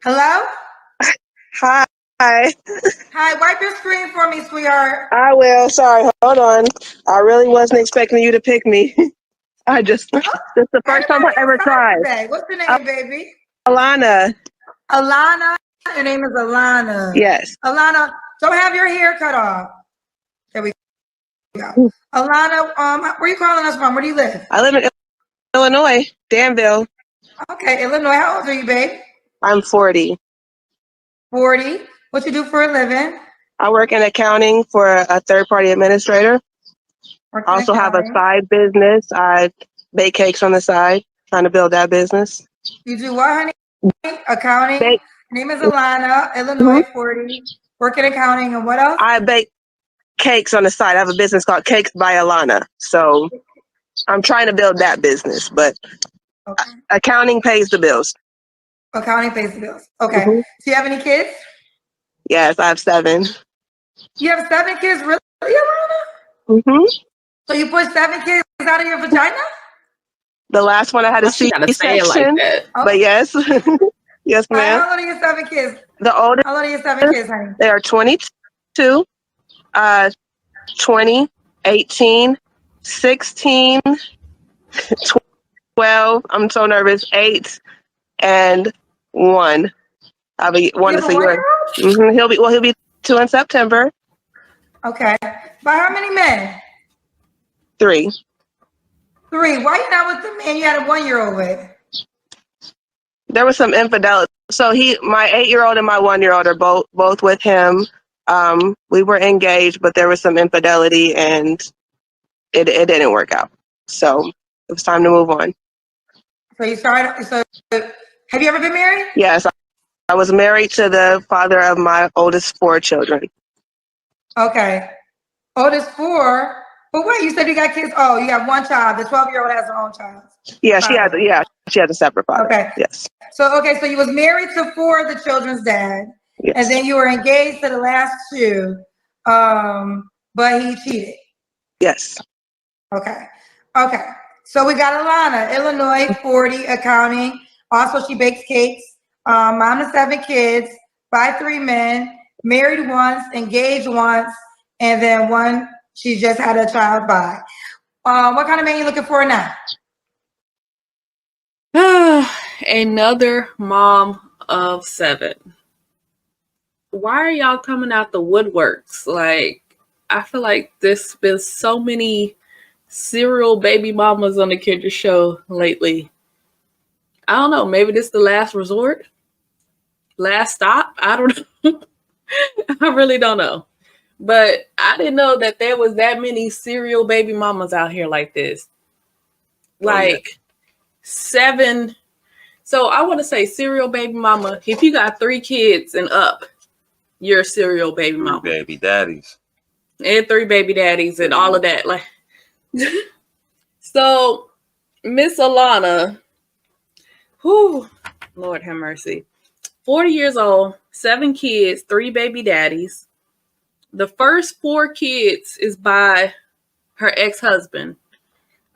Hello? Hi. Hi, wipe your screen for me, sweetheart. I will. Sorry. Hold on. I really wasn't expecting you to pick me. This is the first time I Everybody's ever excited tried. today. What's your name, baby? Alana. Alana. Your name is Alana. Yes. Alana, don't have your hair cut off. There we go. Alana, where are you calling us from? Where do you live? I live in Illinois, Danville. Okay, Illinois. How old are you, babe? I'm 40. 40. What you do for a living? I work in accounting for a third-party administrator. I also have a side business. I bake cakes on the side, trying to build that business. You do what, honey? Accounting. Name is Alana, Illinois, 40. Work in accounting, and what else? I bake cakes on the side. I have a business called Cakes by Alana. So I'm trying to build that business, but accounting pays the bills. Accounting pays the bills. Okay. Do you have any kids? Yes, I have 7. You have 7 kids, really, Alana? So you pushed 7 kids out of your vagina? The last one I had a C-section, but yes. Yes, ma'am. How old are your 7 kids? The oldest, how old are your 7 kids, honey? They are 22, 20, 18, 16, 12, I'm so nervous, 8, and 1. I'll be 1 is a year. He'll be 2 in September. Okay. By how many men? 3. 3. Why you not with the man you had a 1-year-old with? There was some infidelity. So my 8-year-old and my 1-year-old are both with him. We were engaged, but there was some infidelity and it didn't work out. So it was time to move on. So have you ever been married? Yes. I was married to the father of my oldest 4 children. Okay. Oldest 4? But wait, you said you got kids. Oh, you have 1 child. The 12-year-old has her own child. Yeah, she has a separate father. Okay. Yes. So you was married to 4 of the children's dad. Yes. And then you were engaged to the last 2. But he cheated. Yes. Okay. So we got Alana, Illinois, 40, accounting. Also, she bakes cakes. Mom of 7 kids, by 3 men, married once, engaged once, and then 1 she just had a child by. What kind of man you looking for now? Another mom of 7. Why are y'all coming out the woodworks? Like, I feel like there's been so many serial baby mamas on the Kendra show lately. I don't know. Maybe this is the last resort? Last stop? I don't know. I really don't know. But I didn't know that there was that many serial baby mamas out here like this. Like 7. So I want to say serial baby mama. If you got 3 kids and up, you're a serial baby mama. 3 baby daddies. And 3 baby daddies and all of that. Like, so Miss Alana, Lord have mercy. 40 years old, 7 kids, 3 baby daddies. The first 4 kids is by her ex-husband.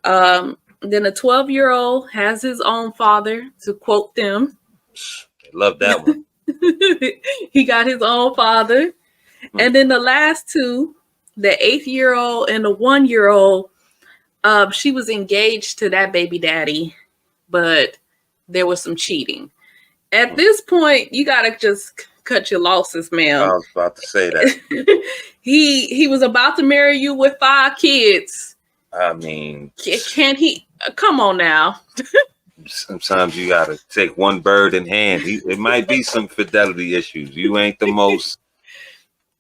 Then a 12-year-old has his own father, to quote them. Love that one. He got his own father. And then the last 2, the 8-year-old and the 1-year-old, she was engaged to that baby daddy, but there was some cheating. At this point, you gotta just cut your losses, ma'am. I was about to say that. He was about to marry you with 5 kids. I mean, can he? Come on now. Sometimes you gotta take one bird in hand. It might be some fidelity issues. You ain't the most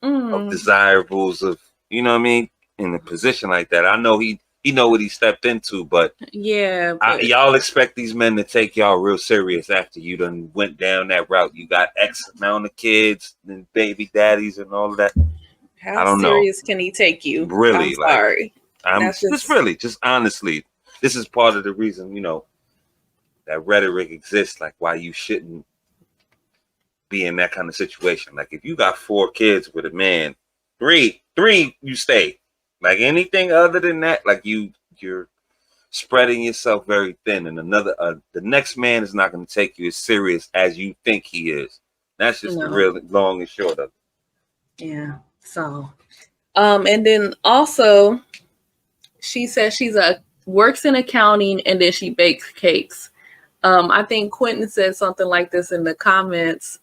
desirables of, you know what I mean, in a position like that. I know he know what he stepped into, but y'all expect these men to take y'all real serious after you done went down that route. You got X amount of kids and baby daddies and all of that. How I don't serious know. Can he take you? Really? I'm sorry. I'm just honestly, this is part of the reason, you know, that rhetoric exists, like why you shouldn't be in that kind of situation. Like if you got 4 kids with a man, 3 you stay. Like anything other than that, like you're spreading yourself very thin, and the next man is not going to take you as serious as you think he is. That's just the real long and short of it. Yeah. So, and then also, she says works in accounting and then she bakes cakes. I think Quentin said something like this in the comments.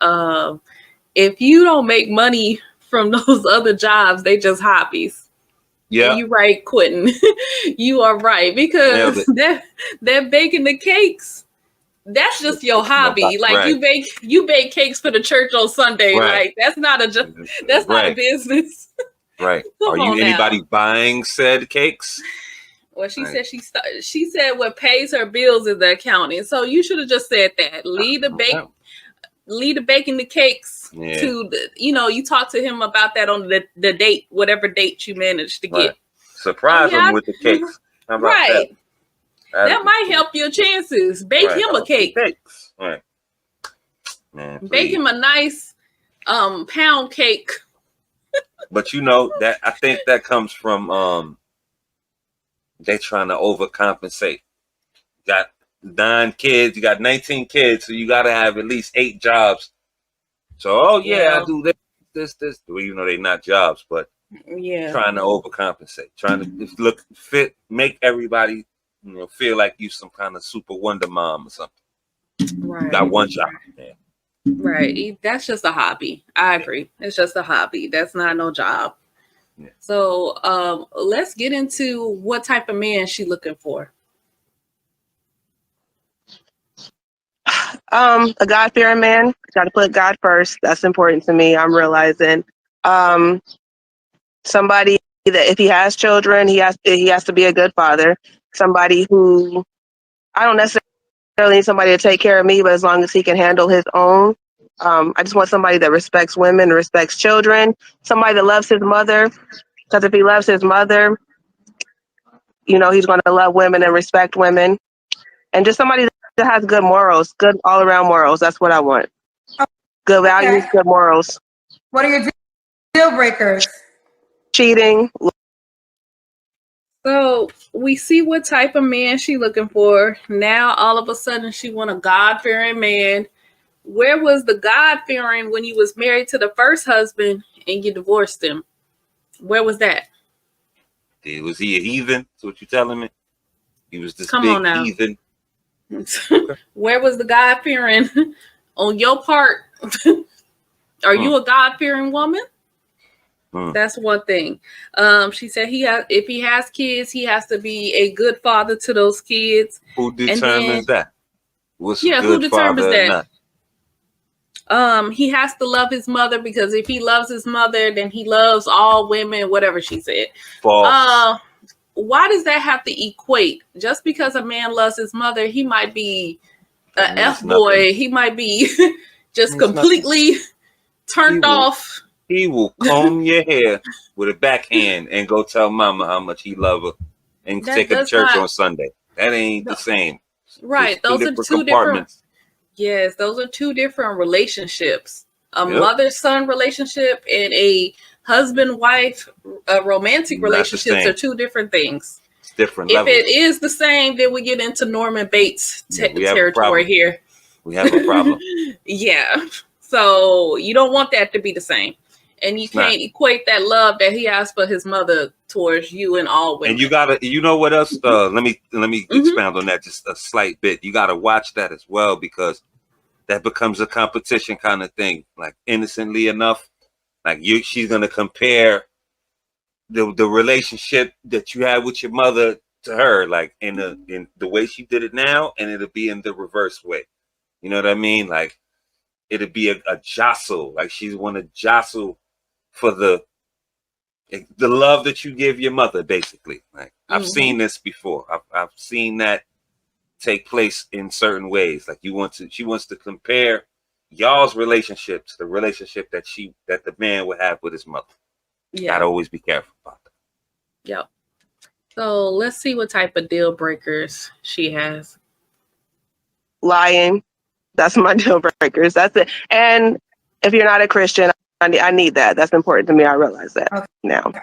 If you don't make money from those other jobs, they just hobbies. Yeah, you're right, Quentin. You are right, because they're baking the cakes. That's just your hobby. Like you bake cakes for the church on Sunday. Right. Like that's not a business. Right. Are you anybody buying said cakes? Well, she said she said what pays her bills is the accounting. So you should have just said that. Lead the baking the cakes to the, you talk to him about that on the date, whatever date you managed to get. Surprise him with the cakes. How about that? That might help your chances. Bake him a cake. Right. Man, bake him a nice pound cake. But that I think that comes from they trying to overcompensate. You got 9 kids, you got 19 kids, so you got to have at least 8 jobs. So I do this. Well, they're not jobs, but trying to overcompensate, trying to look fit, make everybody feel like you some kind of super wonder mom or something. Right. You got one job. Yeah. Right. That's just a hobby. I agree. It's just a hobby. That's not no job. Yeah. So let's get into what type of man she looking for. A God-fearing man. Got to put God first. That's important to me. I'm realizing. Somebody that if he has children, he has to be a good father. Somebody who, I don't necessarily need somebody to take care of me, but as long as he can handle his own. I just want somebody that respects women, respects children, somebody that loves his mother. Because if he loves his mother, he's going to love women and respect women. And just somebody that has good morals, good all around morals. That's what I want. Good values, good morals. What are your deal breakers? Cheating. So we see what type of man she looking for. Now all of a sudden she want a God-fearing man. Where was the God-fearing when you was married to the first husband and you divorced him? Where was that? Was he a heathen? That's what you telling me? He was this big heathen. Where was the God-fearing on your part? Are you a God-fearing woman? That's one thing. She said if he has kids, he has to be a good father to those kids. Who determines that? Who determines that? He has to love his mother, because if he loves his mother, then he loves all women, whatever she said. False. Why does that have to equate? Just because a man loves his mother, he might be an F-boy. He might be just completely turned off. He will comb your hair with a backhand and go tell mama how much he love her and take her to church on Sunday. That ain't the same. Right. Those are two different. Yes, those are two different relationships. A mother-son relationship and a husband-wife romantic relationships are two different things. It's different if levels. It is the same, then we get into Norman Bates territory here. We have a problem. Yeah. So you don't want that to be the same. And you can't equate that love that he has for his mother towards you and all women. And you gotta, what else? Let me expound on that just a slight bit. You gotta watch that as well, because that becomes a competition kind of thing. Like, innocently enough, like she's gonna compare the relationship that you had with your mother to her, like in the way she did it now, and it'll be in the reverse way. You know what I mean? Like, it'll be a jostle. Like, she's want to jostle for the love that you give your mother, basically. Like, I've seen this before. I've seen that take place in certain ways. Like, she wants to compare y'all's relationship to the relationship that the man would have with his mother. Yeah. Gotta always be careful about that. Yep. So let's see what type of deal breakers she has. Lying. That's my deal breakers. That's it. And if you're not a Christian, I need that. That's important to me. I realize that now. Okay.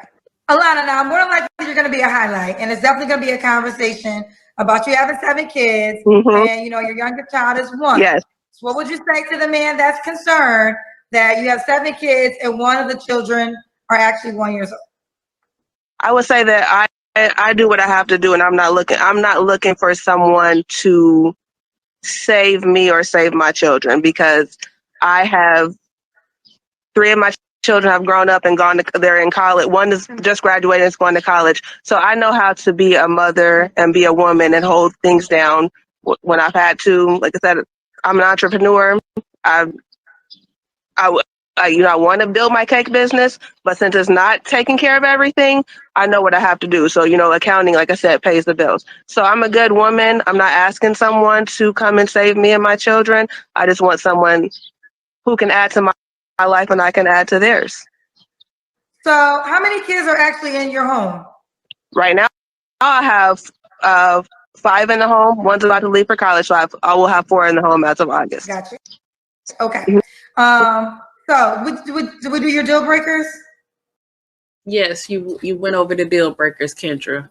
Alana, now more likely you're going to be a highlight, and it's definitely going to be a conversation about you having 7 kids, and you know your younger child is 1. Yes. So what would you say to the man that's concerned that you have 7 kids and one of the children are actually 1 year old? I would say that I do what I have to do, and I'm not looking for someone to save me or save my children, because I have 3 of my children have grown up and they're in college. One is just graduating and is going to college. So I know how to be a mother and be a woman and hold things down when I've had to. Like I said, I'm an entrepreneur. I want to build my cake business, but since it's not taking care of everything, I know what I have to do. So, accounting, like I said, pays the bills. So I'm a good woman. I'm not asking someone to come and save me and my children. I just want someone who can add to my life and I can add to theirs. So how many kids are actually in your home? Right now, I have 5 in the home. One's about to leave for college, so I will have 4 in the home as of August. Gotcha. Okay. So would we do your deal breakers? Yes, you went over the deal breakers, Kendra.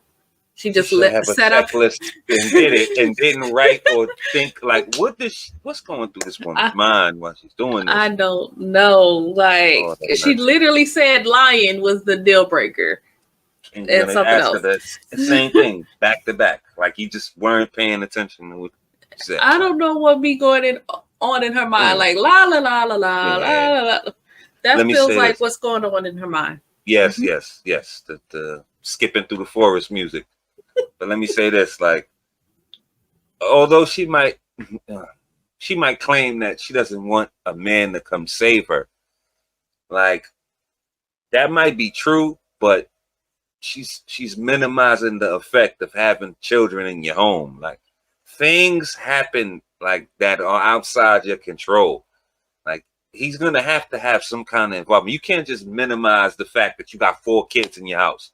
She just set up checklist and did it and didn't write or think like what's going through this woman's mind while she's doing this. I don't know. Like she literally said lying was the deal breaker. And something else. The same thing, back to back. Like you just weren't paying attention to what you said. I don't know what be going on in her mind. Like la la la la la la la. That feels like what's going on in her mind. Yes, yes, yes. The skipping through the forest music. But let me say this, like, although she might claim that she doesn't want a man to come save her, like, that might be true, but she's minimizing the effect of having children in your home. Like, things happen like that are outside your control. Like, he's gonna have to have some kind of involvement. You can't just minimize the fact that you got 4 kids in your house.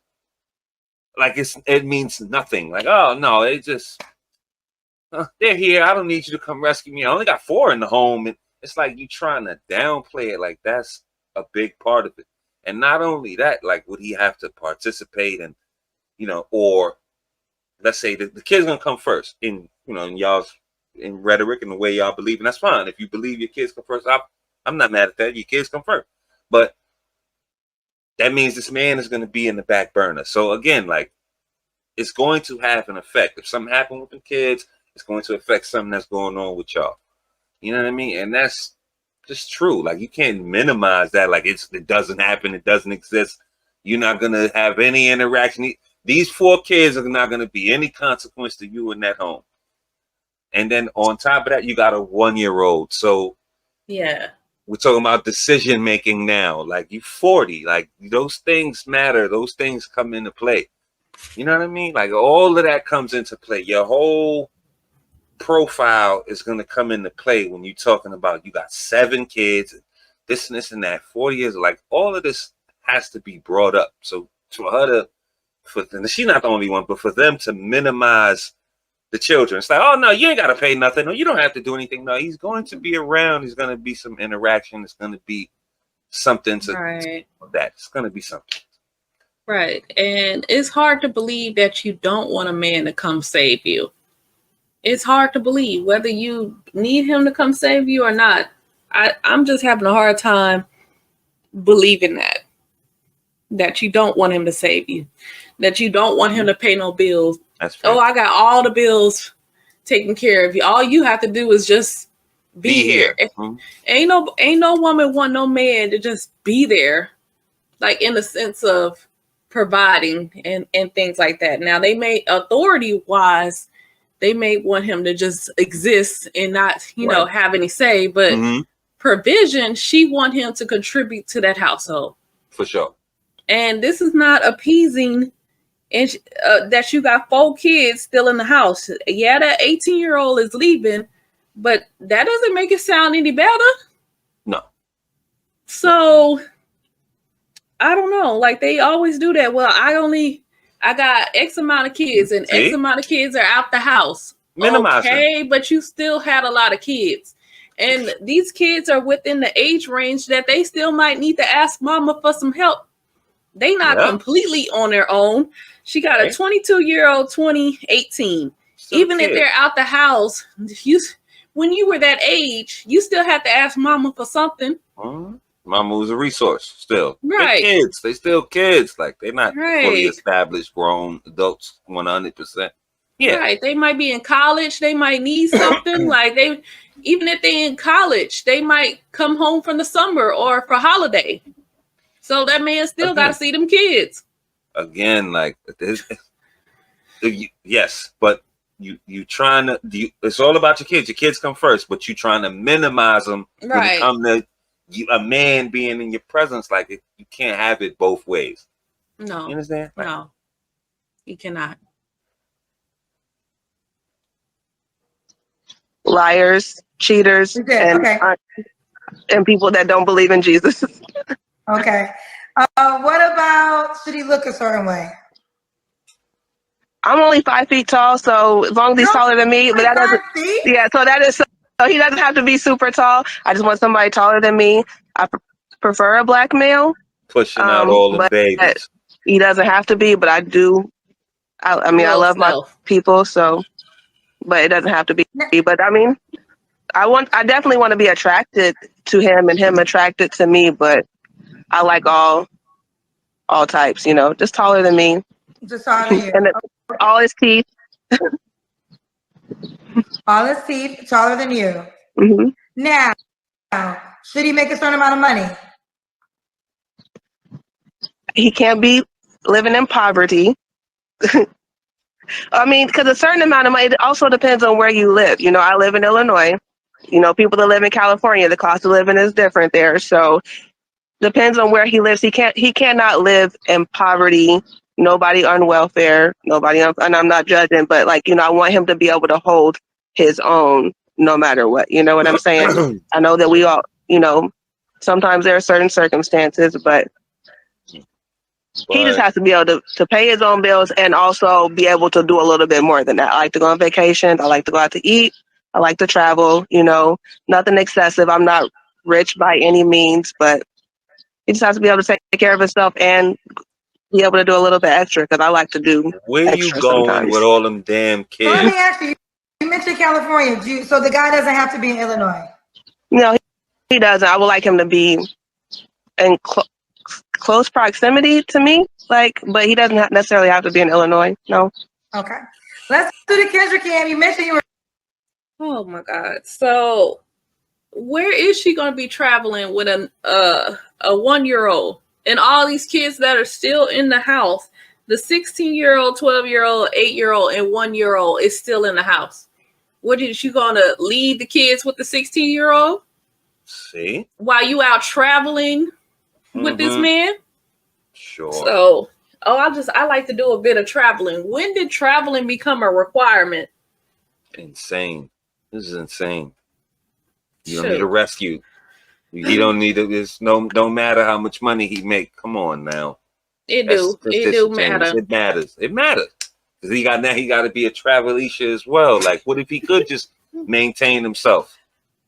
Like it means nothing. Like, oh no, they're here. I don't need you to come rescue me. I only got 4 in the home. And it's like you trying to downplay it. Like that's a big part of it. And not only that, like would he have to participate and, or let's say the kid's gonna come first in y'all's in rhetoric and the way y'all believe, and that's fine. If you believe your kids come first, I'm not mad at that. Your kids come first. But that means this man is going to be in the back burner. So again, like it's going to have an effect. If something happened with the kids, it's going to affect something that's going on with y'all. You know what I mean? And that's just true. Like you can't minimize that. Like it doesn't happen. It doesn't exist. You're not going to have any interaction. These 4 kids are not going to be any consequence to you in that home. And then on top of that, you got a 1-year-old. So yeah. We're talking about decision making now. Like you're 40, like those things matter. Those things come into play. You know what I mean? Like all of that comes into play. Your whole profile is going to come into play when you're talking about you got 7 kids, this and this and that, 40 years. Like all of this has to be brought up. So for her she's not the only one, but for them to minimize the children, it's like, oh no, you ain't got to pay nothing. No, you don't have to do anything. No, he's going to be around. There's going to be some interaction. It's going to be something to that. It's going to be something. Right. And it's hard to believe that you don't want a man to come save you. It's hard to believe whether you need him to come save you or not. I'm just having a hard time believing that you don't want him to save you, that you don't want him to pay no bills. Oh, I got all the bills taken care of. All you have to do is just be here. Mm-hmm. Ain't no woman want no man to just be there, like in the sense of providing and things like that. Now they may authority wise, they may want him to just exist and not, know, have any say, but provision, she want him to contribute to that household. For sure. And this is not appeasing. And that you got 4 kids still in the house. Yeah, that 18-year-old is leaving, but that doesn't make it sound any better. No. So I don't know. Like they always do that. Well, I got X amount of kids and X amount of kids are out the house. Minimize okay, but you still had a lot of kids. And these kids are within the age range that they still might need to ask mama for some help. They not completely on their own. She got a 22-year-old, 18. Even if they're out the house, when you were that age, you still have to ask mama for something. Mama was a resource still. Right. They're kids. They still kids. Like, they're not fully established grown adults 100%. Yeah. Right. They might be in college. They might need something. Like, even if they're in college, they might come home from the summer or for holiday. So that man still got to see them kids. Again, like, yes, but you trying to, it's all about your kids. Your kids come first, but you trying to minimize them when it comes to a man being in your presence. Like, you can't have it both ways. No. You understand? Like, no. You cannot. Liars, cheaters, and people that don't believe in Jesus. Okay. What about, should he look a certain way? I'm only 5 feet tall, so as long as he's taller than me, but that doesn't. Yeah, so that is. So he doesn't have to be super tall. I just want somebody taller than me. I prefer a black male. Pushing out all the babies. He doesn't have to be, but I do. I mean, I love my people, so. But it doesn't have to be. But I mean, I definitely want to be attracted to him and him attracted to me. But I like all types. You know, just taller than me. Just taller than you. And all his teeth. All his teeth, taller than you. Mm-hmm. Now, should he make a certain amount of money? He can't be living in poverty. I mean, because a certain amount of money, it also depends on where you live. You know, I live in Illinois. You know, people that live in California, the cost of living is different there. So depends on where he lives. He cannot live in poverty. Nobody on welfare, and I'm not judging, but like, you know, I want him to be able to hold his own no matter what. You know what I'm saying? I know that we all, you know, sometimes there are certain circumstances, but he just has to be able to pay his own bills and also be able to do a little bit more than that. I like to go on vacation. I like to go out to eat. I like to travel, you know, nothing excessive. I'm not rich by any means, but he just has to be able to take care of himself and be able to do a little bit extra, because I like to do where you going sometimes. With all them damn kids? So let me ask you, you mentioned California, so the guy doesn't have to be in Illinois? No, he doesn't. I would like him to be in close proximity to me, like, but he doesn't necessarily have to be in Illinois. No. Okay. Let's do the Kendra Cam. You mentioned you were. Oh my God. So where is she going to be traveling with a 1-year-old and all these kids that are still in the house? The 16-year-old, 12-year-old, 8-year-old, and 1-year-old is still in the house. What is she going to leave the kids with the 16-year-old? See? While you out traveling with this man? Sure. So, I like to do a bit of traveling. When did traveling become a requirement? Insane. This is insane. You don't need a rescue. He don't need it. It's no matter how much money he make. Come on now. It do matter. It matters. It matters. Because he got to be a travelisha as well. Like, what if he could just maintain himself?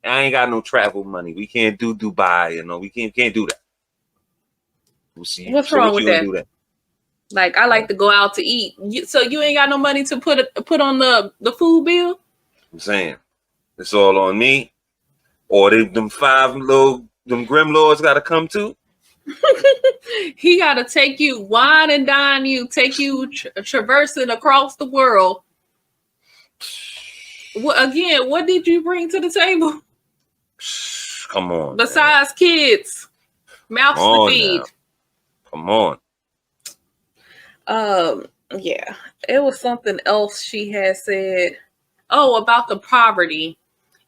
I ain't got no travel money. We can't do Dubai, you know. We can't do that. What's wrong with that? Like, I like to go out to eat. So you ain't got no money to put on the food bill? I'm saying it's all on me. Or them grim lords got to come too. He got to take you, wine and dine you, take you traversing across the world. What did you bring to the table? Come on. Besides kids, mouths to feed. Now. Come on. Yeah, it was something else she had said. Oh, about the poverty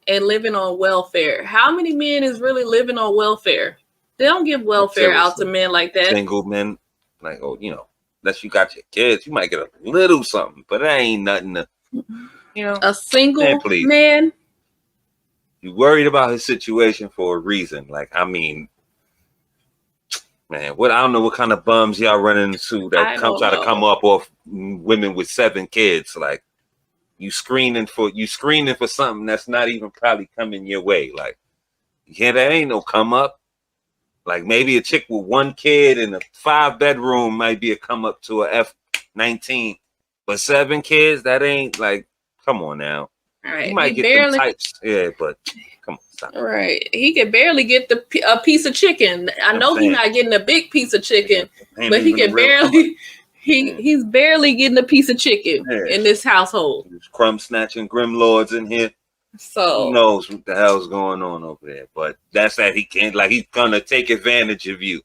and living on welfare. How many men is really living on welfare? They don't give welfare out to men like that. Single men, like, you know, unless you got your kids, you might get a little something, but that ain't nothing to, you know. A single man. You worried about his situation for a reason. Like, I mean, man, I don't know what kind of bums y'all running into that try to come up off women with 7 kids. Like, you screening for something that's not even probably coming your way. Like, yeah, that ain't no come up. Like, maybe a chick with 1 kid in a 5-bedroom might be a come up to a F19, but 7 kids, that ain't, like, Come on now. Right. You might get them types. Yeah, but come on, stop. Right. He can barely get a piece of chicken. I know he's not getting a big piece of chicken, but he can barely. He's barely getting a piece of chicken in this household. There's crumb snatching grim lords in here. So who knows what the hell's going on over there? But that's that he can't, like, he's gonna take advantage of you.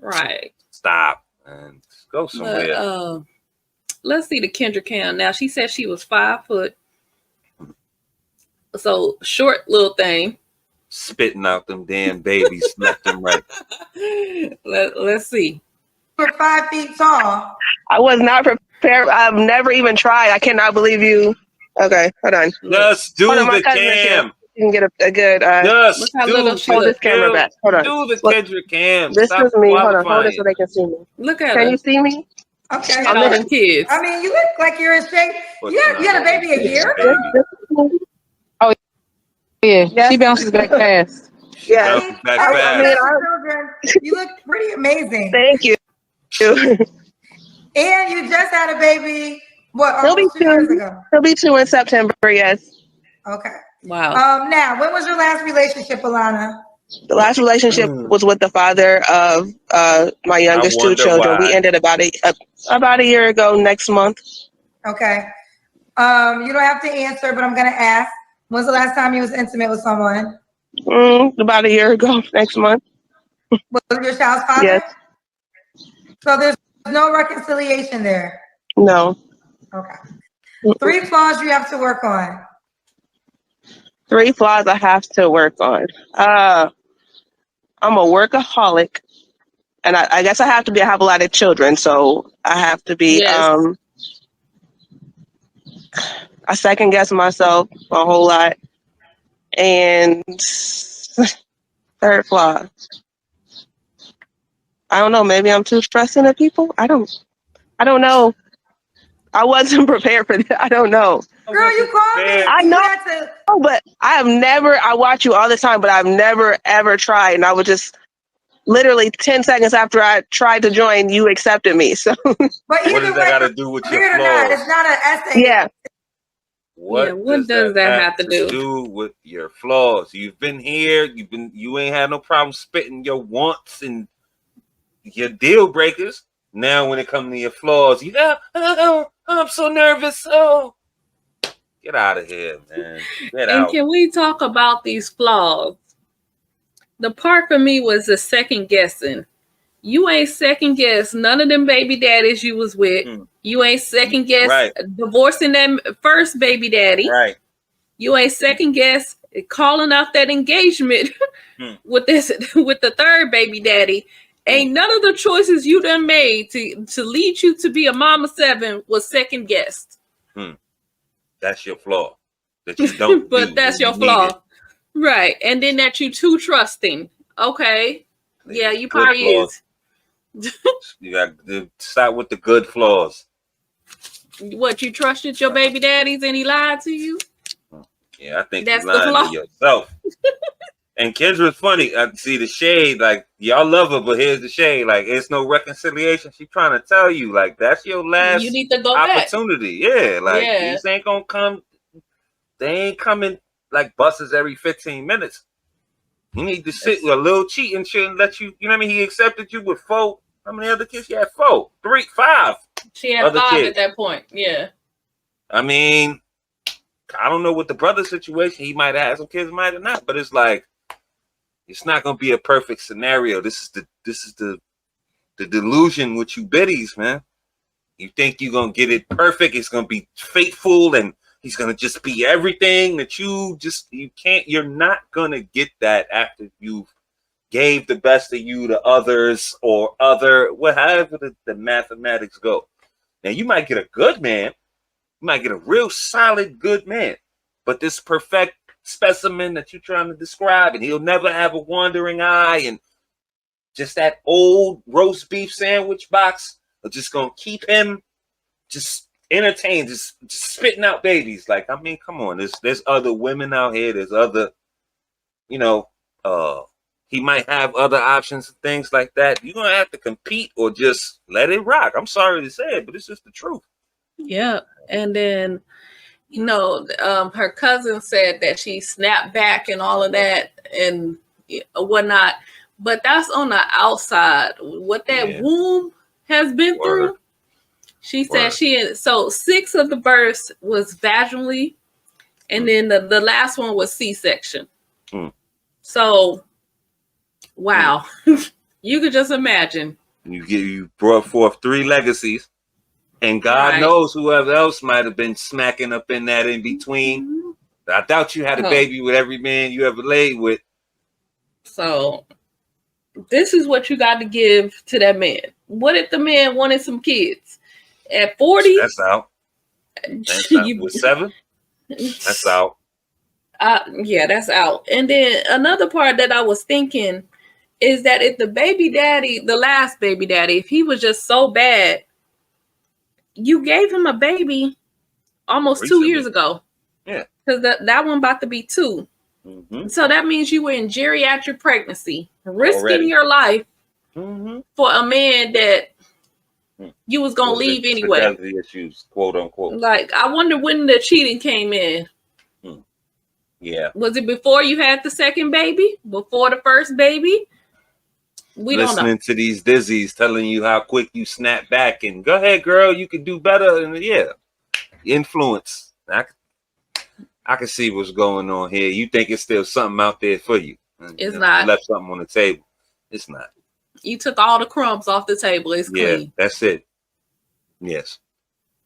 Right. Stop and go somewhere. But, let's see the Kendra Cam. Now she said she was 5 foot. So short little thing. Spitting out them damn babies left and right. Let's see. For 5 feet tall. I was not prepared. I've never even tried. I cannot believe you. Okay, hold on. Just do the cam. You can get a good. Just hold this camera back. Hold on. Do the Kendra Cam. This is me. Hold on. Hold it so they can see me. Look at Can you see me? Okay. I'm all them kids. I mean, you look like you're in shape. You had a baby a year ago? Oh, yeah. She bounces back fast. Yeah. You look pretty amazing. Thank you. And you just had a baby, what, He'll be 2 years ago? He'll be 2 in September, yes. Okay. Wow. Now, when was your last relationship, Alana? The last relationship was with the father of my youngest 2 children. Why. We ended about a year ago next month. Okay. You don't have to answer, but I'm going to ask. When's the last time you was intimate with someone? About a year ago next month. Was your child's father? Yes. So there's no reconciliation there? No. Okay. 3 flaws you have to work on. 3 flaws I have to work on. I'm a workaholic, and I guess I have to be. I have a lot of children, so I have to be. Yes. I second guess myself a whole lot, and 3rd flaw. I don't know. Maybe I'm too stressing of people. I don't know. I wasn't prepared for that. I don't know. Girl, you called me. I know, but I watch you all the time, but I've never, ever tried. And I was just literally 10 seconds after I tried to join, you accepted me. So but what does that got to do with your flaws? It's not an essay. Yeah. What does that have to do with your flaws? You've been here. You ain't had no problem spitting your wants and your deal breakers. Now, when it comes to your flaws, I'm so nervous. Oh, get out of here, man. Get out. Can we talk about these flaws? The part for me was the second guessing. You ain't second guess none of them baby daddies you was with. You ain't second guess divorcing that first baby daddy. Right. You ain't second guess calling off that engagement with the third baby daddy. Ain't none of the choices you done made to lead you to be a mama 7 was second guessed. That's your flaw. That you don't. But that's your flaw. Right. And then that you too trusting. Okay. Yeah, you probably is. You got to start with the good flaws. What, you trusted your baby daddies and he lied to you? Yeah, I think that's you're lying to yourself. And Kendra's funny. I see the shade. Like, y'all love her, but here's the shade. Like, it's no reconciliation. She's trying to tell you, like, that's your last you need to go opportunity. Back. Yeah, like, these ain't gonna come. They ain't coming like buses every 15 minutes. You need to sit with a little cheating shit and let you. You know what I mean? He accepted you with 4. How many other kids? She had 4, 3, 5. She had 5 kids at that point. Yeah. I mean, I don't know what the brother situation. He might have had some kids, might have not. But it's like, it's not gonna be a perfect scenario. This is the delusion with you biddies, man. You think you're gonna get it perfect. It's gonna be faithful, and he's gonna just be everything that you can't. You're not gonna get that after you've gave the best of you to others or however the mathematics go. Now you might get a good man. You might get a real solid good man, but this perfect specimen that you're trying to describe, and he'll never have a wandering eye, and just that old roast beef sandwich box are just gonna keep him just entertained, just spitting out babies. Like, I mean, come on, there's other women out here, there's other, he might have other options and things like that. You're gonna have to compete or just let it rock. I'm sorry to say it, but it's just the truth. Yeah. And then You know, her cousin said that she snapped back and all of that and whatnot, but that's on the outside. What that womb has been through. She said so 6 of the births was vaginally, and then the last one was C-section. So, wow, you could just imagine. You brought forth 3 legacies. And God knows whoever else might have been smacking up in that in between. I doubt you had a baby with every man you ever laid with. So this is what you got to give to that man. What if the man wanted some kids? At 40? That's out. That's out. With 7? That's out. Yeah, that's out. And then another part that I was thinking is that if the baby daddy, the last baby daddy, if he was just so bad, you gave him a baby almost recently. 2 years ago. Yeah. Because that one about to be 2. So that means you were in geriatric pregnancy, risking your life for a man that you was going to leave anyway. Fidelity issues, quote unquote. Like, I wonder when the cheating came in. Yeah. Was it before you had the second baby? Before the first baby? We don't know. Listening to these dizzies telling you how quick you snap back and go ahead, girl, you can do better. And influence. I can see what's going on here. You think it's still something out there for you. It's not. You left something on the table. It's not. You took all the crumbs off the table. It's clean. Yeah, that's it. Yes.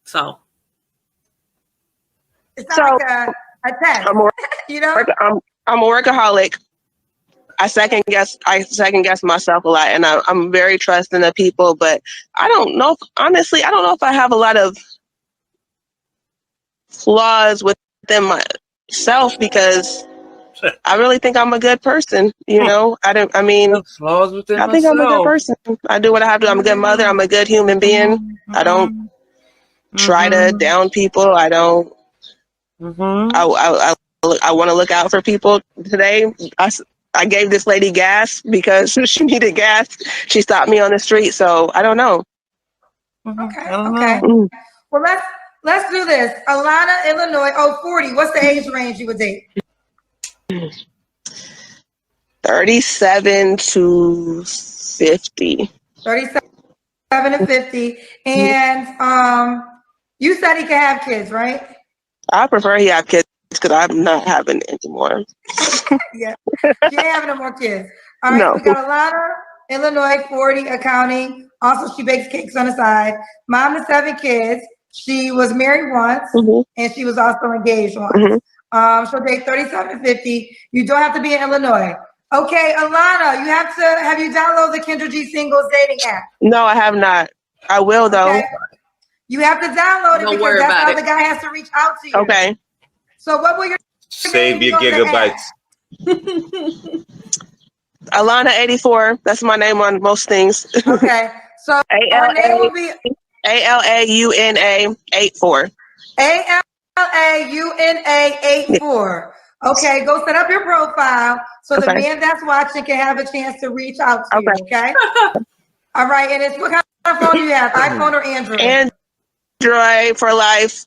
So. It's not like a test. You know? I'm a workaholic. I second guess myself a lot, and I'm very trusting of people, but I don't know if I have a lot of flaws within myself because I really think I'm a good person. You know, flaws within I think I'm a good person. I do what I have to. I'm a good mother. I'm a good human being. I don't try to down people. I don't. I want to look out for people. Today, I gave this lady gas because she needed gas. She stopped me on the street, so I don't know. Okay. Well, let's do this. Alana, Illinois. 40. What's the age range you would date? 37 to 50. 37 to 50. And you said he can have kids, right? I prefer he have kids because I'm not having it anymore. Yeah. She ain't having no more kids. All right, no. We got Alana, Illinois, 40, accounting. Also, she bakes cakes on the side. Mom to 7 kids. She was married once, and she was also engaged once. She'll date 37 to 50. You don't have to be in Illinois. Okay, Alana, have you downloaded the Kendra G Singles dating app? No, I have not. I will, though. Okay. You have to download it because that's how the guy has to reach out to you. Okay. So what will your save your gigabytes? Alana 84. That's my name on most things. Okay. So her name will be ALAUNA 84. ALAUNA 84. Okay, go set up your profile so the man that's watching can have a chance to reach out to you. Okay. All right. And it's what kind of phone do you have? iPhone or Android? Android for life.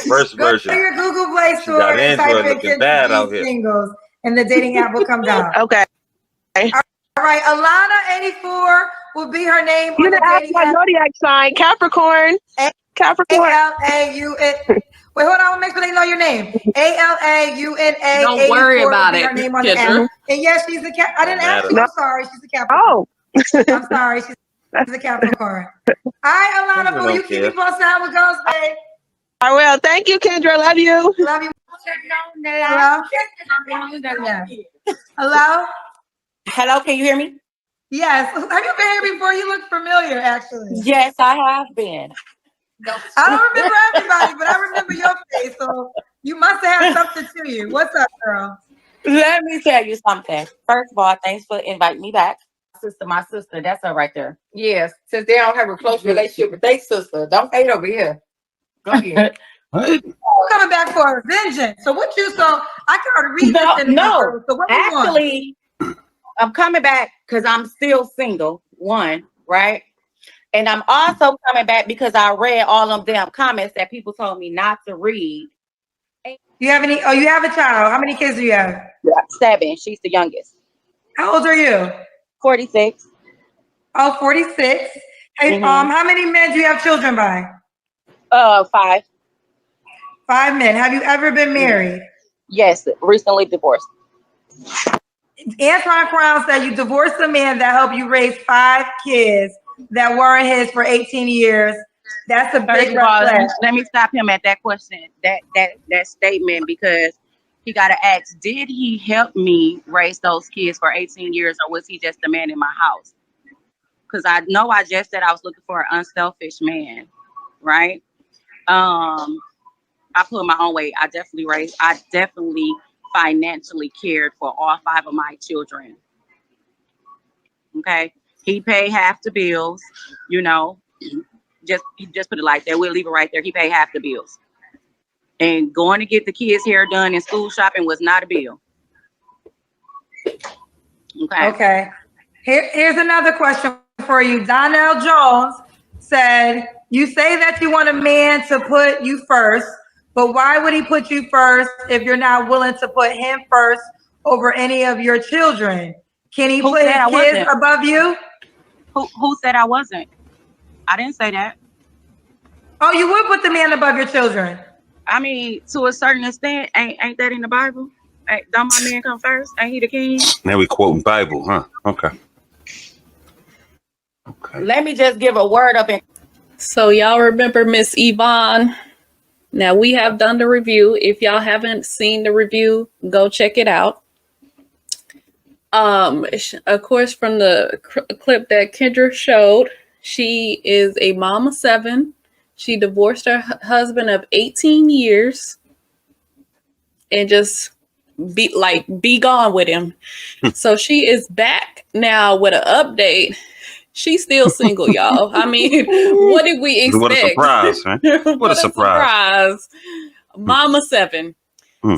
First version. Go to your Google Play Store and type in Kendra G Singles, and the dating app will come down. Okay. All right. Alana 84 will be her name. You didn't ask my zodiac sign. Capricorn. Capricorn. ALAUN. Wait, hold on. Make sure they know your name. ALAUNA. Don't worry about it. Her name on the app. And yes, she's a Cap. I didn't ask you. I'm sorry. She's a Capricorn. Oh. I'm sorry. She's a Capricorn. All right, Alana, boo, you keep me posted how it goes, babe. I will. Thank you, Kendra. Love you. Love you. Hello? Hello, can you hear me? Yes. Have you been here before? You look familiar, actually. Yes, I have been. I don't remember everybody, but I remember your face. So you must have had something to you. What's up, girl? Let me tell you something. First of all, thanks for inviting me back. My sister, that's her right there. Yes, since they don't have a close relationship with their sister, don't hate over here. Go ahead. We're coming back for a vengeance. So what you I can already read this in the paper. So what actually, I'm coming back because I'm still single. One, right? And I'm also coming back because I read all them damn comments that people told me not to read. You have any? Oh, you have a child. How many kids do you have? 7. She's the youngest. How old are you? 46. Oh, 46. Hey, how many men do you have children by? 5. 5 men. Have you ever been married? Yes, recently divorced. Antoine Crown said you divorced a man that helped you raise 5 kids that weren't his for 18 years. That's a big red flag. Let me stop him at that question, that statement, because he got to ask, did he help me raise those kids for 18 years, or was he just a man in my house? Because I know I just said I was looking for an unselfish man, right? I put my own weight. I definitely financially cared for all 5 of my children. Okay. He paid half the bills, you know. Just put it like that. We'll leave it right there. He paid half the bills. And going to get the kids' hair done and school shopping was not a bill. Okay. Here's another question for you. Donnell Jones said, you say that you want a man to put you first, but why would he put you first if you're not willing to put him first over any of your children? Can he put his kids above you? Who said I wasn't? I didn't say that. Oh, you would put the man above your children? I mean, to a certain extent, ain't that in the Bible? Don't my man come first? Ain't he the king? Now we quoting Bible, huh? Okay. Let me just give a word up. So y'all remember Miss Yvonne? Now we have done the review. If y'all haven't seen the review, go check it out. Of course, from the clip that Kendra showed, she is a mom of 7. She divorced her husband of 18 years and just be gone with him. So she is back now with an update. She's still single, y'all. I mean, what did we expect? What a surprise, man. What a surprise. Mama 7.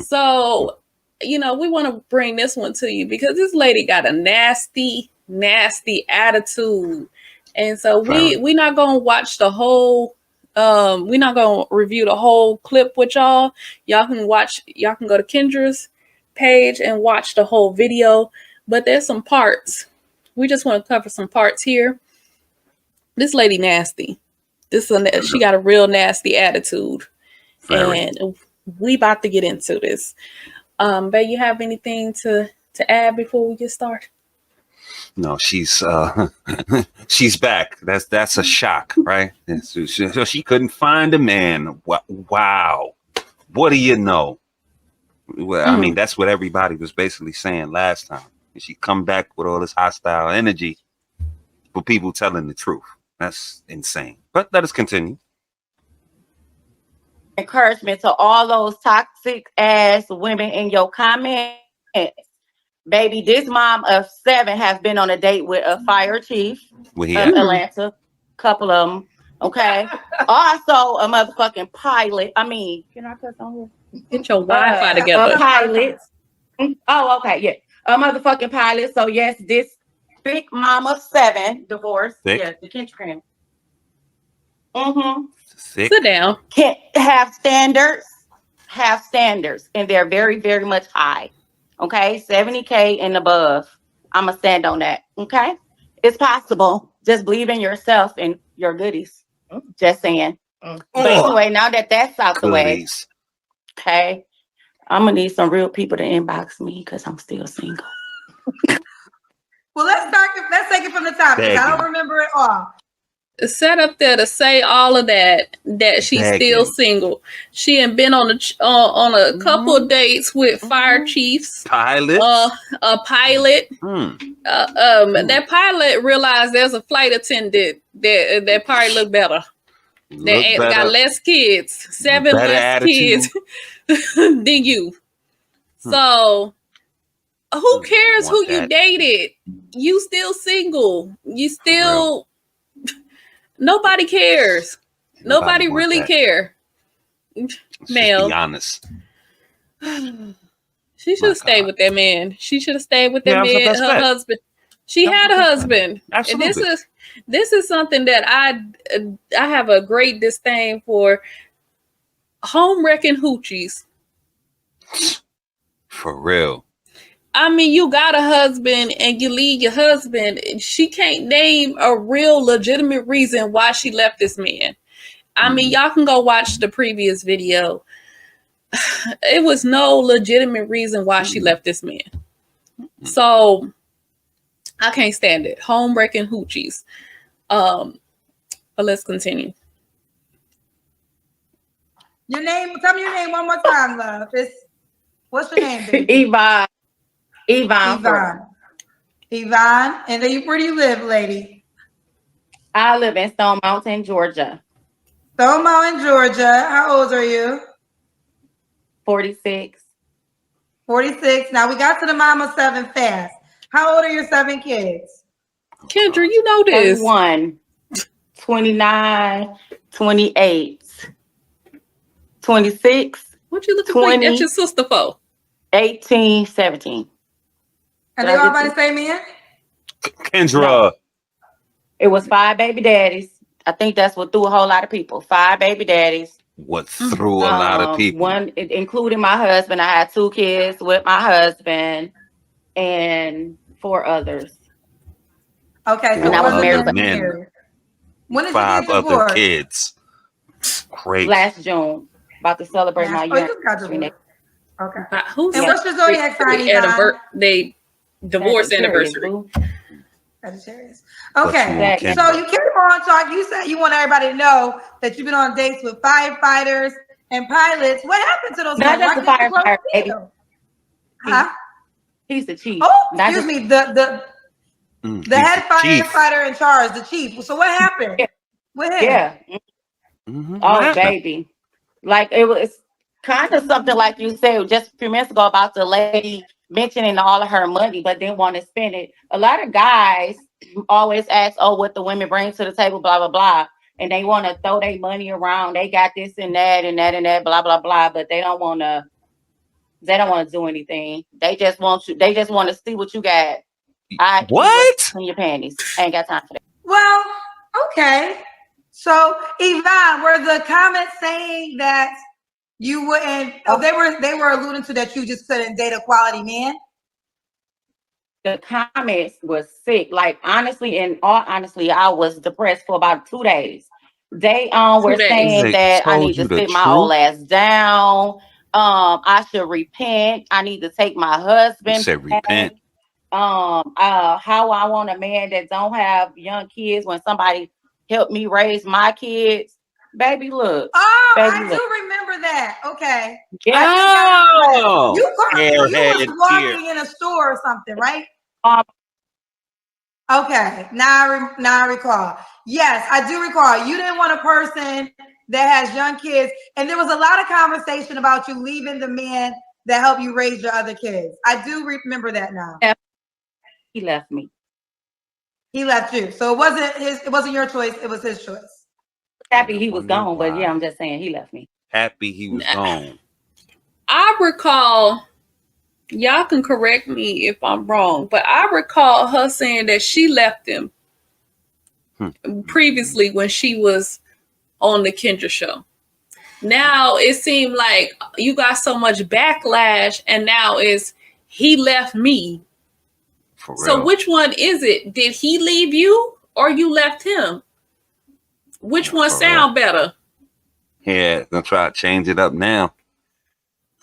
So, you know, we want to bring this one to you because this lady got a nasty, nasty attitude. And so we're not going to watch the whole, we're not going to review the whole clip with y'all. Y'all can go to Kendra's page and watch the whole video, but there's some parts. We just want to cover some parts here. This lady nasty. She got a real nasty attitude. And we about to get into this. But you have anything to add before we get started? No, she's she's back. That's a shock, right? So she couldn't find a man. Wow. What do you know? Well, I mean, that's what everybody was basically saying last time. And she come back with all this hostile energy for people telling the truth. That's insane. But let us continue. Encouragement to all those toxic ass women in your comments. Baby, this mom of 7 has been on a date with a fire chief of Atlanta. Couple of them. Okay. Also a motherfucking pilot. I mean, can I cuss on here? Get your Wi-Fi together. A pilot. Oh, okay. Yeah. A motherfucking pilot. So yes, this big mom of 7 divorced. Thick. Yeah, the Kendra cream. Sit down. Can't have standards. And they're very, very much high. Okay, 70K and above. I'm gonna stand on that. Okay, it's possible. Just believe in yourself and your goodies. Just saying. But anyway, now that that's out the way, okay, I'm gonna need some real people to inbox me because I'm still single. Well, let's take it from the top because I don't remember it all. Set up there to say all of that she's still single. She had been on a couple of dates with fire chiefs, pilots, a pilot. That pilot realized there's a flight attendant that probably look better. Got less kids, 7 less kids than you. So who cares who you dated? You still single. You still. Nobody cares. Nobody really care. Mel. Be honest. She should have stayed with that man. She should have stayed with that man, her husband. She had a husband. Absolutely. And this is something that I have a great disdain for. Home wrecking hoochies. For real. I mean, you got a husband and you leave your husband. She can't name a real legitimate reason why she left this man. I mean, y'all can go watch the previous video. It was no legitimate reason why she left this man. So I can't stand it. Home wrecking hoochies. But let's continue. Your name, tell me your name one more time, love. What's your name, baby? Yvonne. Yvonne. And then where do you live, lady? I live in Stone Mountain, Georgia. Stone Mountain, Georgia. How old are you? 46. 46. Now we got to the mom of 7 fast. How old are your 7 kids? Kendra, you know this. 31, 29, 28, 26. What you looking for? That's your sister for? 18, 17. And they all by the same man? Kendra. No. It was 5 baby daddies. I think that's what threw a whole lot of people. 5 baby daddies. What threw a lot of people? One, including my husband. I had 2 kids with my husband and 4 others. Okay, so and I was married. When did 5 you get divorced? other kids. Great. Last June. About to celebrate my year. Okay. Who's and what's your zodiac sign? They divorce anniversary. Sagittarius. Okay, so you keep on talking. You said you want everybody to know that you've been on dates with firefighters and pilots. What happened to those? Not just the firefighter, baby. Huh? He's the chief. Oh, excuse me. The head firefighter in charge, the chief. So what happened with him? Yeah. Oh, baby. Like it was kind of something like you said just a few minutes ago about the lady mentioning all of her money, but didn't want to spend it. A lot of guys always ask, "Oh, what the women bring to the table," blah blah blah, and they want to throw their money around. They got this and that and that and that, blah blah blah, but they don't want to. They don't want to do anything. They just want you. They just want to see what you got. What? In your panties? I ain't got time for that. Well, okay. So, Yvonne, were the comments saying that you wouldn't? Oh, they were alluding to that you just couldn't date a quality man. The comments was sick. Like honestly, in all honesty, I was depressed for about 2 days. They were saying that I need to sit my old ass down. I should repent. I need to take my husband. You said repent. How I want a man that don't have young kids when somebody helped me raise my kids. Baby, look. Oh, baby, I do remember that. Okay. Yeah. You was walking in a store or something, right? Okay. Now I recall. Yes, I do recall. You didn't want a person that has young kids, and there was a lot of conversation about you leaving the man that helped you raise your other kids. I do remember that now. He left me. He left you. So it wasn't your choice, it was his choice. Happy he was gone, but yeah, I'm just saying he left me. Happy he was gone. I recall, y'all can correct me if I'm wrong, but I recall her saying that she left him previously when she was on the Kendra show. Now it seemed like you got so much backlash, and now it's he left me. So which one is it? Did he leave you or you left him? Which one sound better? Yeah, gonna try to change it up now.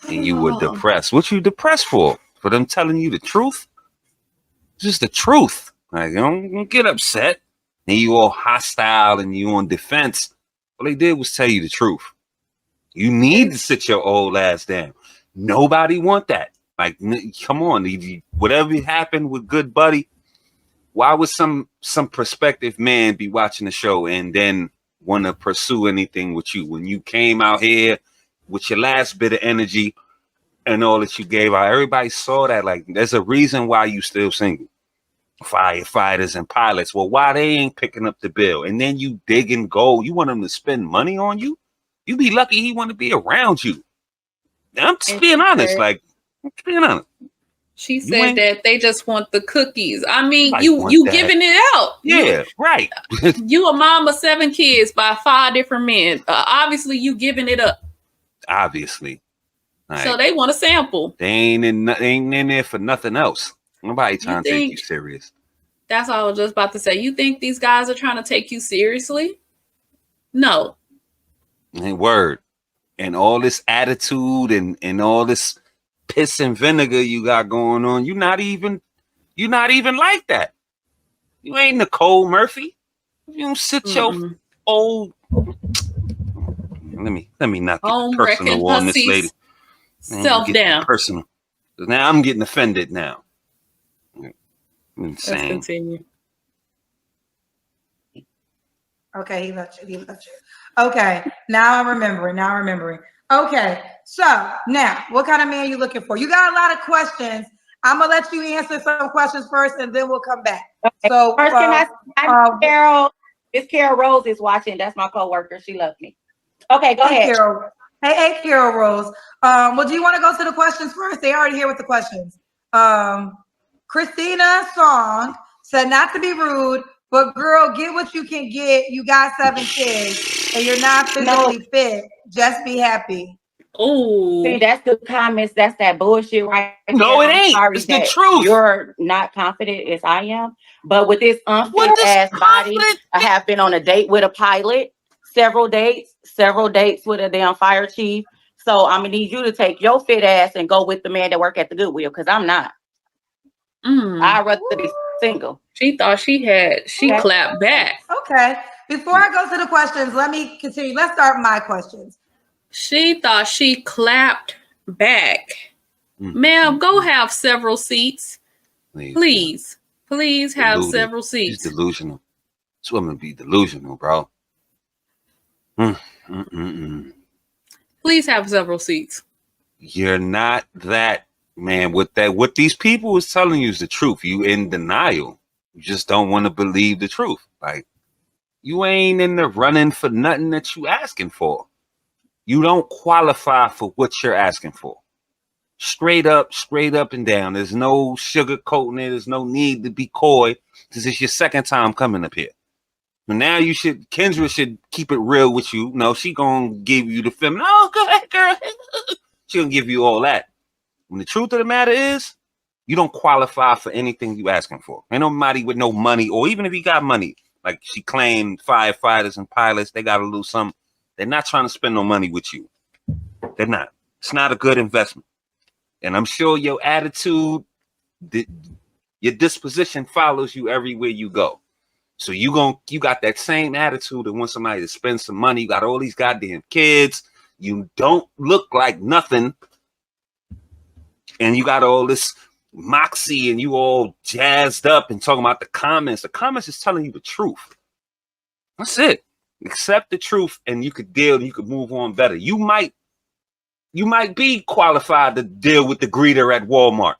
And you were depressed. What you depressed for? For them telling you the truth? Just the truth. Like, don't get upset. And you all hostile and you on defense. All they did was tell you the truth. You need to sit your old ass down. Nobody want that. Like, come on, whatever happened with Good Buddy, why would some prospective man be watching the show and then want to pursue anything with you when you came out here with your last bit of energy and all that you gave out? Everybody saw that. Like, there's a reason why you still single. Firefighters and pilots. Well, why they ain't picking up the bill? And then you dig and go. You want them to spend money on you? You be lucky he want to be around you. I'm just being honest. Like, being honest. She said that they just want the cookies. I mean, you giving it out. Yeah, right. You a mom of 7 kids by 5 different men. Obviously, you giving it up. Obviously. Like, so they want a sample. They ain't in there for nothing else. Nobody trying to take you serious. That's all I was just about to say. You think these guys are trying to take you seriously? No. And word. And all this attitude and all this piss and vinegar you got going on, you're not even like that. You ain't Nicole Murphy. You don't sit your old. Let me not get personal on this lady. Self down. Personal. Now I'm getting offended now. Let's continue. Okay, he left you. Okay, now I'm remembering. Okay, so now, what kind of man are you looking for? You got a lot of questions. I'm gonna let you answer some questions first, and then we'll come back. Okay. So first, Carol. Miss Carol Rose is watching. That's my coworker. She loves me. Okay, go ahead. Carol. Hey, Carol Rose. Well, do you want to go to the questions first? They already here with the questions. Christina Song said, not to be rude, but girl, get what you can get. You got 7 kids and you're not physically fit. Just be happy. Oh, see, that's the comments. That's that bullshit, right? No, it ain't. Sorry, it's the truth. You're not confident as I am, but with this unfit ass body, I have been on a date with a pilot, several dates with a damn fire chief. So I'm gonna need you to take your fit ass and go with the man that work at the Goodwill, because I'm not. I'd rather be single. She thought she clapped back. Okay. Before I go to the questions, let me continue. Let's start my questions. She thought she clapped back. Ma'am, go have several seats. Please have several seats. She's delusional. This woman be delusional, bro. Please have several seats. You're not that, man. What these people is telling you is the truth. You in denial. You just don't want to believe the truth. Like, you ain't in the running for nothing that you asking for. You don't qualify for what you're asking for. Straight up and down. There's no sugarcoating it. There's no need to be coy, because it's your second time coming up here. But now Kendra should keep it real with you. No, she gonna give you the feminine. Oh, go ahead, girl. She gonna give you all that. When the truth of the matter is, you don't qualify for anything you asking for. Ain't nobody with no money, or even if you got money, like she claimed firefighters and pilots, they got a little something. They're not trying to spend no money with you. They're not. It's not a good investment. And I'm sure your attitude, your disposition follows you everywhere you go. So you got that same attitude and want somebody to spend some money. You got all these goddamn kids. You don't look like nothing. And you got all this moxie and you all jazzed up and talking about the comments. The comments is telling you the truth. That's it. Accept the truth and you could deal and you could move on better. You might be qualified to deal with the greeter at Walmart.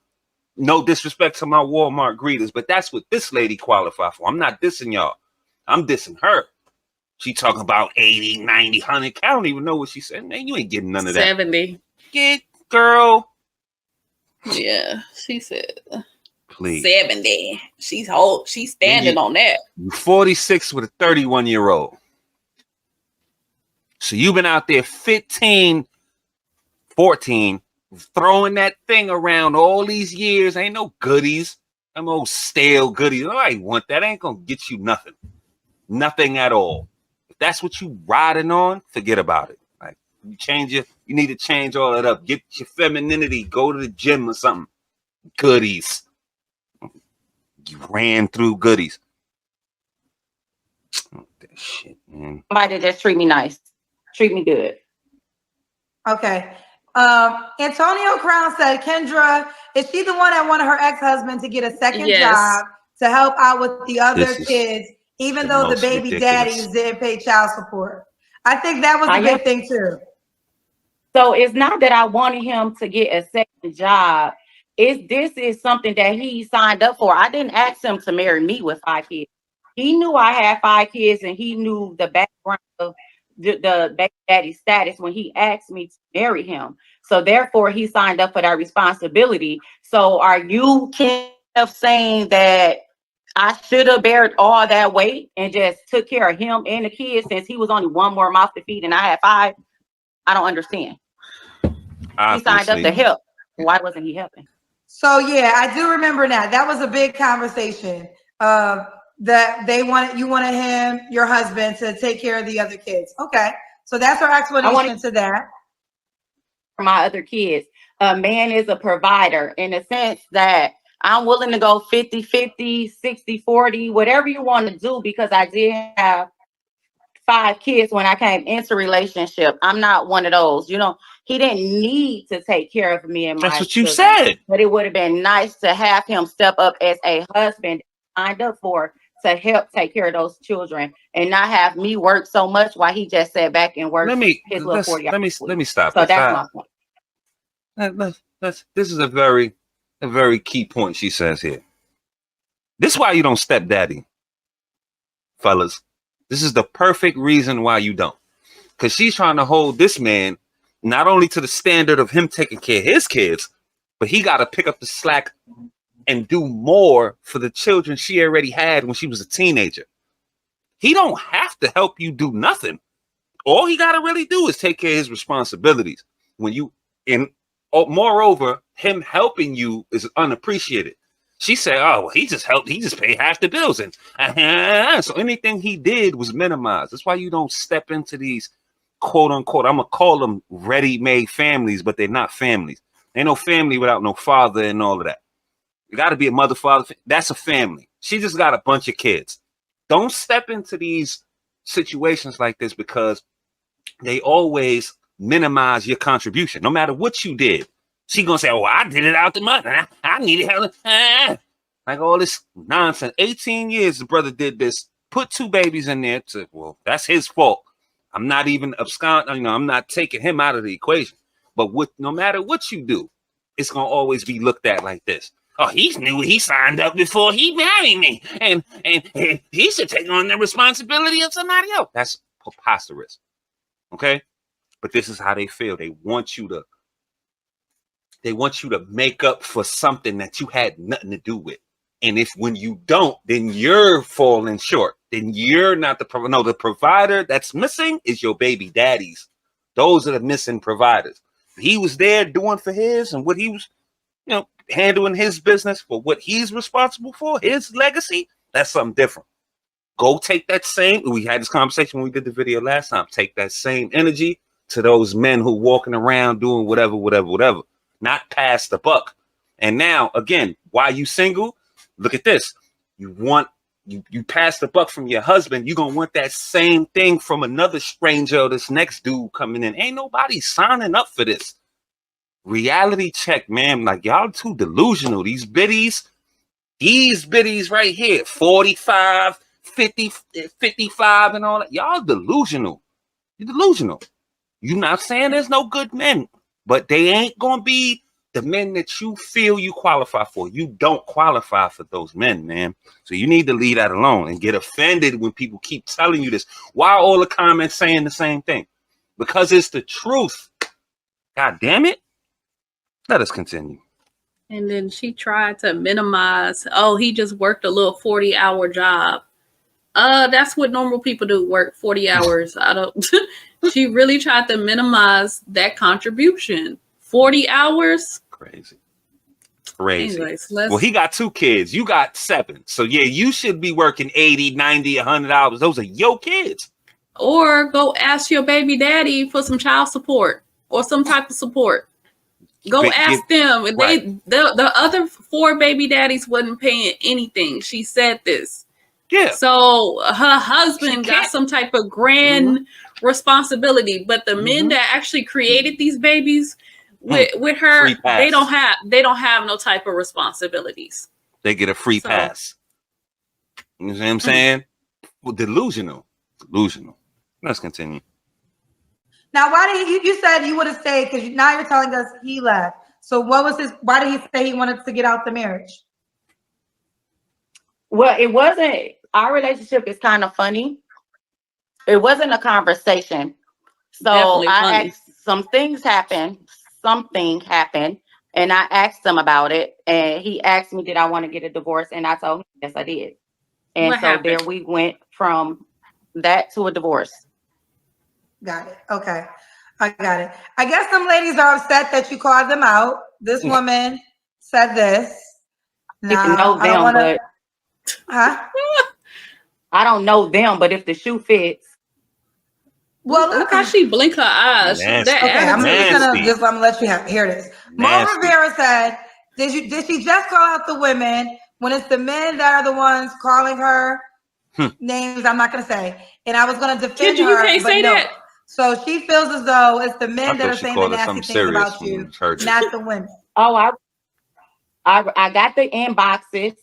No disrespect to my Walmart greeters, but that's what this lady qualified for. I'm not dissing y'all. I'm dissing her. She talking about 80, 90, 100. I don't even know what she said. Man, you ain't getting none of that. 70. Get, girl. Yeah, she said. Please. 70. She's standing on that. You're 46 with a 31-year-old. So you've been out there 15, 14, throwing that thing around all these years. Ain't no goodies. Them old stale goodies. I want that. Ain't gonna get you nothing. Nothing at all. If that's what you riding on, forget about it. Like, you need to change all that up. Get your femininity. Go to the gym or something. Goodies. You ran through goodies. Oh, that shit, man. Somebody just treat me nice. Treat me good. Okay. Antonio Crown said, Kendra, is she the one that wanted her ex-husband to get a second job to help out with the other kids, even though the baby daddies didn't pay child support? I think that was a big thing too. So it's not that I wanted him to get a second job. This is something that he signed up for. I didn't ask him to marry me with 5 kids. He knew I had 5 kids and he knew the background of the baby daddy status when he asked me to marry him. So therefore he signed up for that responsibility. So are you kind of saying that I should have bared all that weight and just took care of him and the kids since he was only one more mouth to feed and I had 5? I don't understand. He signed up to help. Why wasn't he helping? So yeah, I do remember that. That was a big conversation. That you wanted him, your husband, to take care of the other kids. Okay, so that's our explanation to that. For my other kids, a man is a provider in the sense that I'm willing to go 50-50, 60-40, whatever you want to do, because I did have 5 kids when I came into relationship. I'm not one of those, he didn't need to take care of me and my That's what you children, said. but it would have been nice to have him step up as a husband signed up for to help take care of those children and not have me work so much while he just sat back and worked his little 40 hours. Let me stop. So that's my point. This is a very key point she says here. This is why you don't step daddy, fellas. This is the perfect reason why you don't. Because she's trying to hold this man not only to the standard of him taking care of his kids, but he got to pick up the slack and do more for the children she already had when she was a teenager. He don't have to help you do nothing. All he got to really do is take care of his responsibilities. Moreover, him helping you is unappreciated. She said, "Oh, well, he just helped. He just paid half the bills, and so anything he did was minimized." That's why you don't step into these quote unquote, I'm gonna call them ready-made families, but they're not families. Ain't no family without no father and all of that. You got to be a mother, father. That's a family. She just got a bunch of kids. Don't step into these situations like this because they always minimize your contribution, no matter what you did. She gonna say, "Oh, I did it out the mud. I needed help." Like all this nonsense. 18 years the brother did this. Put 2 babies in there. Well, that's his fault. I'm not even absconding. I'm not taking him out of the equation. But no matter what you do, it's gonna always be looked at like this. Oh, he knew he signed up before he married me, and he should take on the responsibility of somebody else. That's preposterous. Okay, but this is how they feel. They want you to make up for something that you had nothing to do with. And when you don't, then you're falling short. Then you're not the provider that's missing is your baby daddies. Those are the missing providers. He was there doing for his and what he was, handling his business for what he's responsible for, his legacy. That's something different. Go take that same, we had this conversation when we did the video last time. Take that same energy to those men who walking around doing whatever. Not pass the buck. And now, again, why you single? Look at this. You pass the buck from your husband. You're going to want that same thing from another stranger or this next dude coming in. Ain't nobody signing up for this. Reality check, man. Like, y'all too delusional. These biddies right here, 45, 50, 55 and all that. Y'all delusional. You're delusional. You're not saying there's no good men, but they ain't going to be the men that you feel you qualify for. You don't qualify for those men, man. So you need to leave that alone and get offended when people keep telling you this. Why are all the comments saying the same thing? Because it's the truth. God damn it. Let us continue. And then she tried to minimize, oh, he just worked a little 40-hour job. That's what normal people do, work 40 hours. She really tried to minimize that contribution. 40 hours? Crazy. Anyways, well, he got 2 kids. You got 7. So yeah, you should be working 80, 90, 100 hours. Those are your kids. Or go ask your baby daddy for some child support or some type of support. Go ask them. Right. The other 4 baby daddies wasn't paying anything. She said this. Yeah. So her husband got some type of grand responsibility, but the men that actually created these babies with her, they don't have no type of responsibilities. They get a free pass. You know what I'm saying? Well, delusional. Let's continue. Now, why did you said you would have stayed, because now you're telling us he left. So why did he say he wanted to get out the marriage? Well, it wasn't, our relationship is kind of funny. It wasn't a conversation. So I asked, something happened, and I asked him about it, and he asked me, did I want to get a divorce? And I told him, yes, I did. And there we went from that to a divorce. Got it. Okay. I got it. I guess some ladies are upset that you called them out. This woman said this. Now, I don't want to. Huh? I don't know them, but if the shoe fits. Well, look how she blink her eyes. Nasty. Okay, I'm gonna let you hear this. Mo Rivera said, "Did she just call out the women when it's the men that are the ones calling her names? I'm not gonna say, and I was gonna defend her, you can't but say no. That. So she feels as though it's the men that are saying the nasty things about you, not the women. Oh, I got the inboxes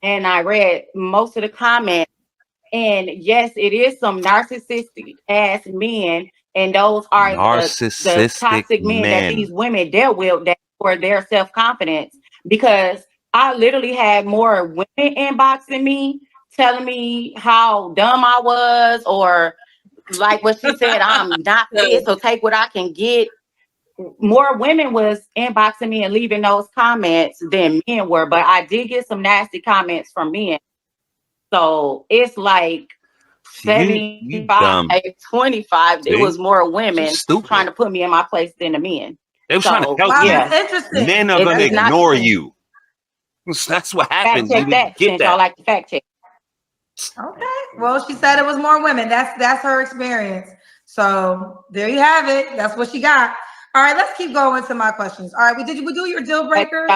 and I read most of the comments. And yes, it is some narcissistic ass men, and those are the toxic men that these women dealt with that for their self-confidence. Because I literally had more women inboxing me, telling me how dumb I was, or like what she said, I'm not fit, so take what I can get. More women was inboxing me and leaving those comments than men were, but I did get some nasty comments from men. So it's like 75, 25. It was more women trying to put me in my place than the men. They were trying to help you. That's interesting. Men are going to ignore you. That's what happens. Fact check that, since y'all like to fact check. Okay. Well, she said it was more women. That's her experience. So there you have it. That's what she got. All right, let's keep going to my questions. All right, we do your deal breakers.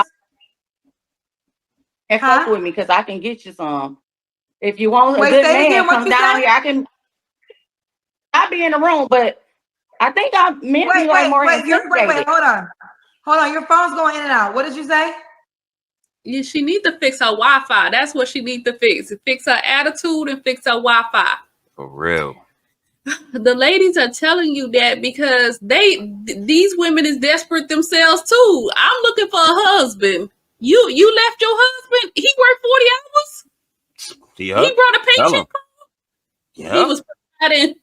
And fuck with me, because I can get you some. If you want a good man, come down here. I'll be in the room, but I think men be like more intimidated. Wait, hold on. Your phone's going in and out. What did you say? Yeah, she need to fix her Wi-Fi. That's what she need to fix. Fix her attitude and fix her Wi-Fi. For real. The ladies are telling you that because these women is desperate themselves too. I'm looking for a husband. You left your husband. He worked 40 hours. Yep. He brought a paycheck. Yep. He was providing.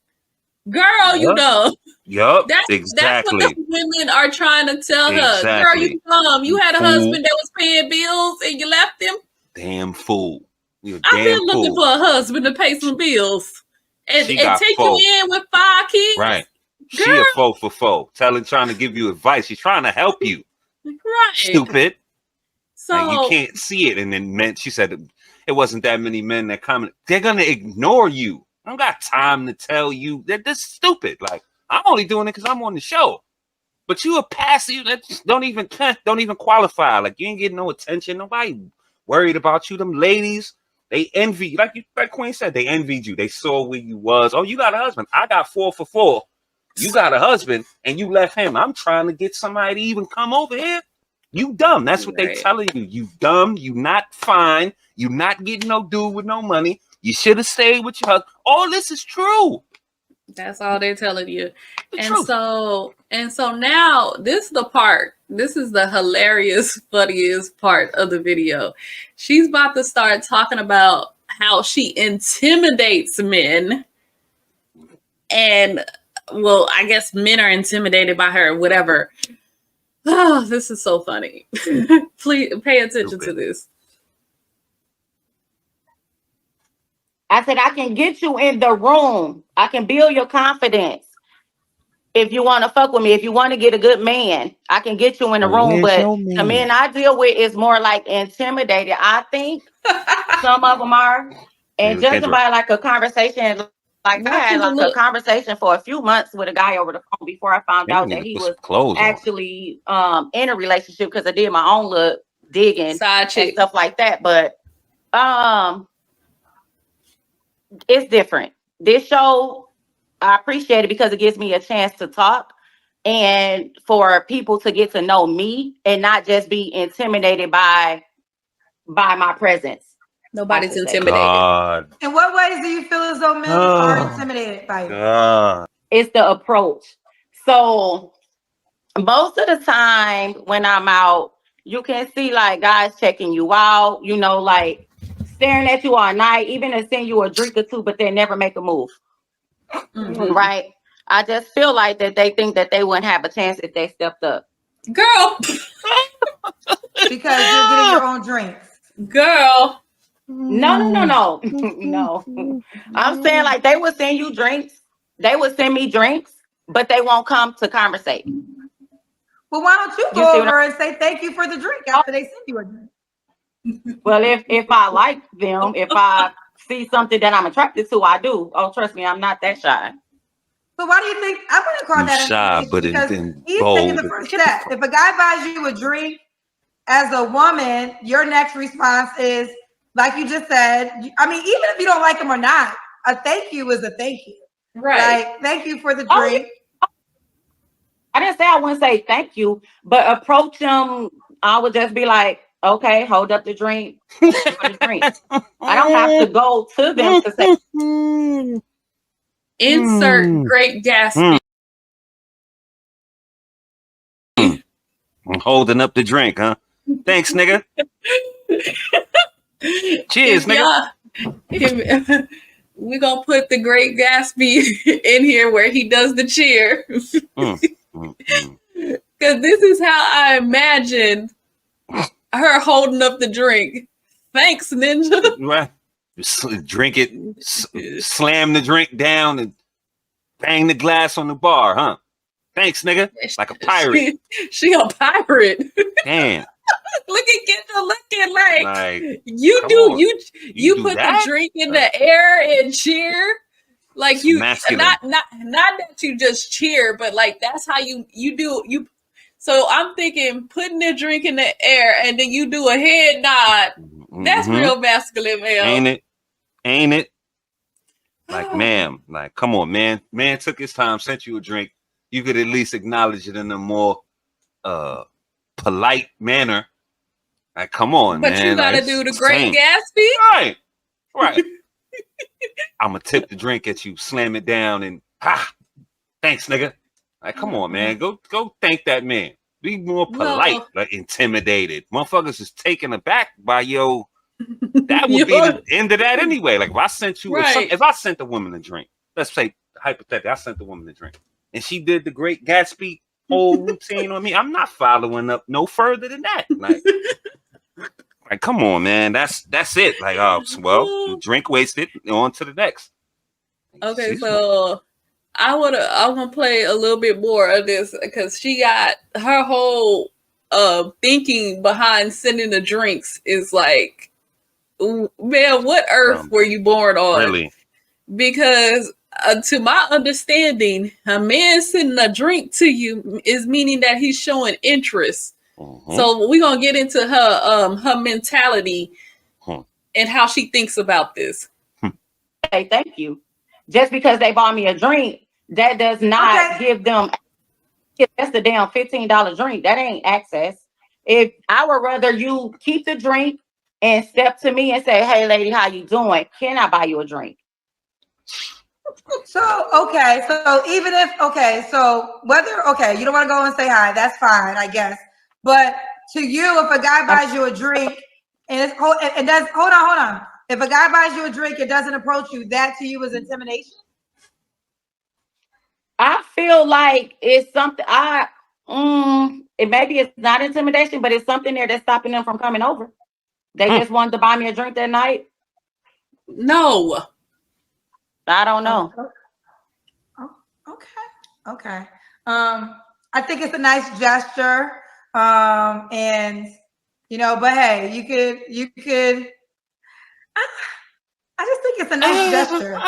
Girl, you dumb. Yup. That's what the women are trying to tell her. Girl, you dumb. You had a husband that was paying bills and you left him. Damn fool. I've been looking for a husband to pay some bills and take you in with 5 kids. Right. Girl. She a foe for foe. Trying to give you advice. She's trying to help you. Right. Stupid. So and you can't see it. And then she said it wasn't that many men that comment. They're gonna ignore you. I don't got time to tell you that this is stupid. Like, I'm only doing it because I'm on the show. But you a passive that don't even qualify. Like, you ain't getting no attention. Nobody worried about you. Them ladies, they envy you. Like Queen said, they envied you. They saw where you was. Oh, you got a husband. I got 4 for 4. You got a husband and you left him. I'm trying to get somebody to even come over here. You dumb. That's what they telling you. You dumb. You not fine. You not getting no dude with no money. You should have stayed with your husband. All this is true. That's all they're telling you. And so now this is the part. This is the hilarious, funniest part of the video. She's about to start talking about how she intimidates men. And well, I guess men are intimidated by her, whatever. Oh, this is so funny. Please pay attention to this. I said, I can get you in the room. I can build your confidence. If you want to fuck with me, if you want to get a good man, I can get you in the room. But the men I deal with is more like intimidated. I think some of them are. And just by like a conversation, like I had like a conversation for a few months with a guy over the phone before I found out that he was actually in a relationship, because I did my own little digging and stuff like that. But it's different. This show, I appreciate it because it gives me a chance to talk and for people to get to know me and not just be intimidated by my presence. Nobody's intimidated. God. In what ways do you feel as though men are intimidated by you? God. It's the approach. So most of the time when I'm out, you can see like guys checking you out, you know, like staring at you all night, even to send you a drink or two, but they never make a move. Mm-hmm. Right? I just feel like that they think that they wouldn't have a chance if they stepped up. Girl. Because you're getting your own drinks. Girl. No. I'm saying like they would send you drinks. They would send me drinks but they won't come to conversate. Well, why don't you go over and say thank you for the drink after they send you a drink? Well, if I like them, if I see something that I'm attracted to, I do. Oh, trust me, I'm not that shy. So why do you think I wouldn't call that shy, but because he's bold. taking the first step. If a guy buys you a drink, as a woman, your next response is, like you just said, I mean, even if you don't like them or not, a thank you is a thank you. Right. Like, thank you for the drink. I didn't say I wouldn't say thank you, but approach them. I would just be like, okay, hold up the drink. For the drink. I don't have to go to them to say. Insert Great Gatsby. I'm holding up the drink, huh? Thanks, nigga. Cheers, nigga. We're going to put the Great Gatsby in here where he does the cheer. Because this is how I imagined her holding up the drink. Thanks, Ninja. Right. Drink it, slam the drink down, and bang the glass on the bar, huh? Thanks, nigga. Like a pirate. She a pirate. Damn. Look at Kendra looking like you put that? The drink in the air and cheer. Like you not that you just cheer, but like that's how you do you. So I'm thinking putting the drink in the air and then you do a head nod. That's real masculine, man. Ain't it? Like, ma'am, like, come on, man. Man took his time, sent you a drink. You could at least acknowledge it in a more polite manner. Like, come on, but man. But you gotta do the Great Gatsby. Right. I'm gonna tip the drink at you, slam it down, and thanks, nigga. Like, come on, man. Go thank that man. Be more polite, like intimidated. Motherfuckers is taken aback by that would be the end of that anyway. Like if I sent you if I sent a woman a drink, let's say hypothetically, I sent the woman a drink and she did the Great Gatsby whole routine on me, I'm not following up no further than that. Like come on, man. That's it. Like, well, drink wasted, on to the next. Okay, so I want to play a little bit more of this because she got her whole thinking behind sending the drinks is like, man, what earth were you born on? Really? Because to my understanding, a man sending a drink to you is meaning that he's showing interest. So we're gonna get into her mentality and how she thinks about this. Hey, thank you. Just because they bought me a drink, that does not give them. That's the damn $15 drink. That ain't access. If I would rather you keep the drink and step to me and say, "Hey, lady, how you doing? Can I buy you a drink?" So even if so whether you don't want to go and say hi, that's fine, I guess. But to you, if a guy buys you a drink and hold on. If a guy buys you a drink and doesn't approach you, that to you is intimidation? I feel like it's something maybe it's not intimidation, but it's something there that's stopping them from coming over. They just wanted to buy me a drink that night. No. I don't know. Okay. I think it's a nice gesture. And but hey, you could I just think it's a nice gesture.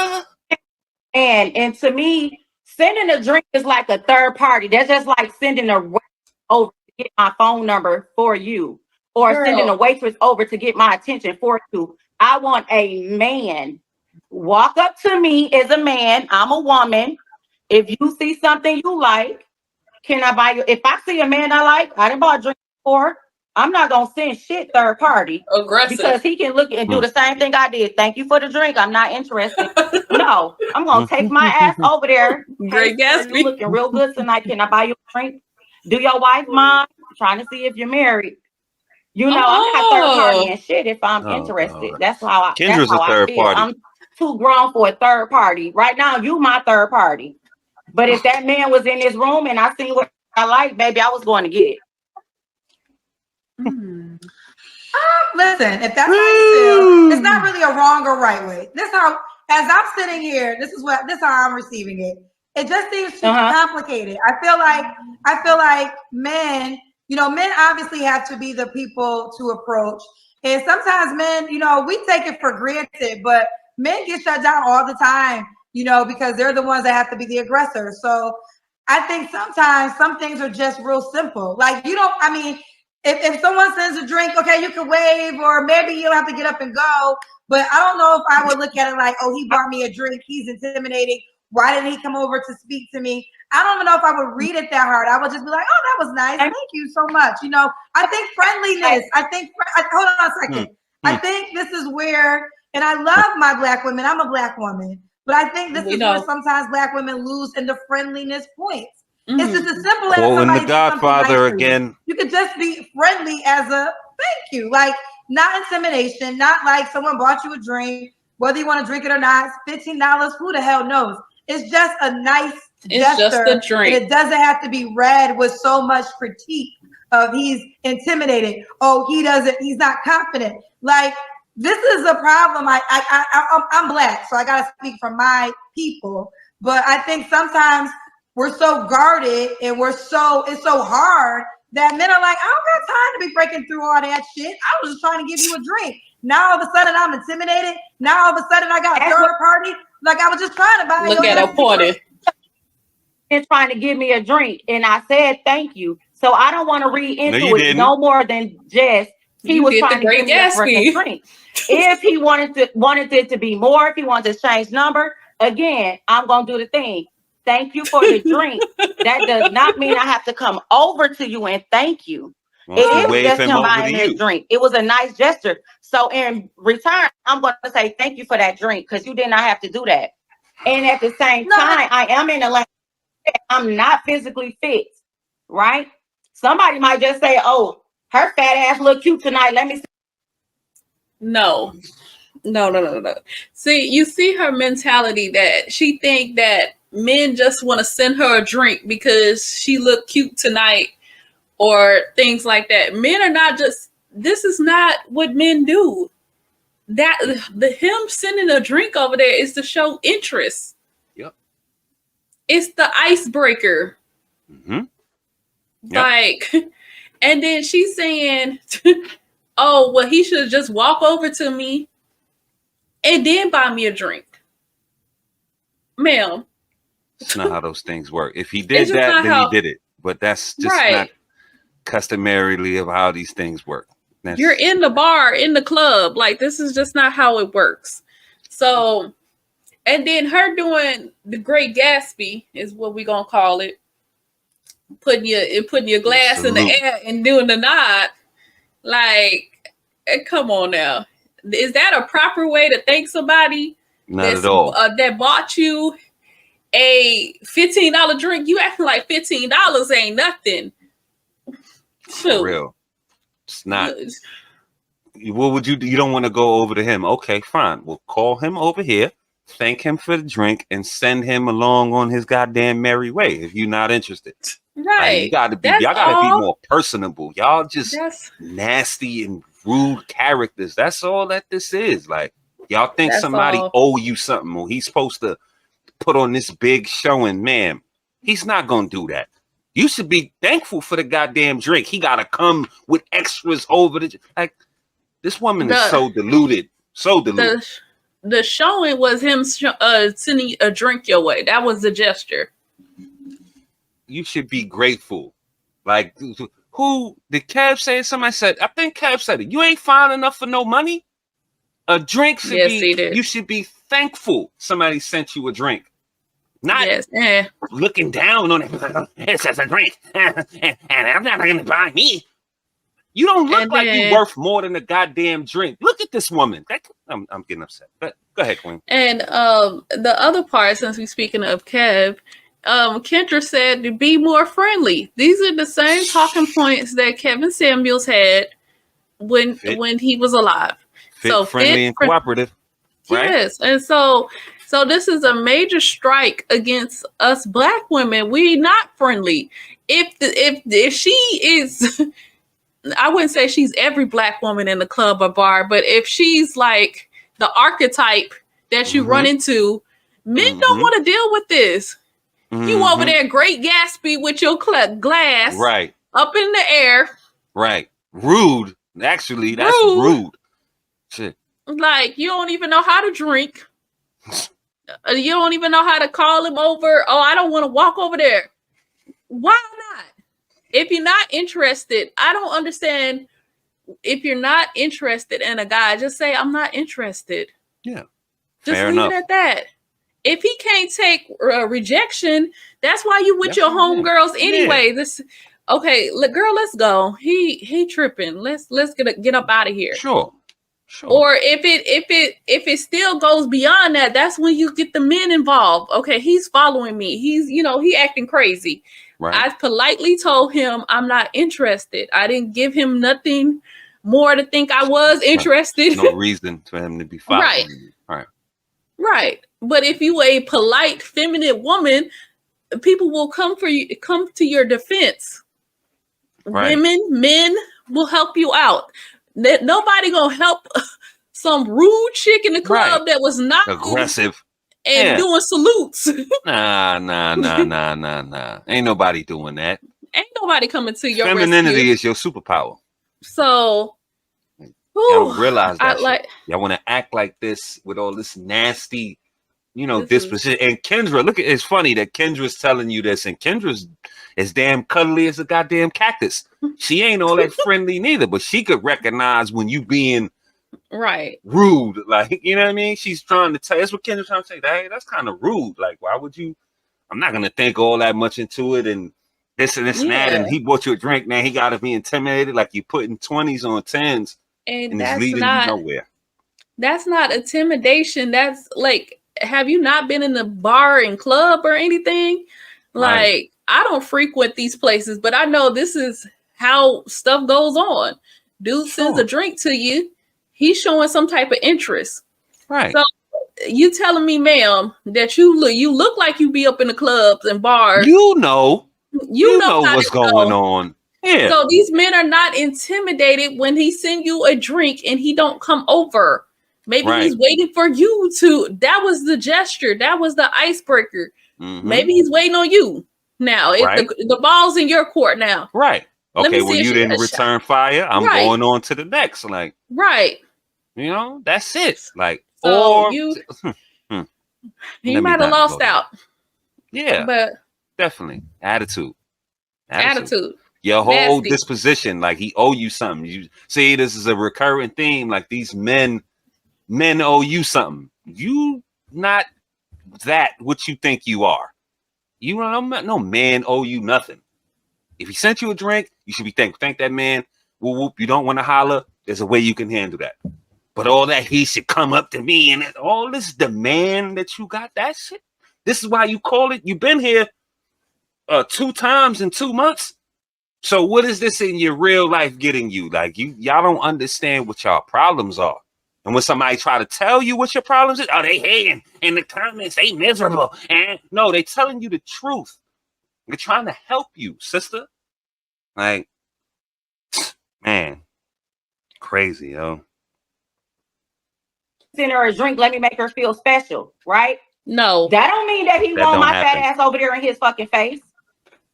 And to me, sending a drink is like a third party. That's just like sending a waitress over to get my phone number for you, or sending a waitress over to get my attention for you. I want a man walk up to me as a man. I'm a woman. If you see something you like, can I buy you? If I see a man I like, I didn't buy a drink before. I'm not gonna send shit third party. Aggressive. Because he can look and do the same thing I did. Thank you for the drink. I'm not interested. No, I'm gonna take my ass over there. Great Gatsby. You looking real good tonight. Can I buy you a drink? Do your wife mind? I'm trying to see if you're married. I'm not third party and shit if I'm interested. That's how Kendra's a third party. I'm too grown for a third party. Right now, you my third party. But if that man was in this room and I seen what I like, baby, I was going to get it. Listen, if that's how you feel, it's not really a wrong or right way. As I'm sitting here, this is how I'm receiving it. It just seems too complicated. I feel like men, men obviously have to be the people to approach. And sometimes men, we take it for granted, but men get shut down all the time, because they're the ones that have to be the aggressor. So I think sometimes some things are just real simple. Like, if someone sends a drink, okay, you can wave, or maybe you don't have to get up and go. But I don't know if I would look at it like, oh, he bought me a drink, he's intimidating. Why didn't he come over to speak to me? I don't even know if I would read it that hard. I would just be like, oh, that was nice. Thank you so much. I think friendliness, hold on a second. I think this is where, and I love my Black women. I'm a Black woman. But I think this is where sometimes Black women lose in the friendliness points. It's just as simple as somebody The Godfather again. You could just be friendly as a thank you. Like, not intimidation, not like someone bought you a drink, whether you want to drink it or not, it's $15, who the hell knows? It's just a nice gesture. Just a drink. And it doesn't have to be read with so much critique of he's intimidated. Oh, he's not confident. Like, this is a problem. I'm Black, so I got to speak for my people. But I think sometimes we're so guarded and it's so hard that men are like, I don't got time to be breaking through all that shit. I was just trying to give you a drink. Now all of a sudden I'm intimidated. Now all of a sudden I got a third party. Like, I was just trying to buy you. Look at a party. And trying to give me a drink, and I said thank you. So I don't want to read into it no more than just he was trying to give me a freaking drink. If he wanted it to be more, if he wanted to change number, again, I'm gonna do the thing. Thank you for the drink. That does not mean I have to come over to you and thank you. It is just him buying his drink. It was a nice gesture. So in return, I'm going to say thank you for that drink because you did not have to do that. And at the same time, I am in a language. I'm not physically fit, right? Somebody might just say, "Oh, her fat ass look cute tonight. Let me see." No. See, you see her mentality that she think that men just want to send her a drink because she looked cute tonight or things like that. Men are not just, this is not what men do. That him sending a drink over there is to show interest. Yep. It's the icebreaker. Mm-hmm. Yep. Like, and then she's saying, oh, well, he should just walk over to me and then buy me a drink. Ma'am. That's not how those things work. If he did that, then he did it. But that's just not customarily of how these things work. You're in the bar, in the club. Like, this is just not how it works. So, and then her doing the Great Gatsby is what we're going to call it. Putting your glass in the air and doing the nod. Like, come on now. Is that a proper way to thank somebody? Not at all. That bought you a $15 drink? You acting like $15 ain't nothing. For real. It's not. What would you do? You don't want to go over to him. Okay, fine. We'll call him over here, thank him for the drink, and send him along on his goddamn merry way if you're not interested. Right. Y'all gotta be more personable. Y'all just nasty and rude characters. That's all that this is. Like, y'all think somebody owe you something, or he's supposed to put on this big showing. Ma'am, he's not gonna do that. You should be thankful for the goddamn drink. He gotta come with extras over the like. This woman is so deluded. So deluded. The showing was him sending a drink your way. That was the gesture. You should be grateful. Like, who did Kev say? Somebody said, I think Kev said it. You ain't fine enough for no money. A drink should be, you should be thankful somebody sent you a drink. Not looking down on it. It's just a drink. and I'm not going to buy me. You don't look like you're worth more than a goddamn drink. Look at this woman. I'm getting upset. But go ahead, Queen. And the other part, since we're speaking of Kev, Kendra said to be more friendly. These are the same talking points that Kevin Samuels had when he was alive. Friendly and cooperative. Right? Yes. And so this is a major strike against us Black women. We're not friendly. If she is, I wouldn't say she's every Black woman in the club or bar, but if she's like the archetype that you run into, men don't want to deal with this. You over there, Great Gatsby, with your glass right up in the air. Right. Rude. Actually, that's rude. Shit. Like, you don't even know how to drink. You don't even know how to call him over. Oh, I don't want to walk over there. Why not? If you're not interested, I don't understand. If you're not interested in a guy, just say, I'm not interested. Yeah. Just leave it at that. If he can't take rejection, that's why you with your homegirls anyway. Yeah. Okay, girl, let's go. He tripping. Let's get up out of here. Sure. Or if it still goes beyond that, that's when you get the men involved. Okay, he's following me. He acting crazy. Right. I politely told him I'm not interested. I didn't give him nothing more to think I was interested. No reason for him to be following you. Right. But if you a polite, feminine woman, people will come to your defense. Right. Men will help you out. Nobody gonna help some rude chick in the club that was not aggressive and doing salutes. Nah. Ain't nobody doing that. Ain't nobody coming to your femininity rescue. Is your superpower. So y'all realize that y'all want to act like this with all this nasty, disposition. And Kendra, it's funny that Kendra's telling you this, and Kendra's as damn cuddly as a goddamn cactus. She ain't all that friendly neither, but she could recognize when you being rude. Like, you know what I mean? She's trying to tell. That's what Kendra's trying to say. Hey, that's kind of rude. Like, why would you? I'm not gonna think all that much into it, and this and this and that. And he bought you a drink. Now he got to be intimidated. Like you putting 20s on 10s, and it's leading you nowhere. That's not intimidation. That's like, have you not been in the bar and club or anything? Like, I don't frequent these places, but I know this is how stuff goes on. Dude sends a drink to you. He's showing some type of interest. Right. So you telling me, ma'am, that you look like you be up in the clubs and bars. You know what's going on. Yeah. So these men are not intimidated when he send you a drink and he don't come over. Maybe he's waiting for you to. That was the gesture. That was the icebreaker. Mm-hmm. Maybe he's waiting on you. Now the ball's in your court now. Right. Okay. Well, you didn't return fire. I'm going on to the next. Like. Right. That's it. Like. So or you might have lost out. Yeah. But definitely attitude. Your whole disposition, like he owe you something. You see, this is a recurring theme. Like these men owe you something. You not that what you think you are. You don't. No man owe you nothing. If he sent you a drink, you should be thankful. Thank that man. Whoop whoop. You don't want to holler. There's a way you can handle that. But all that he should come up to me and all this demand that you got, that shit. This is why you call it. You've been here 2 times in 2 months. So what is this in your real life getting you? Like y'all don't understand what y'all problems are. And when somebody try to tell you what your problems is, they hating in the comments, they miserable. And no, they telling you the truth. They're trying to help you, sister. Like, man, crazy, yo. Send her a drink, let me make her feel special, right? No. That don't mean that he want my fat ass over there in his fucking face.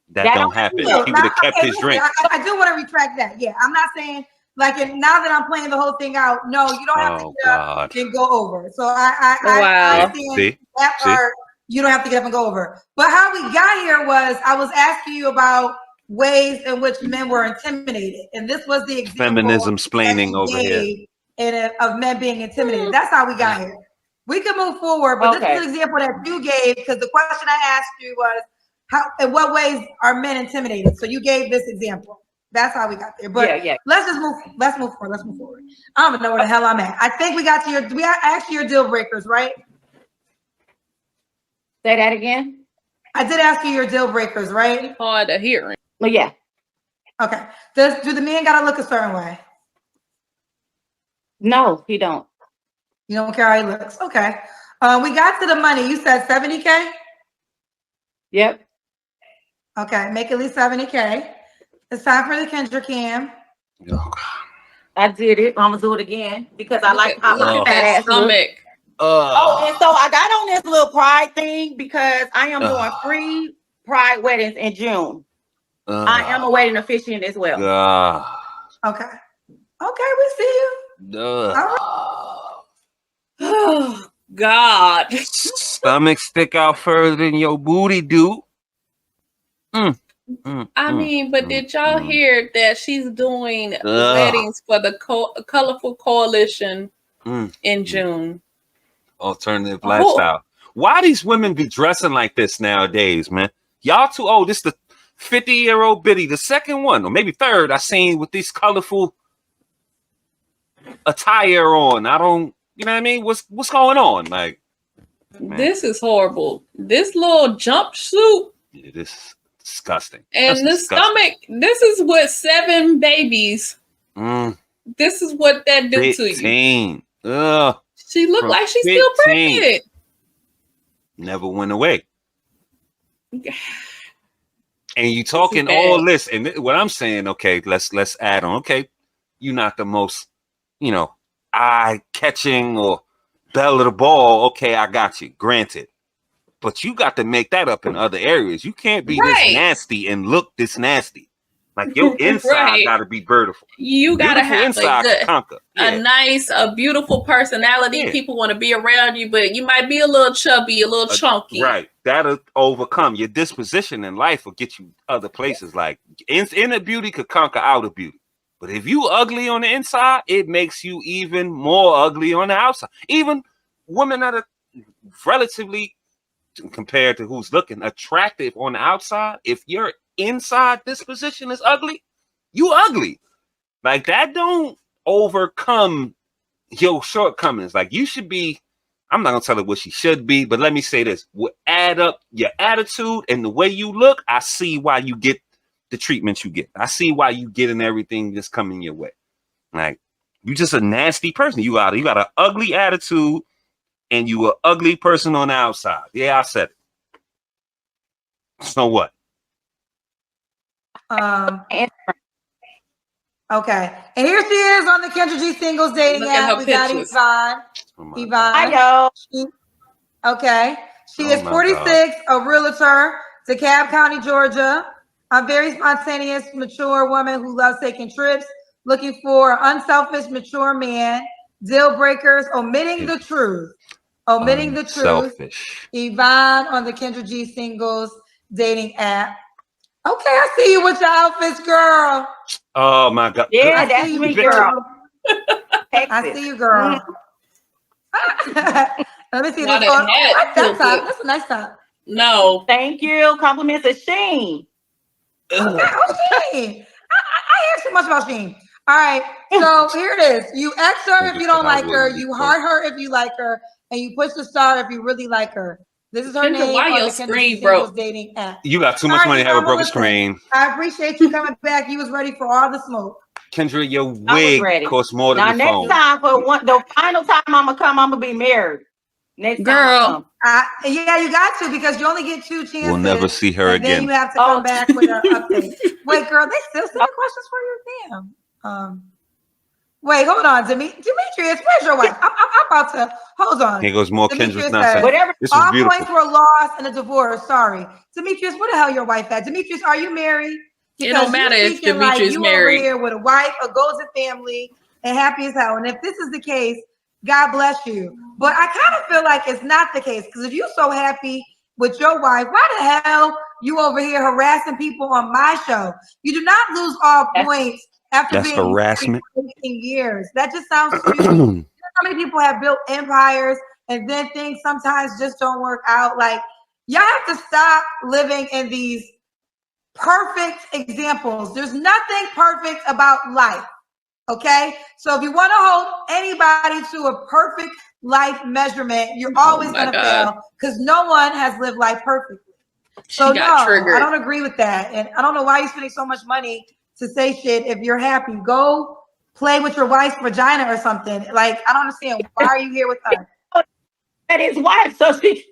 That don't happen. He would have kept his drink. I do want to retract that. Yeah, I'm not saying like now that I'm playing the whole thing out. No, you don't have to get up and go over. So I understand that part. You don't have to get up and go over. But how we got here was I was asking you about ways in which men were intimidated, and this was the example feminism splaining over here. Of men being intimidated. That's how we got here. We can move forward, but this is an example that you gave because the question I asked you was in what ways are men intimidated? So you gave this example. That's how we got there. But let's move forward. I don't even know where the hell I'm at. I think we got to we asked your deal breakers, right? Say that again. I did ask you your deal breakers, right? Hard to hear. Well, yeah. Okay. Do the men gotta look a certain way? No, he don't. You don't care how he looks. Okay. We got to the money. You said 70K? Yep. Okay, make at least 70K. It's time for the Kendra Cam. Oh, I did it. I'm gonna do it again because I like how my fat ass stomach. And so I got on this little pride thing because I am doing free pride weddings in June. I am a wedding officiant as well. Okay. Okay, we see you. Oh God. Stomach stick out further than your booty do. I mean, but did y'all hear that she's doing weddings for the Colorful Coalition in June? Alternative lifestyle. Why these women be dressing like this nowadays, man? Y'all too old. This the 50-year-old biddy, the second one, or maybe third, I seen with these colorful attire on. I don't, you know what I mean? What's going on? Like, man. This is horrible. This little jumpsuit. Yeah, this is disgusting. And the stomach, this is what 7 babies. This is what that do 15. to you. She looked like she's 15. Still pregnant. Never went away. And you talking all this, and what I'm saying, okay, let's add on. Okay, you're not the most, eye-catching or belle of the ball. Okay, I got you. Granted. But you got to make that up in other areas. You can't be this nasty and look this nasty. Like your inside got to be beautiful. You got to have a beautiful personality. Yeah. People want to be around you, but you might be a little chubby, a little chunky. Right. That'll overcome your disposition in life. Will get you other places. Like inner beauty could conquer outer beauty. But if you ugly on the inside, it makes you even more ugly on the outside. Even women that are relatively, compared to who's looking, attractive on the outside, if your inside disposition is ugly, you ugly. Like that don't overcome your shortcomings. Like you should be, I'm not gonna tell her what she should be, but let me say this: add up your attitude and the way you look. I see why you get the treatment you get. I see why you getting everything that's coming your way. Like you just a nasty person. You got an ugly attitude. And you an ugly person on the outside. Yeah, I said it. So what? Okay. And here she is on the Kendra G singles dating app. We got Yvonne. Hi, Okay. She is 46, a realtor, DeKalb County, Georgia. A very spontaneous, mature woman who loves taking trips, looking for an unselfish, mature man. Deal breakers, omitting the truth. Selfish. Yvonne on the Kendra G singles dating app. Okay, I see you with your outfits, girl. Oh my God. Yeah, that's me, girl. I see you, girl. Let me see this. That's a nice top. No. Thank you. Compliments of Sheen. Okay, Sheen. I hear too much about Sheen. All right, so here it is. You X her if you don't like her. You heart her if you like her. And you push the star if you really like her. This is her name. Why your screen broke? Dating app. You got too much money to have a broken screen. I appreciate you coming back. You was ready for all the smoke. Kendra, your wig costs more than the phone. Next time, the final time I'm gonna be married. Next girl. Yeah, you got to because you only get 2 chances. We'll never see her again. Then you have to come back with an update. Wait, girl, they still sending questions for you? Damn. Wait, hold on, Demetrius. Where's your wife? I'm about to hold on. Here goes more Kendra's nonsense. This all points were lost in a divorce. Sorry, Demetrius. Where the hell your wife at? Demetrius, are you married? Because it don't matter if Demetrius married. Over here with a wife, a golden family, and happy as hell. And if this is the case, God bless you. But I kind of feel like it's not the case because if you're so happy with your wife, why the hell you over here harassing people on my show? You do not lose all points. After being harassment. 15 years, that just sounds stupid. You know how many people have built empires and then things sometimes just don't work out? Like, y'all have to stop living in these perfect examples. There's nothing perfect about life. Okay, so if you want to hold anybody to a perfect life measurement, you're always going to fail because no one has lived life perfectly. So no, I don't agree with that, and I don't know why you're spending so much money to say shit. If you're happy, go play with your wife's vagina or something. Like, I don't understand. Why are you here with us? That is wife, so she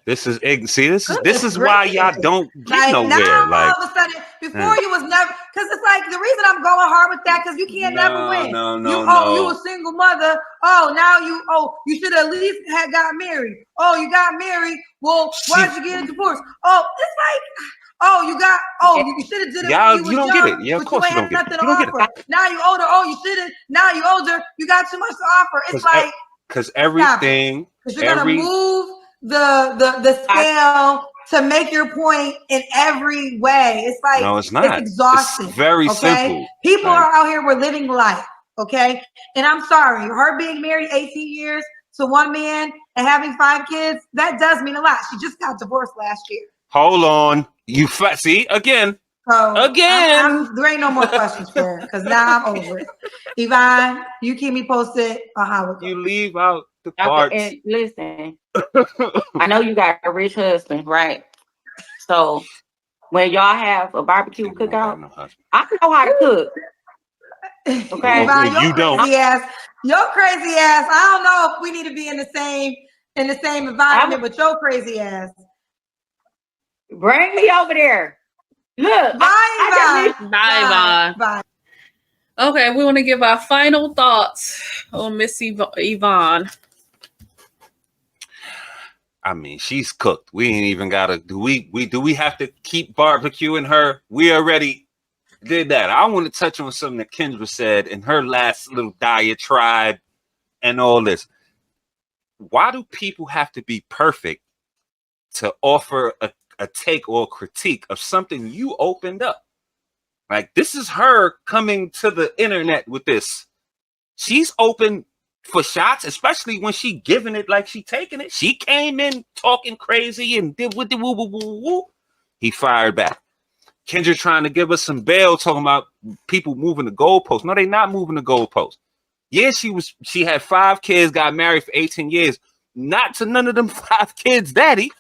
This is why y'all don't get nowhere. Now like all of a sudden, before you was never, Because it's like the reason I'm going hard with that because you can't never win. You a single mother. Oh, now you should at least have got married. Oh, you got married. Well, why'd you get a divorce? Oh, it's like, you should have did it when you was young, get it. Yeah, of course you don't get it. Nothing to offer. Now you older. Oh, you should have. Now you older. You got too much to offer. It's like because everything. Because you're gonna move the scale to make your point in every way. It's like no, it's not. It's exhausting. It's very simple. People are out here. We're living life. Okay, and I'm sorry, her being married 18 years to one man and having 5 kids, that does mean a lot. She just got divorced last year. Hold on, you see again. So there ain't no more questions for her because now I'm over it. Yvonne, you keep me posted on how it goes. You leave out the parts. And listen, I know you got a rich husband, right? So when y'all have a barbecue cookout, I know how to cook. Okay, Yvonne, you don't. Your crazy ass. I don't know if we need to be in the same environment with your crazy ass. Bring me over there. Look, bye, Yvonne. Okay, we want to give our final thoughts on Miss Yvonne. I mean, she's cooked. We ain't even gotta. Do we have to keep barbecuing her? We already did that. I want to touch on something that Kendra said in her last little diatribe and all this. Why do people have to be perfect to offer a take or critique of something you opened up? Like, this is her coming to the internet with this. She's open for shots, especially when she giving it like she taking it. She came in talking crazy and did with the woo woo woo woo. He fired back. Kendra trying to give us some bail, talking about people moving the goalposts. No, they not moving the goalposts. Yeah, she had 5 kids, got married for 18 years. Not to none of them 5 kids, daddy.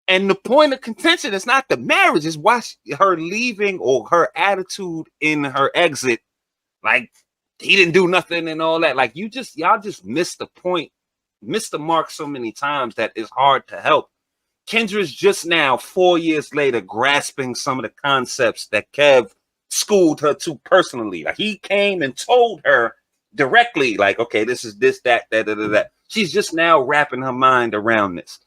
And the point of contention is not the marriage, is why her leaving or her attitude in her exit. Like, he didn't do nothing and all that. Like, y'all just missed the point, missed the mark so many times that it's hard to help. Kendra's just now, 4 years later, grasping some of the concepts that Kev schooled her to personally. Like, he came and told her directly, like, okay, this is this, that. She's just now wrapping her mind around this.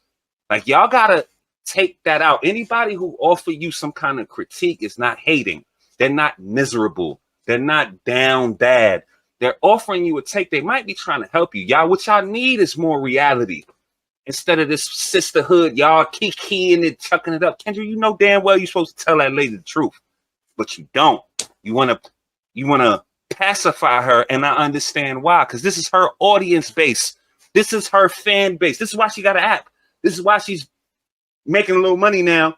Like, y'all gotta take that out. Anybody who offer you some kind of critique is not hating. They're not miserable. They're not down bad. They're offering you a take. They might be trying to help you. Y'all, what y'all need is more reality. Instead of this sisterhood, y'all kikiing it, chucking it up. Kendra, you know damn well you're supposed to tell that lady the truth, but you don't. You wanna pacify her, and I understand why. Because this is her audience base. This is her fan base. This is why she got an app. This is why she's making a little money now,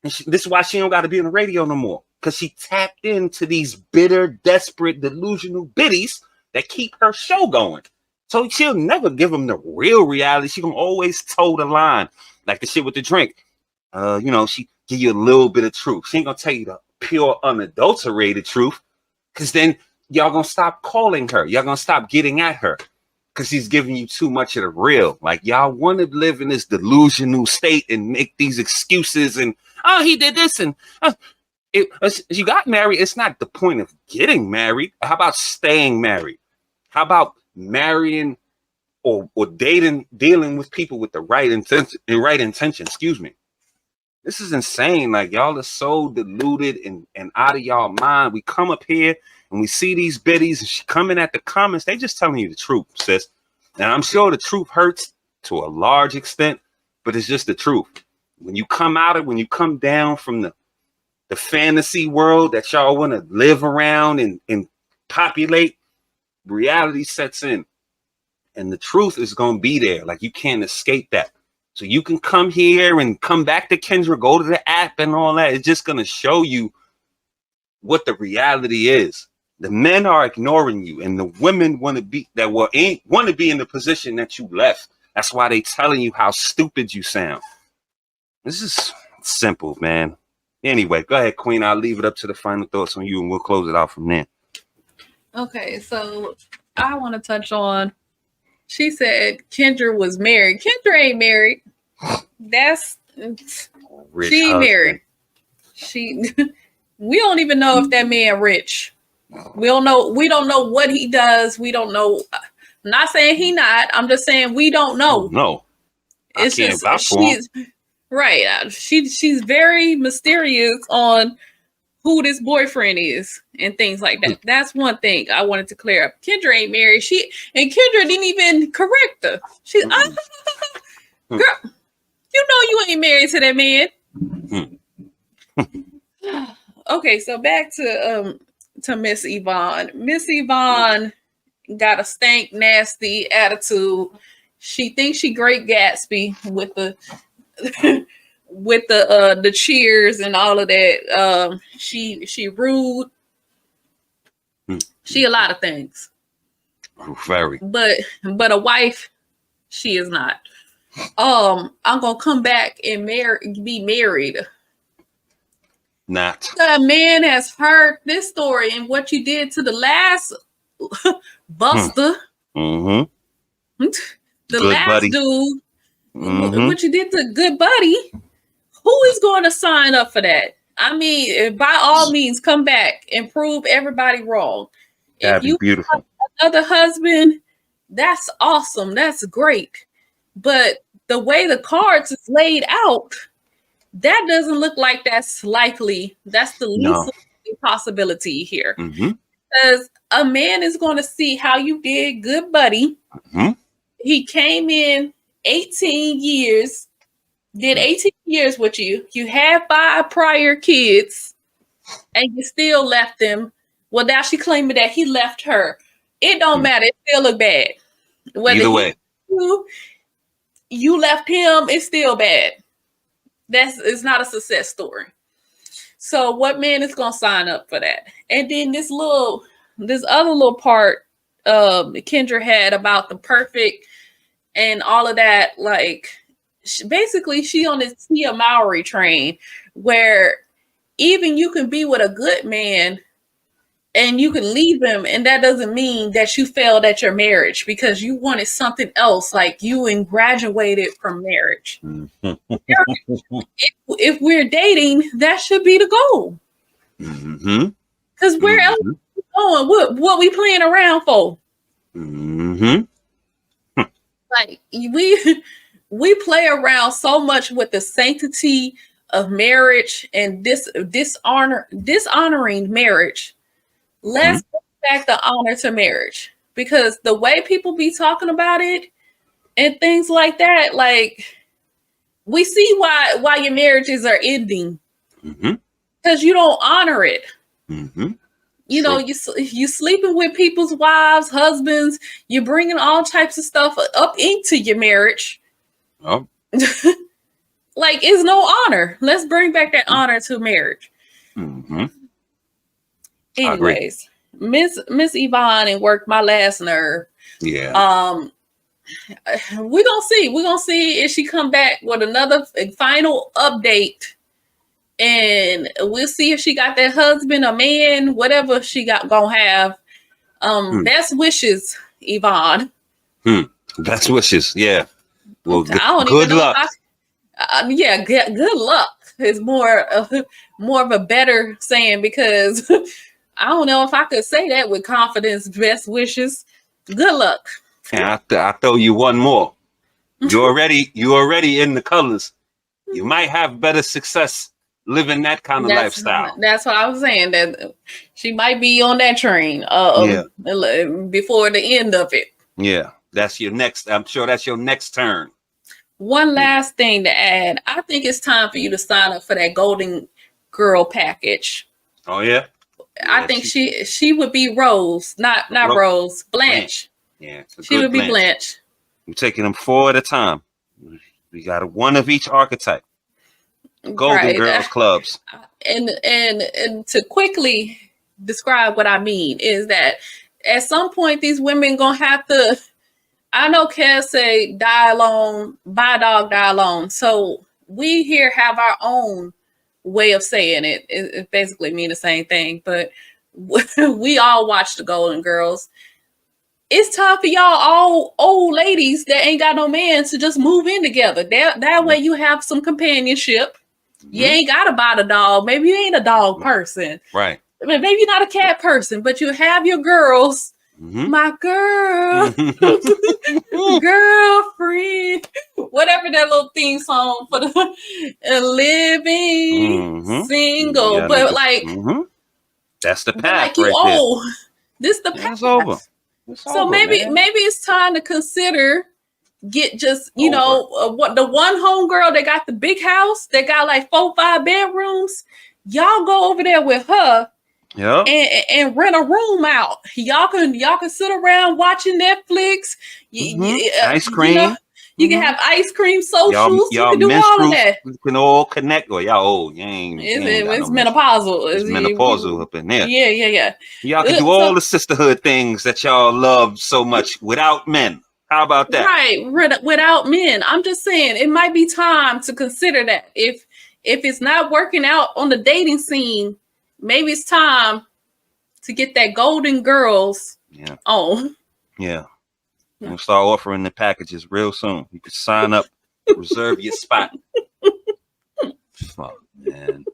and this is why she don't got to be on the radio no more. Because she tapped into these bitter, desperate, delusional biddies that keep her show going. So she'll never give them the real reality. She gonna always toe the line, like the shit with the drink. She give you a little bit of truth. She ain't gonna tell you the pure, unadulterated truth, because then y'all gonna stop calling her. Y'all gonna stop getting at her, because she's giving you too much of the real. Like, y'all want to live in this delusional state and make these excuses and, oh, he did this and you got married. It's not the point of getting married. How about staying married? How about marrying or dating, dealing with people with the right intention? Excuse me. This is insane. Like, y'all are so deluded and out of y'all mind. We come up here and we see these biddies and she coming at the comments. They just telling you the truth, sis. And I'm sure the truth hurts to a large extent, but it's just the truth. When you come down from the fantasy world that y'all want to live around and populate, reality sets in. And the truth is going to be there. Like, you can't escape that. So you can come here and come back to Kendra, go to the app and all that. It's just going to show you what the reality is. The men are ignoring you, and the women want to be in the position that you left. That's why they telling you how stupid you sound. This is simple, man. Anyway, go ahead, Queen. I'll leave it up to the final thoughts on you, and we'll close it out from there. Okay, so I want to touch on. She said Kendra was married. Kendra ain't married. She ain't married. We don't even know if that man rich. We don't know. We don't know what he does. We don't know. I'm not saying he not. I'm just saying we don't know. No, it's just she's right. She's very mysterious on who this boyfriend is and things like that. That's one thing I wanted to clear up. Kendra ain't married. Kendra didn't even correct her. She's girl, you know you ain't married to that man. Okay, so back to Miss Yvonne. Miss Yvonne got a stank, nasty attitude. She thinks she Great Gatsby with the with the cheers and all of that. She rude. She a lot of things. Very. But a wife, she is not. I'm gonna come back and be married. Not. The man has heard this story and what you did to the last Buster. Mm-hmm. The Good last buddy. dude. Mm-hmm. What you did to Good Buddy. Who is going to sign up for that? I mean, by all means, come back and prove everybody wrong. That'd be beautiful. Another husband, that's awesome. That's great. But the way the cards is laid out, that doesn't look like that's likely. That's the least likely possibility here. Mm-hmm. Because a man is going to see how you did Good Buddy. Mm-hmm. He came in 18 years, did 18 years with you. You had 5 prior kids, and you still left them. Well, now she claiming that he left her. It don't matter. It still look bad. Whether either way, you left him, it's still bad. It's not a success story. So what man is gonna sign up for that? And then this other little part Kendra had about the perfect and all of that, like basically she on this Tia Mowry train where even you can be with a good man and you can leave him, and that doesn't mean that you failed at your marriage because you wanted something else, like you graduated from marriage. If we're dating, that should be the goal. Because where else are we going? What we playing around for? Like we play around so much with the sanctity of marriage and dishonoring marriage. Let's get back the honor to marriage, because the way people be talking about it and things like that, like we see why your marriages are ending, because you don't honor it. You know, you sleeping with people's wives, husbands. You're bringing all types of stuff up into your marriage. Oh. Like, it's no honor. Let's bring back that honor to marriage. Anyways, Miss Yvonne and worked my last nerve. Yeah. We're gonna see if she come back with another final update, and we'll see if she got that husband, a man, whatever she gonna have. Best wishes, Yvonne. Best wishes. Yeah. Well, good luck. Good luck is more of a better saying, because I don't know if I could say that with confidence. Best wishes. Good luck. And I throw you one more. You already in the colors. You might have better success living that kind of lifestyle. That's what I was saying. That she might be on that train. Before the end of it. Yeah, that's your next. I'm sure that's your next turn. One last thing to add. I think it's time for you to sign up for that Golden Girl package. Oh yeah. I think she would be Rose, not Rose, Blanche. Yeah, she would be Blanche. I'm taking them 4 at a time. We got one of each archetype. Golden Girls clubs. And to quickly describe what I mean is that at some point these women gonna have to. I know Kes say die alone, buy dog, die alone. So we here have our own way of saying it. It basically mean the same thing, but we all watch the Golden Girls. It's time for y'all all old ladies that ain't got no man to just move in together. That way you have some companionship. You ain't gotta buy the dog. Maybe you ain't a dog person. Right. Maybe you're not a cat person, but you have your girls. My girl, girlfriend, whatever that little theme song for the living single. But like, that's the path. Like you right old. This the path. It's over. So maybe it's time to consider get just what the one homegirl that got the big house that got like 4-5 bedrooms. Y'all go over there with her. Yeah. And rent a room out. Y'all can sit around watching Netflix. Ice cream. You can have ice cream socials. Y'all you can do all of that. You can all connect. Well, y'all old. It's menopausal. It's menopausal up in there. Yeah. Y'all can do all the sisterhood things that y'all love so much without men. How about that? Right, without men. I'm just saying it might be time to consider that. If it's not working out on the dating scene, maybe it's time to get that Golden Girls on. Yeah. We'll start offering the packages real soon. You can sign up, reserve your spot. Oh, man.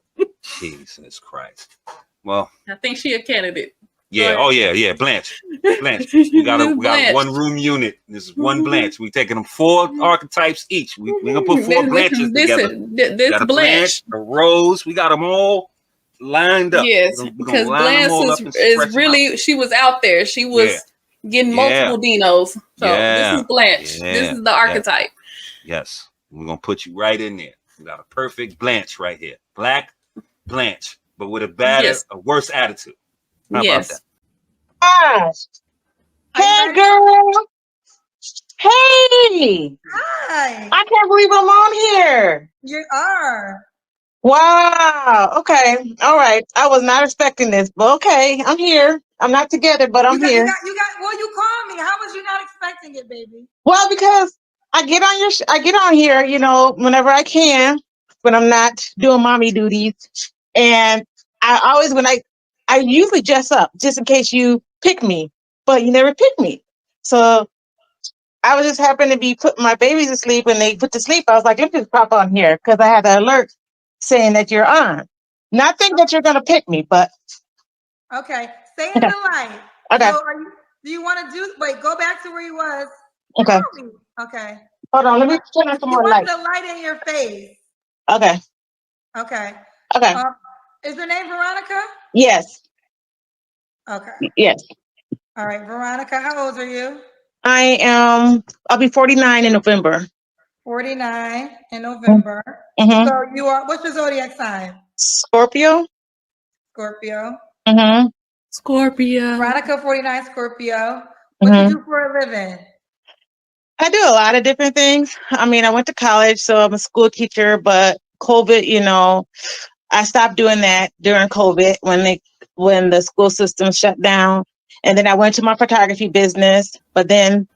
Jesus Christ. Well, I think she a candidate. Yeah. Oh, yeah. Blanche. We got a one room unit. This is one Blanche. We taking them 4 archetypes each. We're gonna put 4 Blanches together. This got a Blanche, a Rose. We got them all lined up. Yes, because Blanche is really she was out there. She was getting multiple dinos. So this is Blanche. This is the archetype. Yes. We're gonna put you right in there. We got a perfect Blanche right here. Black Blanche, but with a worse attitude. How about that? Gosh. Hey, girl. Hey. Hi. I can't believe I'm on here. You are. Wow. Okay. All right. I was not expecting this, but okay. I'm here. I'm not together, but I'm here. Well, you called me. How was you not expecting it, baby? Well, because I get on here, whenever I can, when I'm not doing mommy duties. And I always, I usually dress up just in case you pick me, but you never pick me. So I was just happened to be putting my babies to sleep, and they put to sleep. I was like, let me just pop on here because I had an alert saying that you're on. Not think that you're going to pick me, but. Okay. Stay in the light. Okay. So do you want to go back to where you was? Okay. Okay. Hold on. Let me turn on some more light. You want the light in your face. Okay. Okay. Okay. Is your name Veronica? Yes. Okay. Yes. All right, Veronica, how old are you? I'll be 49 in November. 49 in November. Mm-hmm. So you are, what's your zodiac sign? Scorpio. Mm-hmm. Scorpio. Veronica, 49, Scorpio. What do you do for a living? I do a lot of different things. I mean, I went to college, so I'm a school teacher, but COVID, I stopped doing that during COVID when the school system shut down. And then I went to my photography business, but then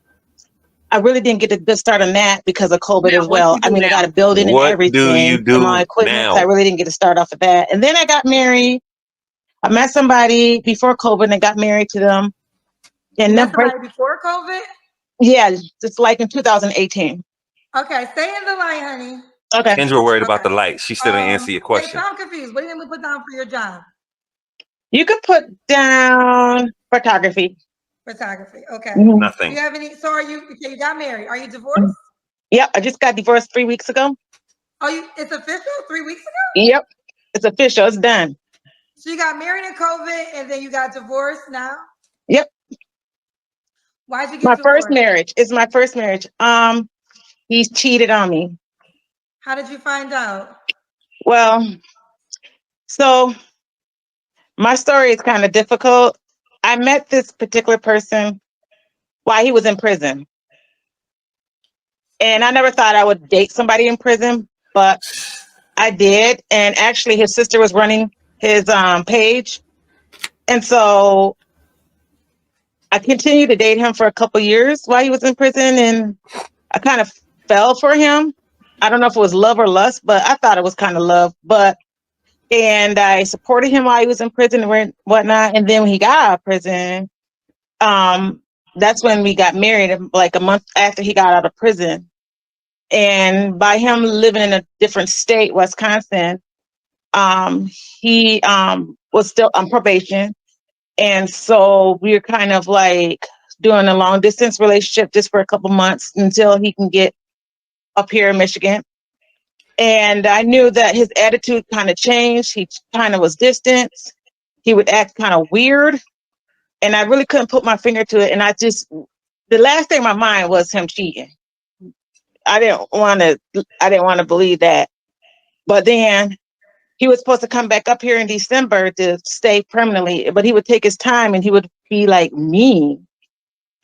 I really didn't get a good start on that because of COVID as well. I mean, I got a building and everything. What do you do and my equipment, now? So I really didn't get to start off with that. And then I got married. I met somebody before COVID and I got married to them. And met somebody before COVID? Yeah, just like in 2018. Okay, stay in the light, honey. Okay. Kendra worried about the light. She still didn't answer your question. Wait, so I'm confused. What do you want me to put down for your job? You can put down photography. Photography. Okay. Nothing. Do you have any? So you got married. Are you divorced? Yep. I just got divorced 3 weeks ago. Oh, it's official 3 weeks ago? Yep. It's official. It's done. So you got married in COVID and then you got divorced now? Yep. Why'd you get divorced? My first marriage. It's my first marriage. He cheated on me. How did you find out? Well, so my story is kind of difficult. I met this particular person while he was in prison. And I never thought I would date somebody in prison, but I did. And actually his sister was running his page. And so I continued to date him for a couple years while he was in prison, and I kind of fell for him. I don't know if it was love or lust, but I thought it was kind of love. And I supported him while he was in prison and whatnot. And then when he got out of prison, that's when we got married, like a month after he got out of prison. And by him living in a different state, Wisconsin, he was still on probation. And so we were kind of like doing a long distance relationship just for a couple months until he can get up here in Michigan. And I knew that his attitude kind of changed. He kind of was distant. He would act kind of weird. And I really couldn't put my finger to it. And the last thing in my mind was him cheating. I didn't want to believe that. But then he was supposed to come back up here in December to stay permanently, but he would take his time and he would be like mean.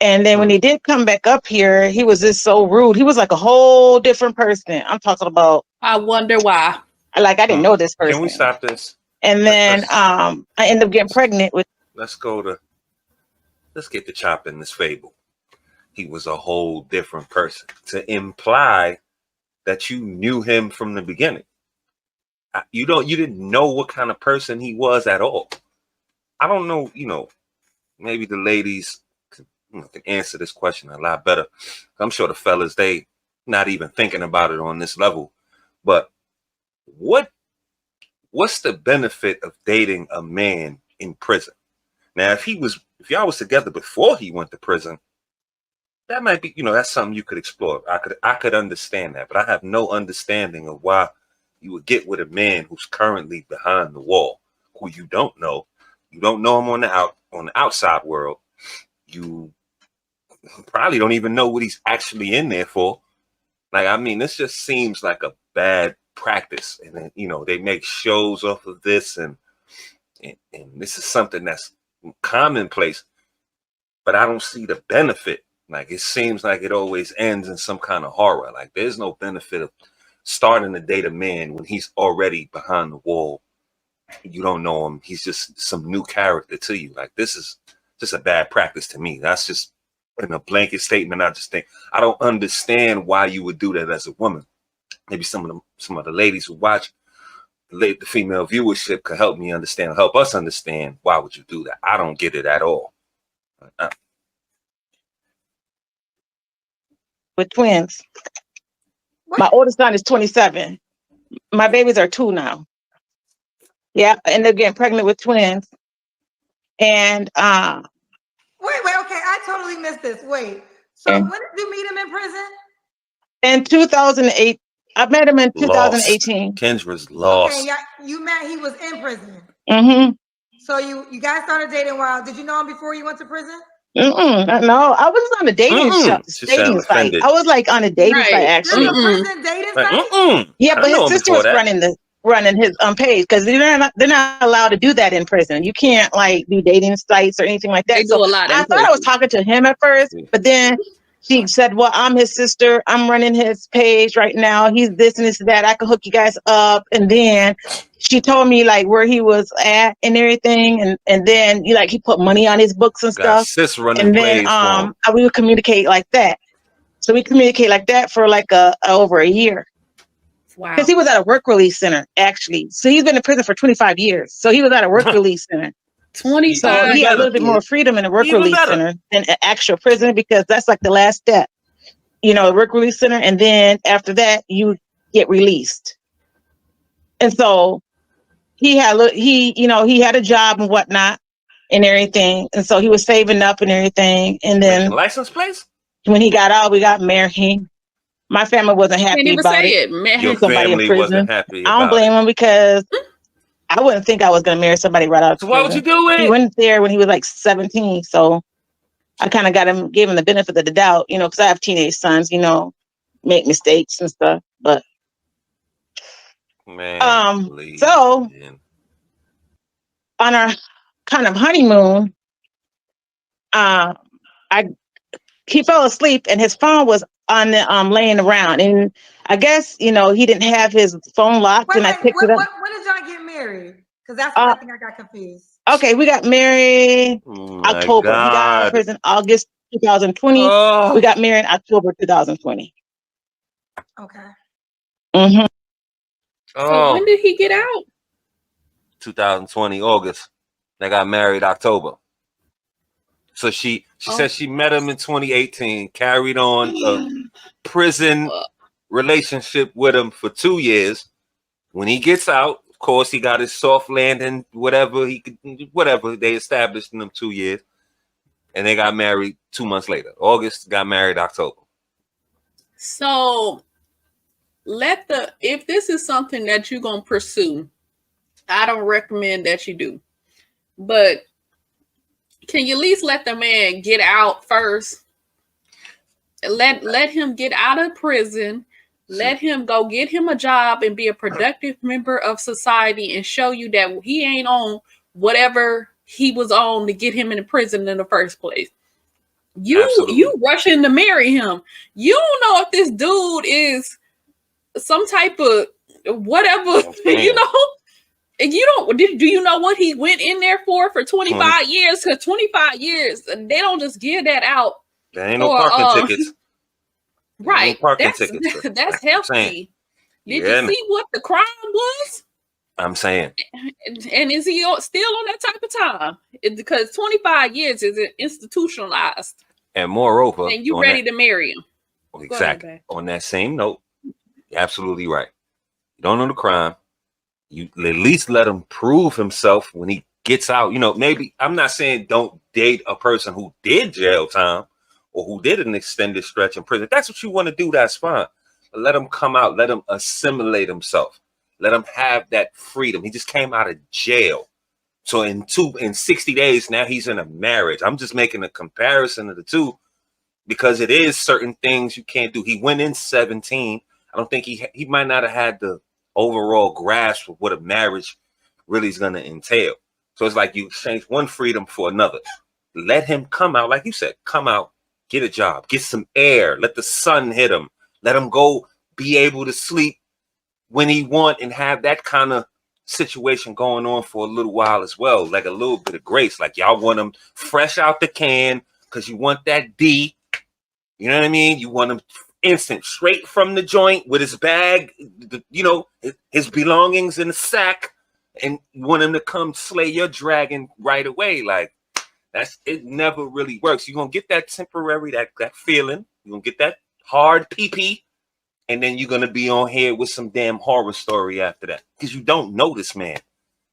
And then when he did come back up here, he was just so rude. He was like a whole different person. I'm talking about. I wonder why. Like I didn't know this person. Can we stop this? And then I ended up getting pregnant with. Let's get the chop in this fable. He was a whole different person. To imply that you knew him from the beginning. You didn't know what kind of person he was at all. I don't know, maybe the ladies can answer this question a lot better. I'm sure the fellas, they not even thinking about it on this level. But what's the benefit of dating a man in prison? Now, if y'all was together before he went to prison, that might be, that's something you could explore. I could understand that, but I have no understanding of why you would get with a man who's currently behind the wall, who you don't know. You don't know him on the outside world. You probably don't even know what he's actually in there for. This just seems like a bad practice. And then, they make shows off of this, and this is something that's commonplace, but I don't see the benefit. It seems like it always ends in some kind of horror. There's no benefit of starting to date a man when he's already behind the wall. You don't know him. He's just some new character to you. This is just a bad practice to me. That's just in a blanket statement. I just think I don't understand why you would do that as a woman. Maybe some of the ladies who watch the female viewership could help us understand why would you do that. I don't get it at all. With twins. My oldest son is 27. My babies are 2 now. Yeah, and they're getting pregnant with twins. And wait, okay, I totally missed this. Wait, so when did you meet him in prison? In 2008. I met him in 2018. Kendra's lost. Okay, yeah, you met. He was in prison. Mm-hmm. So you guys started dating while? Did you know him before you went to prison? No, I was on a dating site. I was on a dating site actually. Prison dating site? Yeah, but his sister was running his page because they're not allowed to do that in prison. You can't do dating sites or anything like that. They do a lot. I thought I was talking to him at first, but then she said, "Well, I'm his sister. I'm running his page right now. He's this and this and that. I can hook you guys up." And then she told me where he was at and everything, and then he put money on his books and stuff. Sis running and then we would communicate like that. So we communicate like that for over a year. Wow. Because he was at a work release center actually. So he's been in prison for 25 years. So he was at a work release center. 25. So he had a little bit more freedom in a work release center than an actual prison because that's the last step. The work release center, and then after that you get released. And so he had a job and whatnot and everything, and so he was saving up and everything. And then license plates. When he got out, we got married. My family wasn't happy about it. Your family wasn't happy. I don't blame him because I wouldn't think I was going to marry somebody right out of prison. Why would you do it? He went there when he was 17, so I kind of gave him the benefit of the doubt, because I have teenage sons, make mistakes and stuff. But so on our kind of honeymoon, he fell asleep and his phone was on the laying around, and I guess he didn't have his phone locked. I picked it up. When did y'all get married? Because that's the thing I got confused. Okay, we got married October. He got out of prison August 2020. We got married October 2020. Okay. Mm-hmm. So when did he get out? 2020 August. They got married October. So she said she met him in 2018, carried on a prison relationship with him for 2 years. When he gets out, of course, he got his soft landing, whatever they established in them 2 years, and they got married 2 months later. August, got married October. So if this is something that you're gonna pursue, I don't recommend that you do. But can you at least let the man get out first? Let him get out of prison. Let him go get him a job and be a productive member of society and show you that he ain't on whatever he was on to get him in the prison in the first place. You rushing to marry him. You don't know if this dude is some type of whatever, you know. And you don't do you know what he went in there for 25 years? Because 25 years, they don't just give that out. There ain't no parking tickets. Right. No parking tickets. That's healthy. Did you see what the crime was? I'm saying. And is he still on that type of time? Because 25 years is institutionalized. And moreover, and you ready to marry him. Exactly. Ahead, on that same note, you're absolutely right. You don't know the crime. You at least let him prove himself when he gets out. You know, maybe I'm not saying don't date a person who did jail time or who did an extended stretch in prison. If that's what you want to do, that's fine. But let him come out. Let him assimilate himself. Let him have that freedom. He just came out of jail. So in 60 days, now he's in a marriage. I'm just making a comparison of the two because it is certain things you can't do. He went in 17. I don't think he might not have had the overall grasp of what a marriage really is going to entail. So it's like you exchange one freedom for another. Let him come out, like you said, come out, get a job, get some air, let the sun hit him, let him go be able to sleep when he want and have that kind of situation going on for a little while as well, like a little bit of grace. Like y'all want him fresh out the can because you want that D. You know what I mean? You want him instant, straight from the joint with his bag, you know, his belongings in a sack, and you want him to come slay your dragon right away. Like it never really works. You're gonna get that temporary, that feeling. You're gonna get that hard pee-pee, and then you're gonna be on here with some damn horror story after that. Because you don't know this man.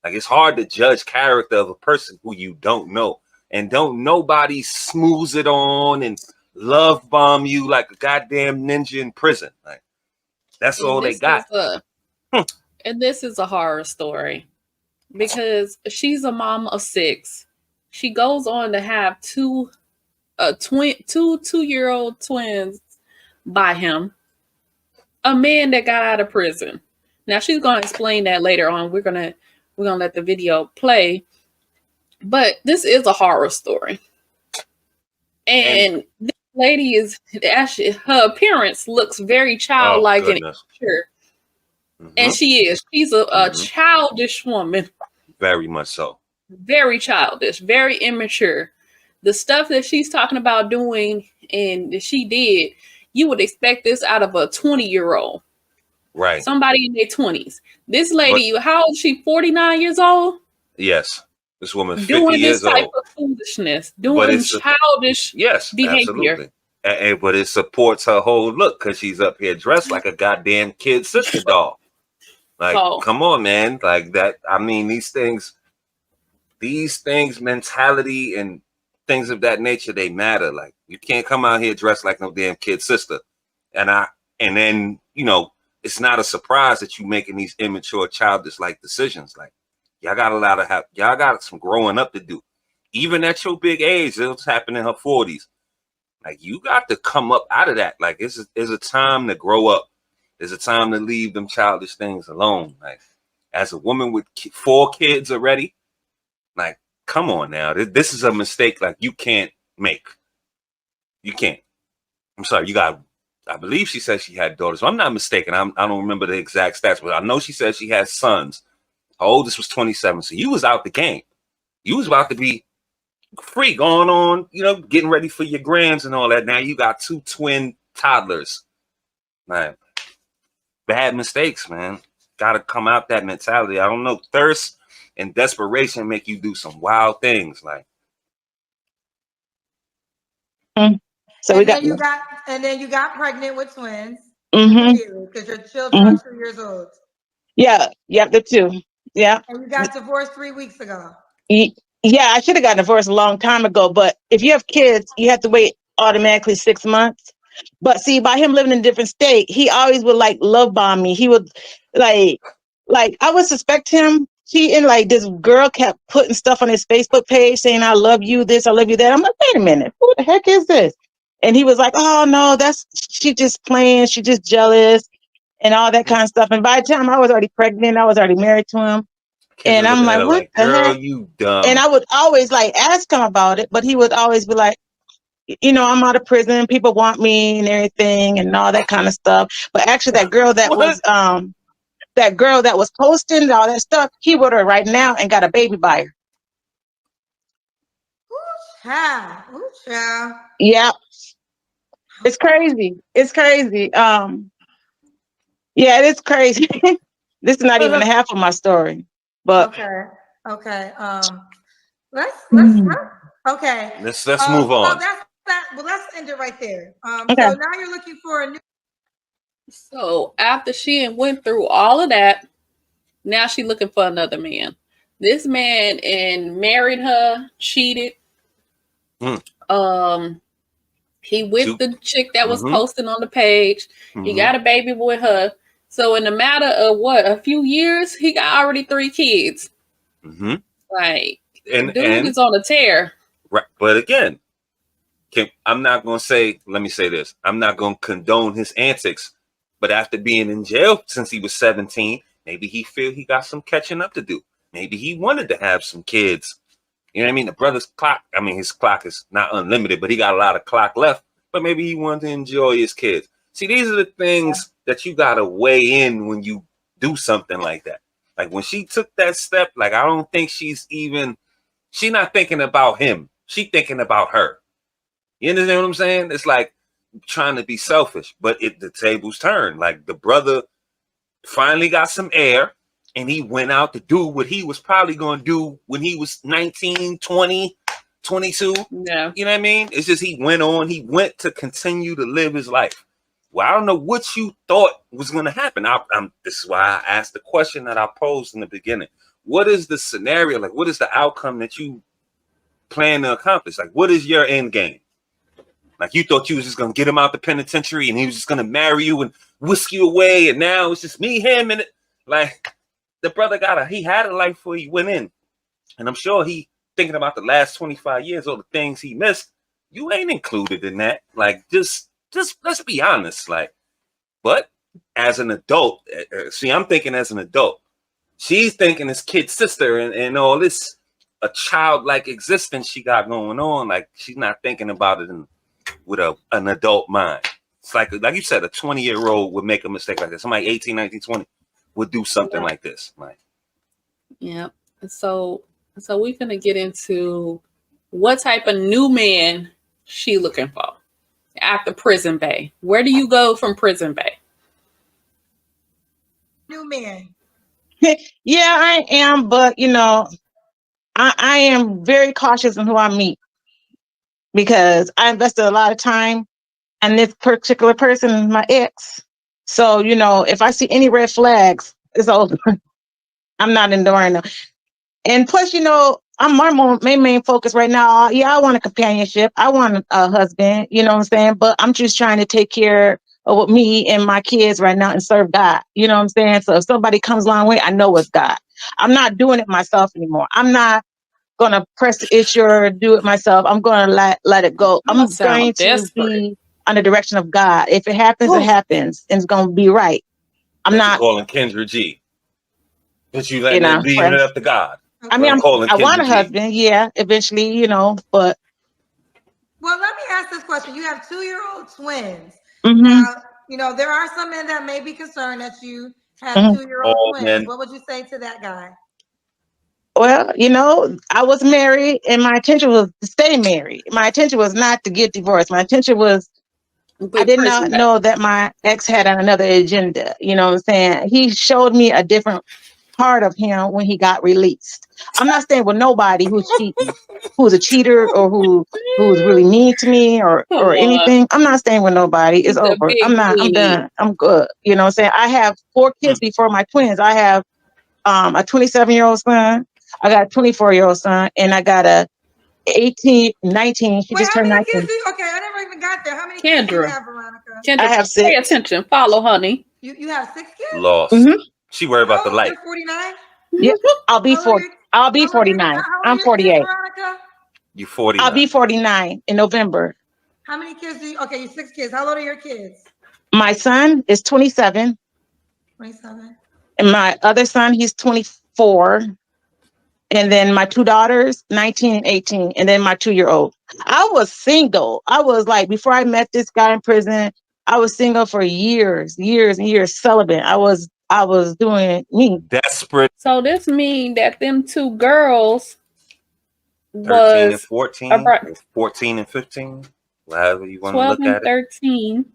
Like it's hard to judge character of a person who you don't know. And don't nobody smooth it on and love bomb you like a goddamn ninja in prison. Like that's all they got. And this is a horror story because she's a mom of 6. She goes on to have two 2-year-old twins by him. A man that got out of prison. Now she's gonna explain that later on. We're gonna let the video play. But this is a horror story. And this lady is actually, her appearance looks very childlike and immature. And she is. She's a childish woman. Very much so. Very childish, very immature. The stuff that she's talking about doing and that she did, you would expect this out of a 20-year-old. Right. Somebody in their 20s. This lady, how old is she? 49 years old? Yes. This woman 50 doing years this type old. of foolishness, doing childish behavior. Absolutely. But it supports her whole look because she's up here dressed like a goddamn kid sister doll. Like, come on, man. Like that. I mean, these things, mentality and things of that nature, they matter. Like you can't come out here dressed like no damn kid sister. And then, you know, it's not a surprise that you making these immature, childish like decisions. Like y'all got some growing up to do. Even at your big age, it was happening in her 40s. Like you got to come up out of that. Like it's a time to grow up. There's a time to leave them childish things alone. Like as a woman with 4 kids already, like come on now. This is a mistake like you can't make. You can't. I'm sorry. I believe she said she had daughters. If I'm not mistaken. I don't remember the exact stats, but I know she said she had sons. Her oldest was 27. So you was out the game. You was about to be free, going on, you know, getting ready for your grands and all that. Now you got 2 twin toddlers. Man, bad mistakes, man. Got to come out that mentality. I don't know. Thirst and desperation make you do some wild things. Like, so and then you got pregnant with twins. Because your children are 2 years old. Yeah, the two. Yeah. And you got divorced 3 weeks ago. Yeah, I should have gotten divorced a long time ago. But if you have kids, you have to wait automatically 6 months. But see, by him living in a different state, he always would like love bomb me. He would like I would suspect him cheating. Like this girl kept putting stuff on his Facebook page saying, "I love you this, I love you that." I'm like, wait a minute, who the heck is this? And he was like, "Oh no, she just playing, she just jealous," and all that kind of stuff. And by the time I was already pregnant, I was already married to him. And I'm like, what the heck? You dumb. And I would always like ask him about it, but he would always be like, I'm out of prison. People want me and everything and all that kind of stuff. But actually that girl that was posting and all that stuff, he with her right now and got a baby by her. Ooh, child. Yeah. It's crazy. It's crazy. Yeah, it is crazy. This is not even the half of my story. But okay. Let's okay. Let's move on. Well, let's end it right there. Okay. So now you're looking for a new. So after she went through all of that, now she's looking for another man. This man married her, cheated. He with the chick that was posting on the page. He got a baby with her. So in a matter of a few years, he got already 3 kids. Like, dude is on a tear. Right, but again, I'm not going to say. Let me say this: I'm not going to condone his antics. But after being in jail since he was 17, maybe he feel he got some catching up to do. Maybe he wanted to have some kids. You know what I mean? The brother's clock. I mean, his clock is not unlimited, but he got a lot of clock left. But maybe he wanted to enjoy his kids. See, these are the things that you got to weigh in when you do something like that. Like when she took that step, like I don't think she's not thinking about him. She's thinking about her. You understand what I'm saying? It's like trying to be selfish, but the tables turned. Like the brother finally got some air and he went out to do what he was probably going to do when he was 19, 20, 22. Yeah. You know what I mean? It's just he went to continue to live his life. Well, I don't know what you thought was going to happen. This is why I asked the question that I posed in the beginning. What is the scenario? Like, what is the outcome that you plan to accomplish? Like, what is your end game? Like, you thought you was just going to get him out the penitentiary and he was just going to marry you and whisk you away. And now it's just me, him, and like the brother he had a life before he went in. And I'm sure he thinking about the last 25 years, all the things he missed. You ain't included in that. Like, just let's be honest. Like, but as an adult, see, I'm thinking as an adult, she's thinking his kid sister and all this, a childlike existence she got going on. Like, she's not thinking about it with an adult mind. It's like you said, a 20-year-old would make a mistake like this. Somebody 18, 19, 20 would do something like this. Like, yeah. So we're gonna get into what type of new man she looking for after Prison Bay. Where do you go from Prison Bay? New man. Yeah, I am, but I am very cautious in who I meet because I invested a lot of time in this particular person, my ex. So, if I see any red flags, it's over. I'm not enduring them. And plus, I'm my main focus right now. Yeah, I want a companionship. I want a husband, you know what I'm saying? But I'm just trying to take care of me and my kids right now and serve God. You know what I'm saying? So if somebody comes along way, I know it's God. I'm not doing it myself anymore. I'm not going to press the issue or do it myself. I'm going to let it go. I'm going to be on the direction of God. If it happens, it happens. And it's going to be right. I'm not calling Kendra G. But you letting it be up to God. I mean, I want a husband, yeah, eventually, but. Well, let me ask this question. You have 2-year-old twins. Mm-hmm. Now, there are some men that may be concerned that you have 2-year-old twins. Men. What would you say to that guy? Well, I was married and my intention was to stay married. My intention was not to get divorced. My intention was, I did not know that my ex had another agenda. You know what I'm saying? He showed me a different part of him when he got released. I'm not staying with nobody who's cheating, who's a cheater, or who's really mean to me or anything. I'm not staying with nobody. It's over. I'm done. I'm good. You know what I'm saying? I have 4 kids before my twins. I have a 27-year-old son, I got a 24-year-old son, and I got a 18, 19. She just turned 19. Okay, I never even got there. How many kids do you have, Veronica? Kendra, I have 6. Pay attention. Follow, honey. You have 6 kids? Lost. She worried about the light. You're 49? Yeah, I'll be 40. I'll be 49. I'm 48. Veronica? You 49. I'll be 49 in November. How many kids do you? Okay, you 6 kids. How old are your kids? My son is 27. 27. And my other son, he's 24. And then my 2 daughters, 19 and 18. And then my 2-year-old. I was single. I was like, before I met this guy in prison, I was single for years and years, celibate. I was doing me. Desperate. So this means that them 2 girls 13 and 14, 14 and 15, however you want to look at it. 13.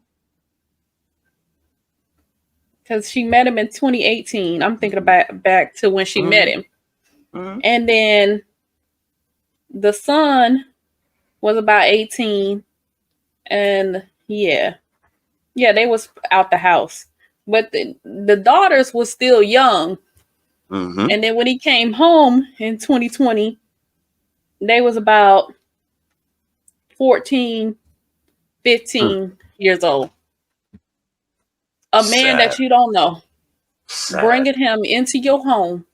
Because she met him in 2018. I'm thinking about back to when she met him. And then the son was about 18. And yeah, they was out the house. But the daughters was still young. And then when he came home in 2020, they was about 14, 15 years old. A man that you don't know. Bringing him into your home.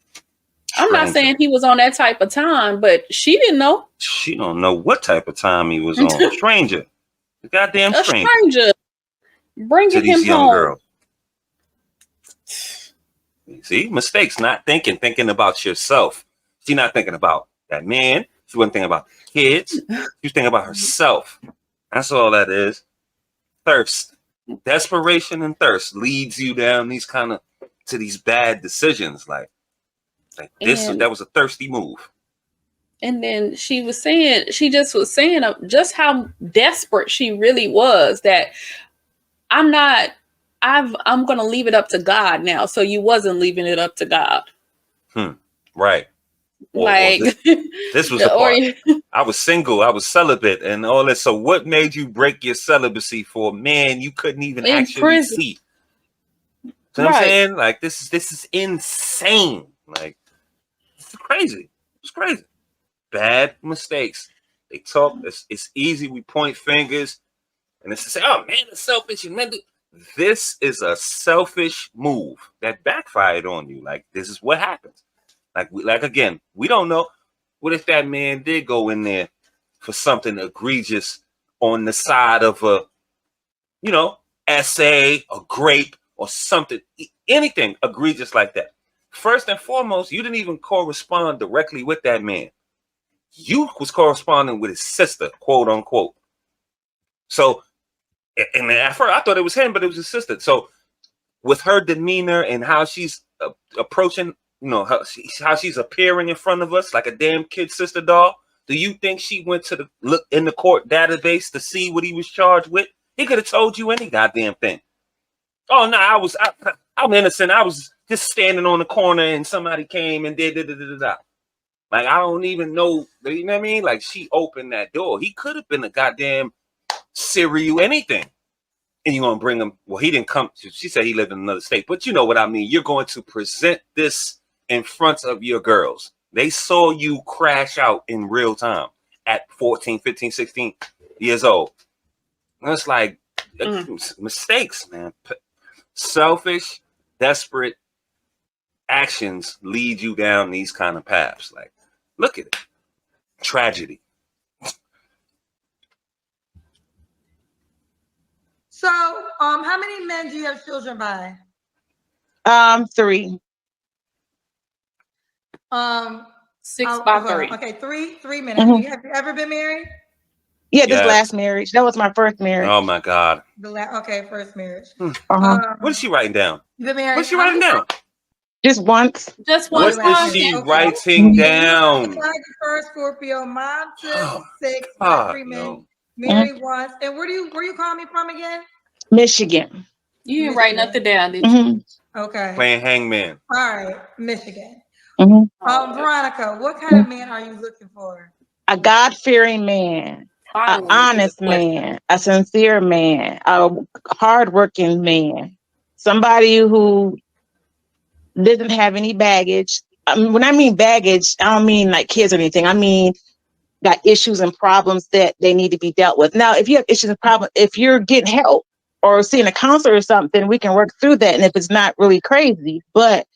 I'm not saying he was on that type of time, but she didn't know. She don't know what type of time he was on. Stranger. A goddamn stranger. A stranger. Bringing him young home. Girls. See, mistakes, not thinking about yourself. She's not thinking about that man. She wasn't thinking about kids. She was thinking about herself. That's all that is. Thirst. Desperation and thirst leads you down to these bad decisions. Like this, that was a thirsty move. And then she was saying just how desperate she really was, that I'm going to leave it up to God now. So you wasn't leaving it up to God. Right. This was the part. I was single, I was celibate and all this. So what made you break your celibacy for a man you couldn't even actually see? You know what I'm saying? Like this is insane. Like it's crazy. It's crazy. Bad mistakes. They talk. It's easy. We point fingers, and it's to say, "Oh man, it's selfish." And man, this is a selfish move that backfired on you. Like this is what happens. Like again, we don't know. What if that man did go in there for something egregious on the side of a, essay, a grape, or something, anything egregious like that? First and foremost, you didn't even correspond directly with that man. You was corresponding with his sister, quote unquote. So, and at first I thought it was him, but it was his sister. So, with her demeanor and how she's approaching, how she's appearing in front of us like a damn kid sister doll. Do you think she went to look in the court database to see what he was charged with? He could have told you any goddamn thing. Oh no, I'm innocent. I was just standing on the corner and somebody came and did da. Like I don't even know. You know what I mean? Like she opened that door. He could have been a goddamn serial anything. And you're gonna bring him. Well, he didn't come. She said he lived in another state, but you know what I mean. You're going to present this in front of your girls. They saw you crash out in real time at 14, 15, 16 years old. And it's like mistakes, man. Selfish, desperate actions lead you down these kind of paths. Like, look at it. Tragedy. So, how many men do you have children by? 3. 6 by 3. Okay, three men. Have you ever been married? Yeah, this last marriage. That was my first marriage. Oh my God. First marriage. What is she writing down? You been married? What's she writing down? Just once. Just once. What is she writing down? First Scorpio, mom to 6, by 3 men, married once. And where you calling me from again? Michigan. You didn't write nothing down, did you? Okay. Playing hangman. All right, Michigan. Mm-hmm. Veronica, what kind of man are you looking for? A God-fearing man, an honest man, a sincere man, a hardworking man, somebody who doesn't have any baggage. When I mean baggage, I don't mean like kids or anything. I mean got issues and problems that they need to be dealt with. Now, if you have issues and problems, if you're getting help or seeing a counselor or something, we can work through that. And if it's not really crazy, but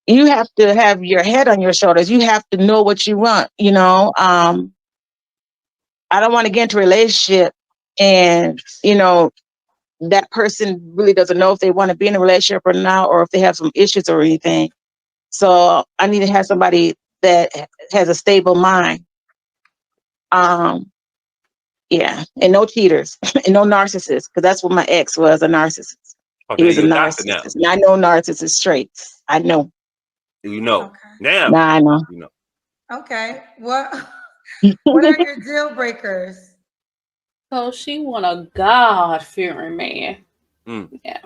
you have to have your head on your shoulders. You have to know what you want, you know. I don't want to get into a relationship and, you know, that person really doesn't know if they want to be in a relationship or not, or if they have some issues or anything. So I need to have somebody that has a stable mind. Yeah, and no cheaters and no narcissists, because that's what my ex was, a narcissist. Okay, He was a you're a doctor now. narcissist. And I know narcissist traits. I know. You know. Okay. Now. Nah, I know. You know. Okay. What are your deal breakers? So she want a God-fearing man. Yeah.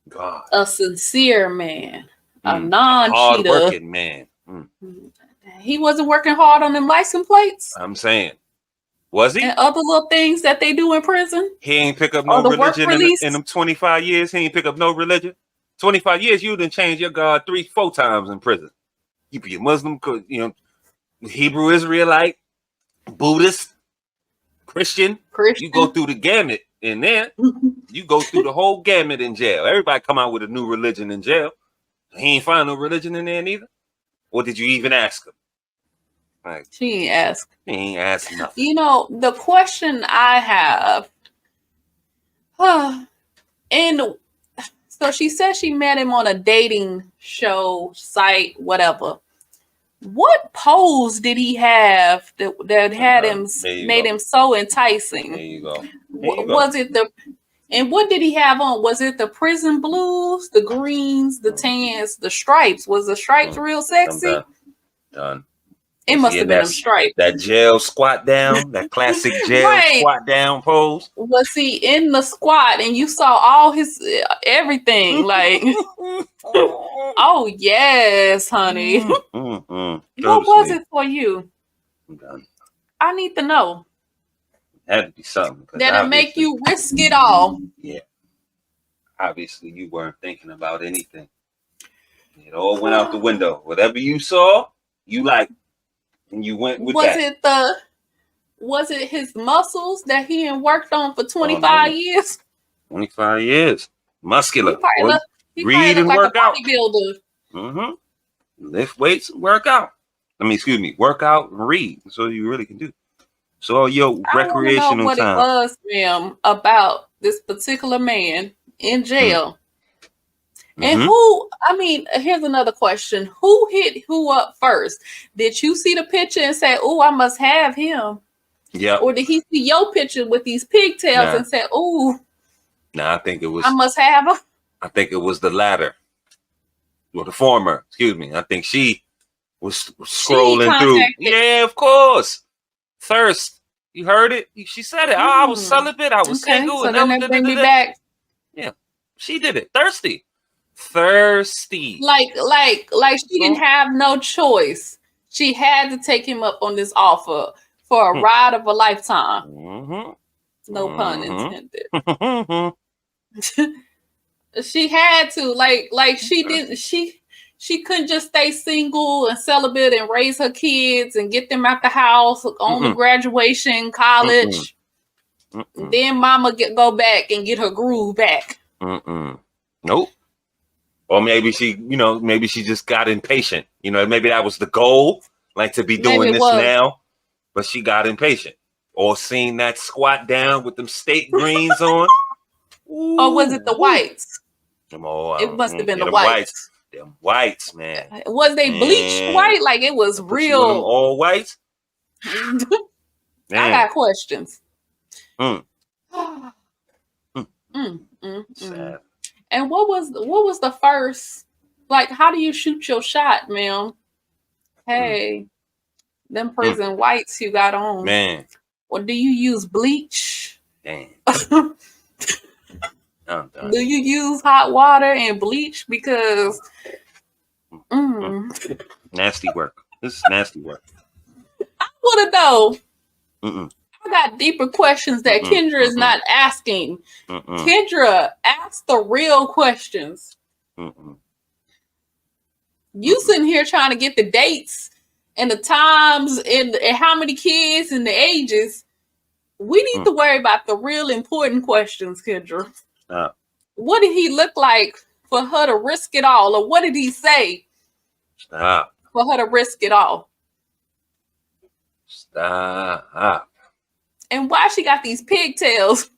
God. A sincere man. A non-cheater. Hard-working man. He wasn't working hard on them license plates. I'm saying. Was he? And other little things that they do in prison. He ain't pick up no religion in them 25 years. He ain't pick up no religion. 25 years, you done changed your God 3-4 times in prison. You be a Muslim, you know, Hebrew Israelite, Buddhist, Christian. You go through the gamut in there. You go through the whole gamut in jail. Everybody come out with a new religion in jail. He ain't find no religion in there neither. Or did you even ask him? Like, she ain't asked. He ain't asked nothing. You know, the question I have, and so she said she met him on a dating show, site, whatever. What pose did he have that had him made him so enticing? There you go. Was it and what did he have on? Was it the prison blues, the greens, the tans, the stripes? Was the stripes real sexy? Done. It must have been them stripes. That jail squat down, that classic jail squat down pose. Was he in the squat and you saw all his everything? Like, oh yes, honey. What was it for you? I'm done. I need to know. Had to be something. That'll make you risk it all. Yeah. Obviously, you weren't thinking about anything. It all went out the window. Whatever you saw, you liked. And you went with that. Was it his muscles that he had worked on for 25 years? 25 years. Muscular. He read and work out. Lift weights, work out. Work out and read. That's all you really can do. So your recreational know what time. It was, ma'am, about this particular man in jail. And here's another question. Who hit who up first? Did you see the picture and say, oh, I must have him? Yeah. Or did he see your picture with these pigtails and say, oh, I think it was. I must have him? I think it was the latter. Or the former, excuse me. I think she was scrolling through. Yeah, of course. Thirst. You heard it? She said it. I was celibate. I was single. So then they bring me back. Yeah. She did it. Thirsty. Like she didn't have no choice. She had to take him up on this offer for a ride of a lifetime. No pun intended. She had to she couldn't just stay single and celibate and raise her kids and get them out the house on the graduation, college. Then mama go back and get her groove back. Nope. Or maybe she just got impatient. Maybe that was the goal, like to be doing this now, but she got impatient. Or seen that squat down with them steak greens on. Or was it the whites? It must have been the whites. Them whites, man. Was they bleached white? Like it was real. All whites? I got questions. Sad. And what was the first, like, how do you shoot your shot, ma'am? Hey, them prison whites you got on. Man. Or do you use bleach? Damn. Do you use hot water and bleach? Because nasty work. This is nasty work. I want to know. I got deeper questions that Kendra is not asking. Kendra, ask the real questions. You sitting here trying to get the dates and the times and how many kids and the ages. We need to worry about the real important questions, Kendra. What did he look like for her to risk it all? Or what did he say for her to risk it all? Stop. And why she got these pigtails?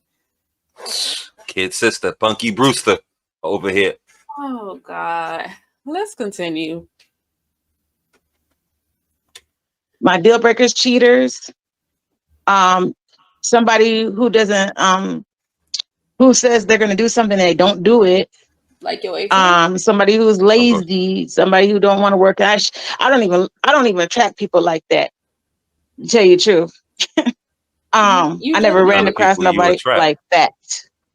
Kid sister, Punky Brewster over here. Oh, God. Let's continue. My deal breakers, cheaters. Somebody who doesn't, who says they're going to do something and they don't do it. Like your ex. Somebody who's lazy, somebody who don't want to work. I don't even attract people like that. To tell you the truth. I never ran across nobody like that.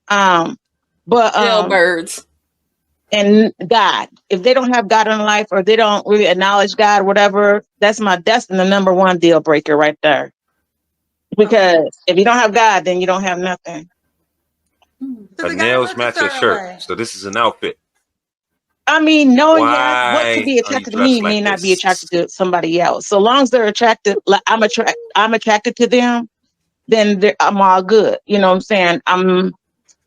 But jailbirds. And God, if they don't have God in life or they don't really acknowledge God, whatever, that's the number one deal breaker right there. Because if you don't have God, then you don't have nothing. Her nails match her shirt, so this is an outfit. I mean, knowing what could be attracted to me may not be attracted to somebody else. So long as they're attracted, like I'm attracted to them, then I'm all good. You know what I'm saying?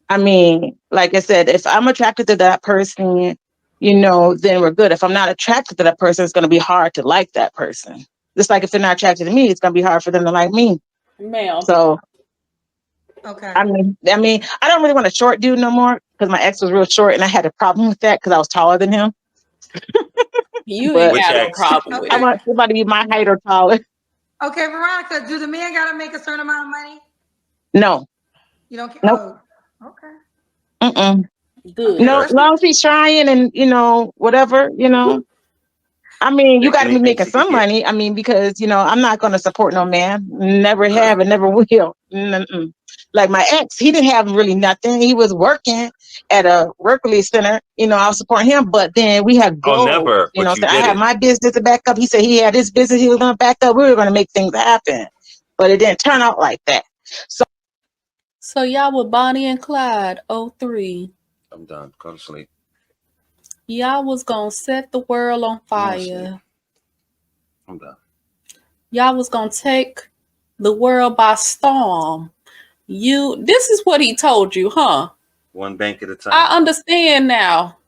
I mean, like I said, if I'm attracted to that person, then we're good. If I'm not attracted to that person, it's going to be hard to like that person. Just like if they're not attracted to me, it's going to be hard for them to like me. Ma'am. So, okay. I mean, I don't really want a short dude no more because my ex was real short and I had a problem with that because I was taller than him. You ain't got no problem with it. I want somebody to be my height or taller. Okay, Veronica, do the man got to make a certain amount of money? No. You don't care? Nope. Oh, okay. Good. No, as long as he's trying and, whatever, I mean, you got to be making some money. I mean, because, I'm not going to support no man. Never have and never will. Like my ex, he didn't have really nothing. He was working at a work release center. I was supporting him, but then we had goals. Never. So I had my business to back up. He said he had his business he was going to back up. We were going to make things happen. But it didn't turn out like that. So y'all were Bonnie and Clyde, 03. I'm done. Go to sleep. Y'all was gonna set the world on fire. I'm done. Y'all was gonna take the world by storm. This is what he told you, huh? One bank at a time. I understand now.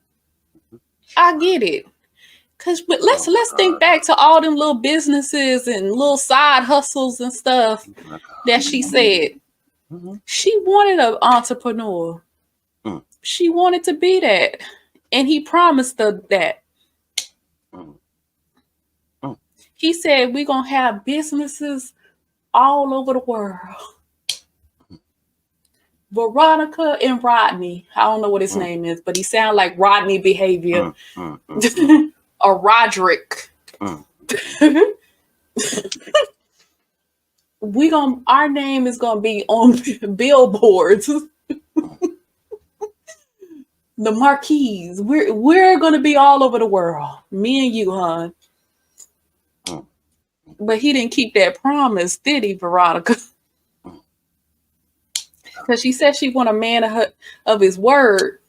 I get it. But let's think back to all them little businesses and little side hustles and stuff that she said. She wanted an entrepreneur. She wanted to be that. And he promised her that. He said, we're going to have businesses all over the world. Veronica and Rodney. I don't know what his name is, but he sounds like Rodney behavior. Or Roderick. Our name is going to be on billboards. The marquees. We're gonna be all over the world. Me and you, hon. But he didn't keep that promise, did he, Veronica? Because she said she want a man of his word.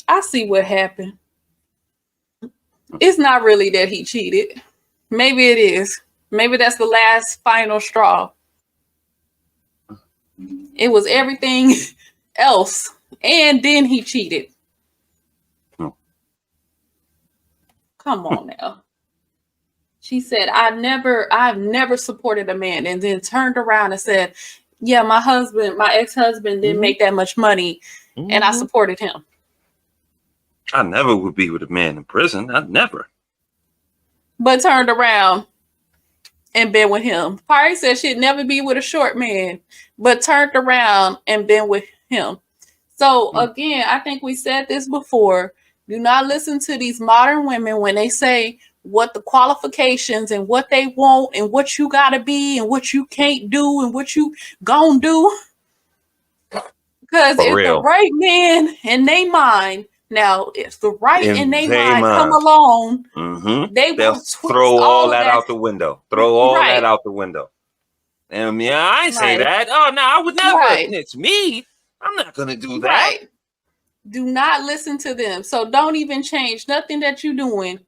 I see what happened. It's not really that he cheated. Maybe it is. Maybe that's the last final straw. It was everything else. And then he cheated. Come on now. She said, I've never supported a man, and then turned around and said, yeah, my ex-husband didn't make that much money, and I supported him. I never would be with a man in prison. I'd never. But turned around and been with him. Party said she'd never be with a short man, but turned around and been with him. So again, I think we said this before. Do not listen to these modern women when they say what the qualifications and what they want and what you gotta be and what you can't do and what you gonna do. Because if the right man in their mind, now if the right in their mind come along, they'll throw all that out the window. Throw all that out the window. And yeah, I ain't say that. Oh no, I would never. It's me. I'm not gonna do that. Right. Do not listen to them. So don't even change nothing that you're doing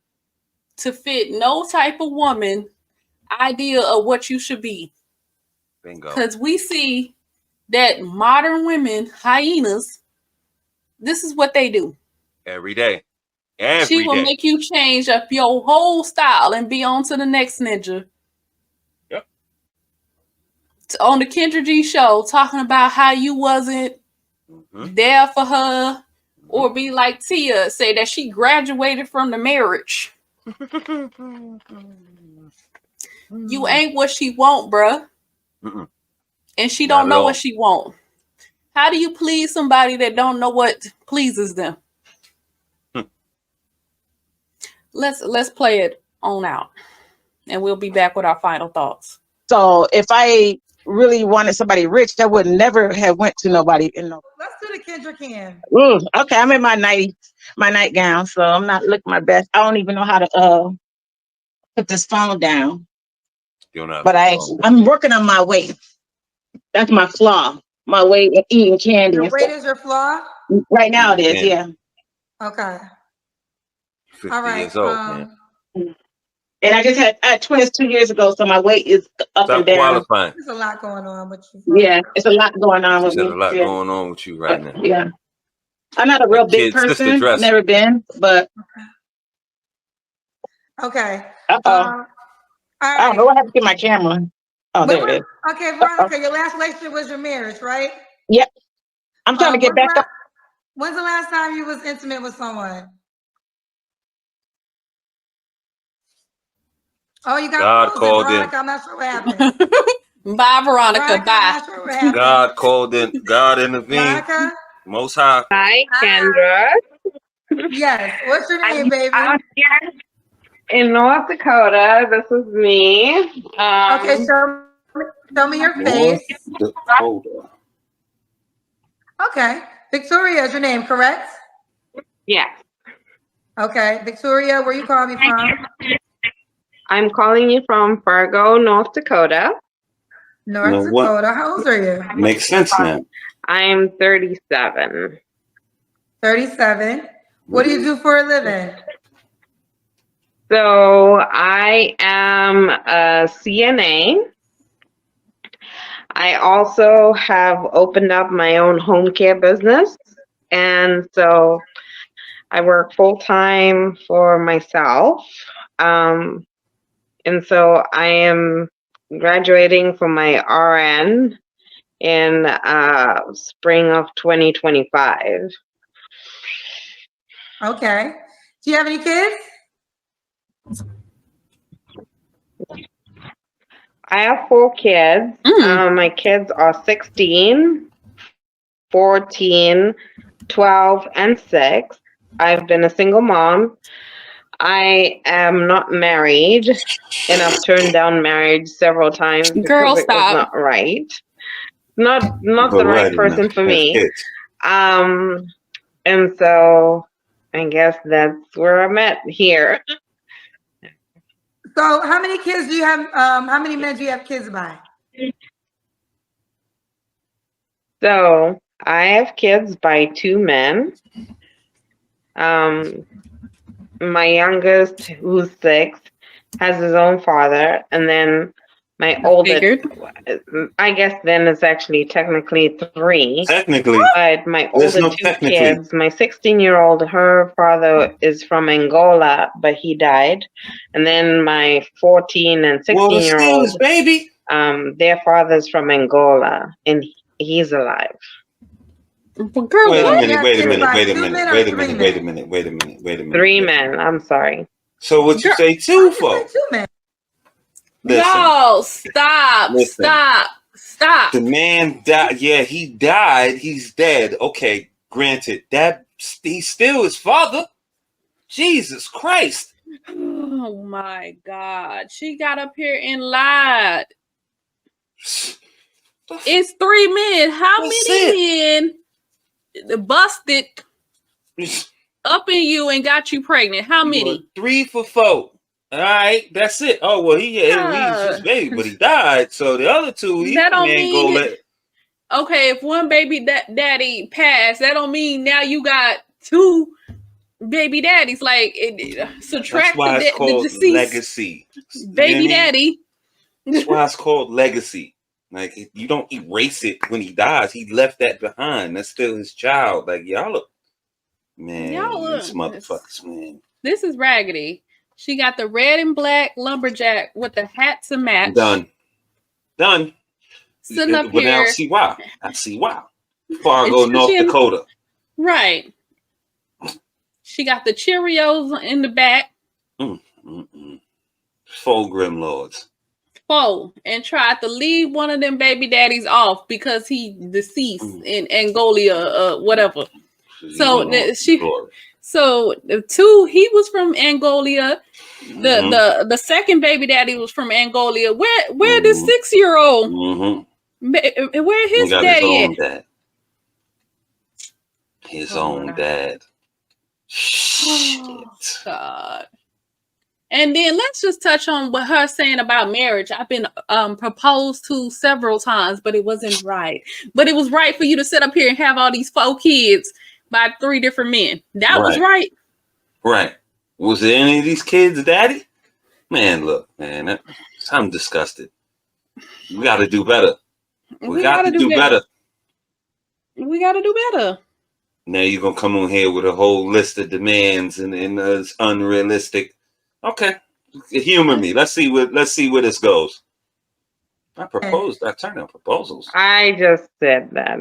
to fit no type of woman idea of what you should be. Bingo. Because we see that modern women, hyenas, this is what they do. Every day. She will make you change up your whole style and be on to the next ninja. Yep. On the Kendra G show, talking about how you wasn't there for her, or be like Tia, say that she graduated from the marriage. You ain't what she want, bruh. And she don't know what she want. How do you please somebody that don't know what pleases them? Let's play it on out, and we'll be back with our final thoughts. So if I really wanted somebody rich, I would never have went to nobody. Let's do the Kendra Can. Ooh, okay, I'm in my nightgown, so I'm not looking my best. I don't even know how to put this phone down. But I'm working on my weight. That's my flaw. My weight and eating candy. Your weight is your flaw? Right now it is, yeah. Okay. 50 all right. years old, man. And I just had twins 2 years ago, so my weight is up and down. Qualifying. There's a lot going on with you. Yeah, it's a lot going on with me. There's a lot going on with you right now. Yeah. I'm not a real big person. Never been, but. Okay. I don't know what happened to my camera. Oh, there it is. Okay, Veronica, your last relationship was your marriage, right? Yep. I'm trying to get back up. When's the last time you was intimate with someone? Oh, you got God called in. I'm not sure what happened. Bye, Veronica. Bye. Sure God called in. God intervened. Veronica? Most High. Hi, Kendra. Yes. What's your name, baby? I'm here in North Dakota. This is me. Okay, show me your face. Dakota. Okay. Victoria is your name, correct? Yes. Okay. Victoria, where you calling me from? I'm calling you from Fargo, North Dakota. North Dakota. How old are you? Makes sense now. I'm 37. 37. What do you do for a living? So I am a CNA. I also have opened up my own home care business. And so I work full time for myself. And so I am graduating from my RN in spring of 2025. Okay. Do you have any kids? I have 4 kids. My kids are 16, 14, 12, and 6. I've been a single mom. I am not married, and I've turned down marriage several times because it was not right. Not the right person for me. And so I guess that's where I'm at here. So how many kids do you have? How many men do you have kids by? So I have kids by 2 men. My youngest, who's 6, has his own father, and then my oldest, I guess then it's actually technically 3. Technically. But my oldest 2 kids, my 16-year-old, her father is from Angola, but he died. And then my 14 and 16-year-old, baby, their father's from Angola, and he's alive. But girl, wait a minute. 3 men, I'm sorry. So what you say 2 for? 2 men. No, stop. The man died. Yeah, he died. He's dead. Okay, granted. That he's still his father. Jesus Christ. Oh my God. She got up here and lied. It's 3 men. How many men busted up in you and got you pregnant. How many? 3 for 4. All right, that's it. Oh well, he's his baby, but he died. So the other 2, that don't mean. Okay, if one baby daddy passed, that don't mean now you got 2 baby daddies. Like subtract that's why it's called deceased legacy. Baby daddy. That's why it's called legacy. Like you don't erase it when he dies. He left that behind. That's still his child. Like y'all look, man, these motherfuckers, man. This is Raggedy. She got the red and black lumberjack with the hat to match. Done. Sitting up here. Now I see why. Fargo, North Dakota. Right. She got the Cheerios in the back. 4 Grim Lords. 4, and tried to leave one of them baby daddies off because he deceased in Angola, whatever. So the 2, he was from Angola. The second baby daddy was from Angola. Where the 6-year-old? Where his daddy at? His own dad. Oh, God. And then let's just touch on what her saying about marriage. I've been proposed to several times, but it wasn't right. But it was right for you to sit up here and have all these 4 kids by 3 different men. That was right. Right. Was there any of these kids' daddy? Man, look, man, I'm disgusted. We got to do better. We got to do better. We got to do better. Now you're going to come on here with a whole list of demands and it's unrealistic. Okay. Humor me. Let's see where this goes. I turned down proposals. I just said that.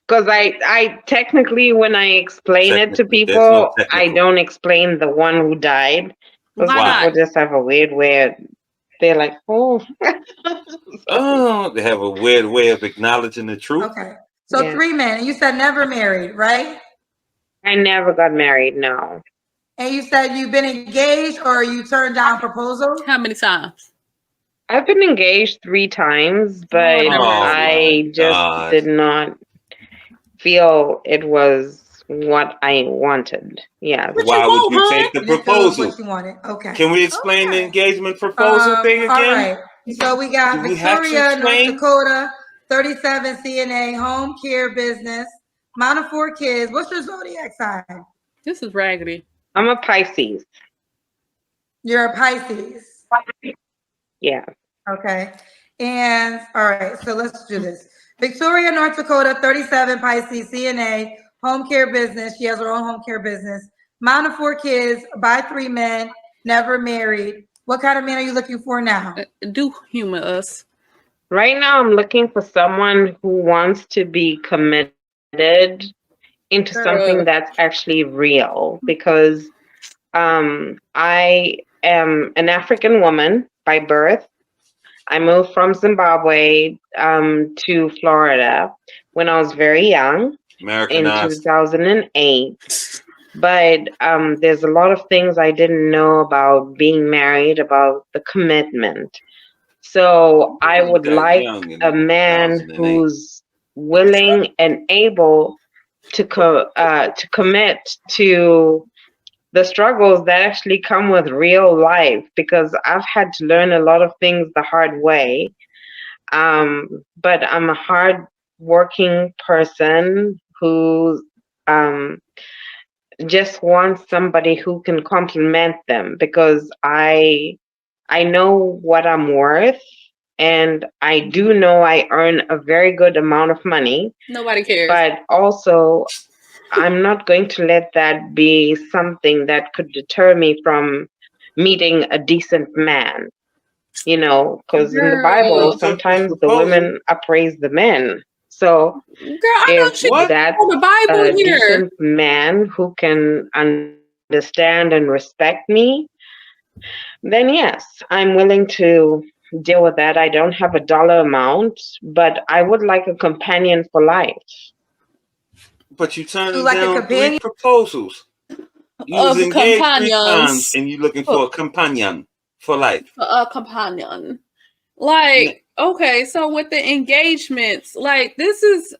Because I technically, when I explain it to people, I don't explain the one who died. Because people just have a weird way. They're like, oh. They have a weird way of acknowledging the truth. Okay. So 3 men. You said never married, right? I never got married, no. And you said you've been engaged or you turned down proposals? How many times? I've been engaged 3 times, but I just did not feel it was what I wanted. Yeah. Why would you take the proposal? What you wanted. Okay. Can we explain the engagement proposal thing again? All right. So we got Victoria, North Dakota, 37 CNA, home care business, mom of 4 kids. What's your zodiac sign? This is Raggedy. I'm a Pisces. You're a Pisces. Yeah. Okay. And all right, so let's do this. Victoria, North Dakota, 37, Pisces, CNA, home care business. She has her own home care business. Mom of 4 kids, by 3 men, never married. What kind of man are you looking for now? Do humor us. Right now, I'm looking for someone who wants to be committed into something that's actually real, because I am an African woman by birth. I moved from Zimbabwe to Florida when I was very young in 2008. But there's a lot of things I didn't know about being married, about the commitment. So I would like a man who's willing and able to commit to the struggles that actually come with real life, because I've had to learn a lot of things the hard way. But I'm a hard working person who just wants somebody who can compliment them, because I know what I'm worth, and I do know I earn a very good amount of money. Nobody cares. But also, I'm not going to let that be something that could deter me from meeting a decent man. You know, because in the Bible, sometimes the women appraise the men. So if that's a decent man who can understand and respect me, then yes, I'm willing to deal with that. I don't have a dollar amount, but I would like a companion for life. But you turned down 3 proposals. You was engaged 3 times, and you're looking for a companion for life. A companion. Like, okay, so with the engagements, like this is,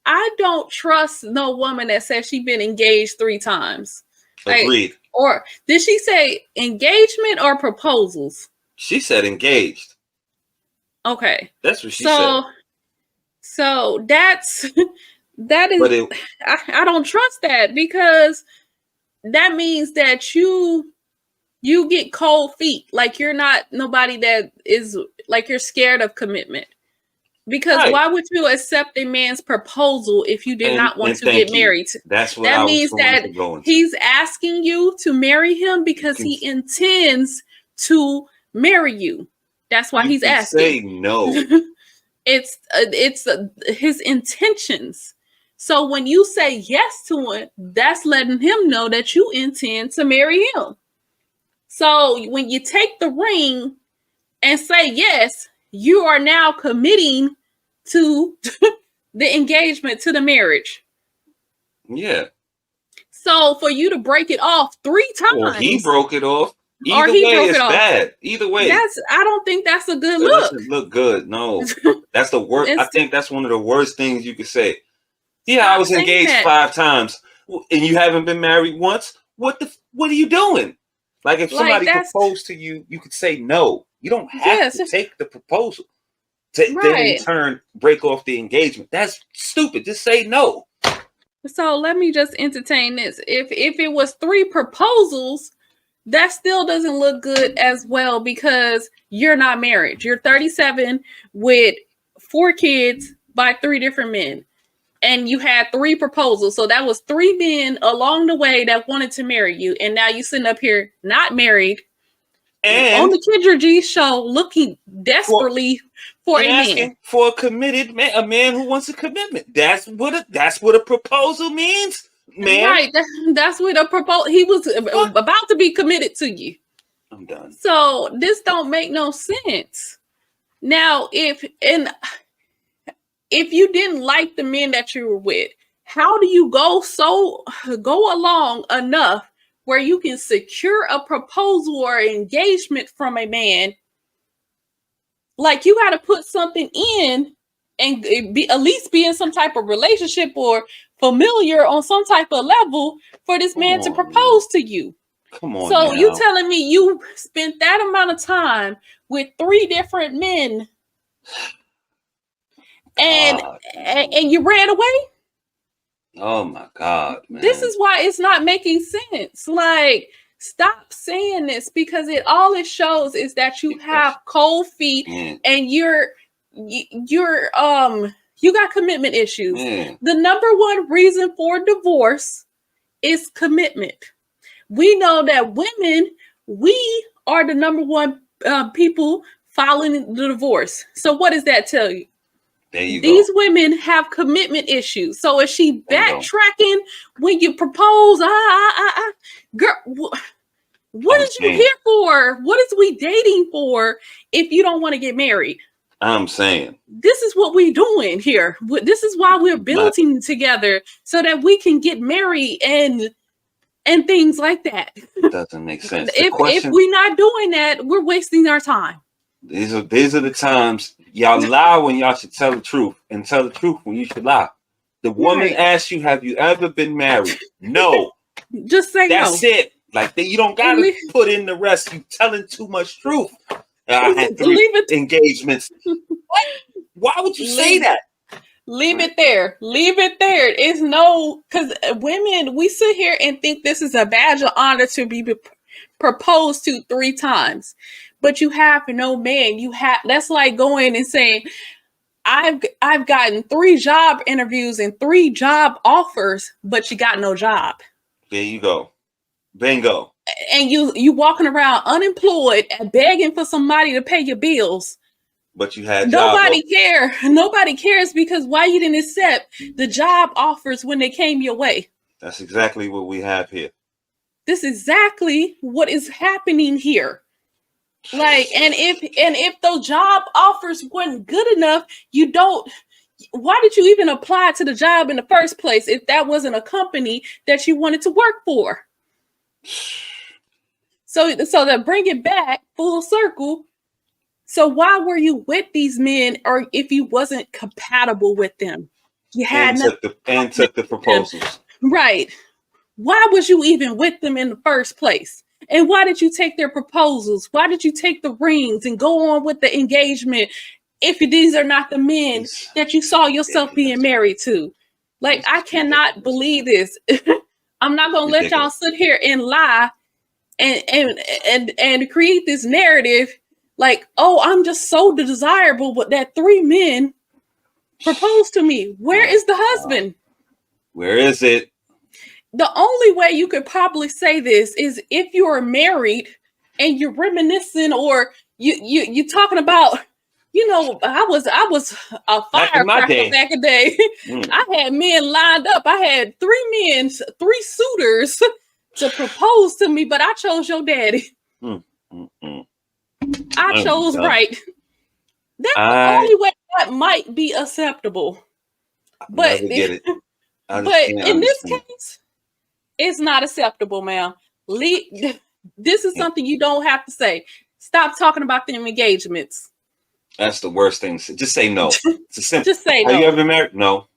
I don't trust no woman that says she's been engaged 3 times. Agreed. Like, or did she say engagement or proposals? She said engaged. Okay. That's what she said. So that is, I don't trust that, because that means that you get cold feet. Like, you're not nobody that is, like, you're scared of commitment. Because why would you accept a man's proposal if you did not want to get married? That's what that means that he's asking you to marry him because he intends to marry you. That's why he's asking. Say no. It's his intentions. So when you say yes to it, that's letting him know that you intend to marry him. So when you take the ring and say yes, you are now committing to the engagement, to the marriage. Yeah. So for you to break it off 3 times, or he broke it off. Either way, it's bad. Either way, I don't think that's a good look. It doesn't look good. No, that's the worst. I think that's one of the worst things you could say. Yeah, I was engaged 5 times, and you haven't been married once. What are you doing? Like, if somebody proposed to you, you could say no. You don't have to take the proposal. Then in turn break off the engagement. That's stupid. Just say no. So let me just entertain this. If it was 3 proposals, that still doesn't look good as well, because you're not married. You're 37 with 4 kids by 3 different men. And you had 3 proposals. So that was 3 men along the way that wanted to marry you. And now you sitting up here not married and on the Kendra G show looking desperately for a man. For a committed man, a man who wants a commitment. That's what a proposal means, man. Right. That's what a proposal. He was about to be committed to you. I'm done. So this don't make no sense. Now, if you didn't like the men that you were with, how do you go along enough where you can secure a proposal or engagement from a man? Like, you got to put something in and at least be in some type of relationship or familiar on some type of level for this man to propose to you. Come on. So you telling me you spent that amount of time with 3 different men and you ran away? Oh my God, man. This is why it's not making sense. Like, stop saying this, because all it shows is that you have cold feet and you got commitment issues. The number 1 reason for divorce is commitment. We know that women, we are the number 1 people filing the divorce. So what does that tell you? These women have commitment issues. So is she backtracking when you propose? Girl, what is you here for? What is we dating for if you don't want to get married? I'm saying this is what we're doing here. This is why we're building together, so that we can get married and things like that. It doesn't make sense. If we're not doing that, we're wasting our time. These are the times y'all lie when y'all should tell the truth, and tell the truth when you should lie. The woman asks you, "Have you ever been married?" No. Just say no. That's it. Like, you don't gotta put in the rest. You telling too much truth. I had 3 engagements. Why would you say that? Leave it there. Leave it there. It's because women, we sit here and think this is a badge of honor to be proposed to 3 times, but you have no man. That's like going and saying, I've gotten 3 job interviews and 3 job offers, but you got no job. There you go. Bingo. And you walking around unemployed and begging for somebody to pay your bills. But you had nobody care. Nobody cares, because why you didn't accept the job offers when they came your way? That's exactly what we have here. This is exactly what is happening here. Like, and if those job offers weren't good enough, why did you even apply to the job in the first place if that wasn't a company that you wanted to work for? So to bring it back full circle. So why were you with these men, or if you wasn't compatible with them? You had and took the proposals. Right. Why was you even with them in the first place? And why did you take their proposals? Why did you take the rings and go on with the engagement if these are not the men that you saw yourself being married to? Like, I cannot believe this. I'm not gonna let y'all sit here and lie and create this narrative like, oh, I'm just so desirable, but that 3 men proposed to me. Where is the husband? Where is it? The only way you could probably say this is if you're married and you're reminiscing, or you talking about, I was a firecracker back in the day. I had men lined up. I had 3 suitors to propose to me, but I chose your daddy. I chose right. That's the only way that might be acceptable. But never get it. But in this case, it's not acceptable, ma'am. This is something you don't have to say. Stop talking about them engagements. That's the worst thing. Just say no. It's a simple. Just say no. Have you ever been married? No.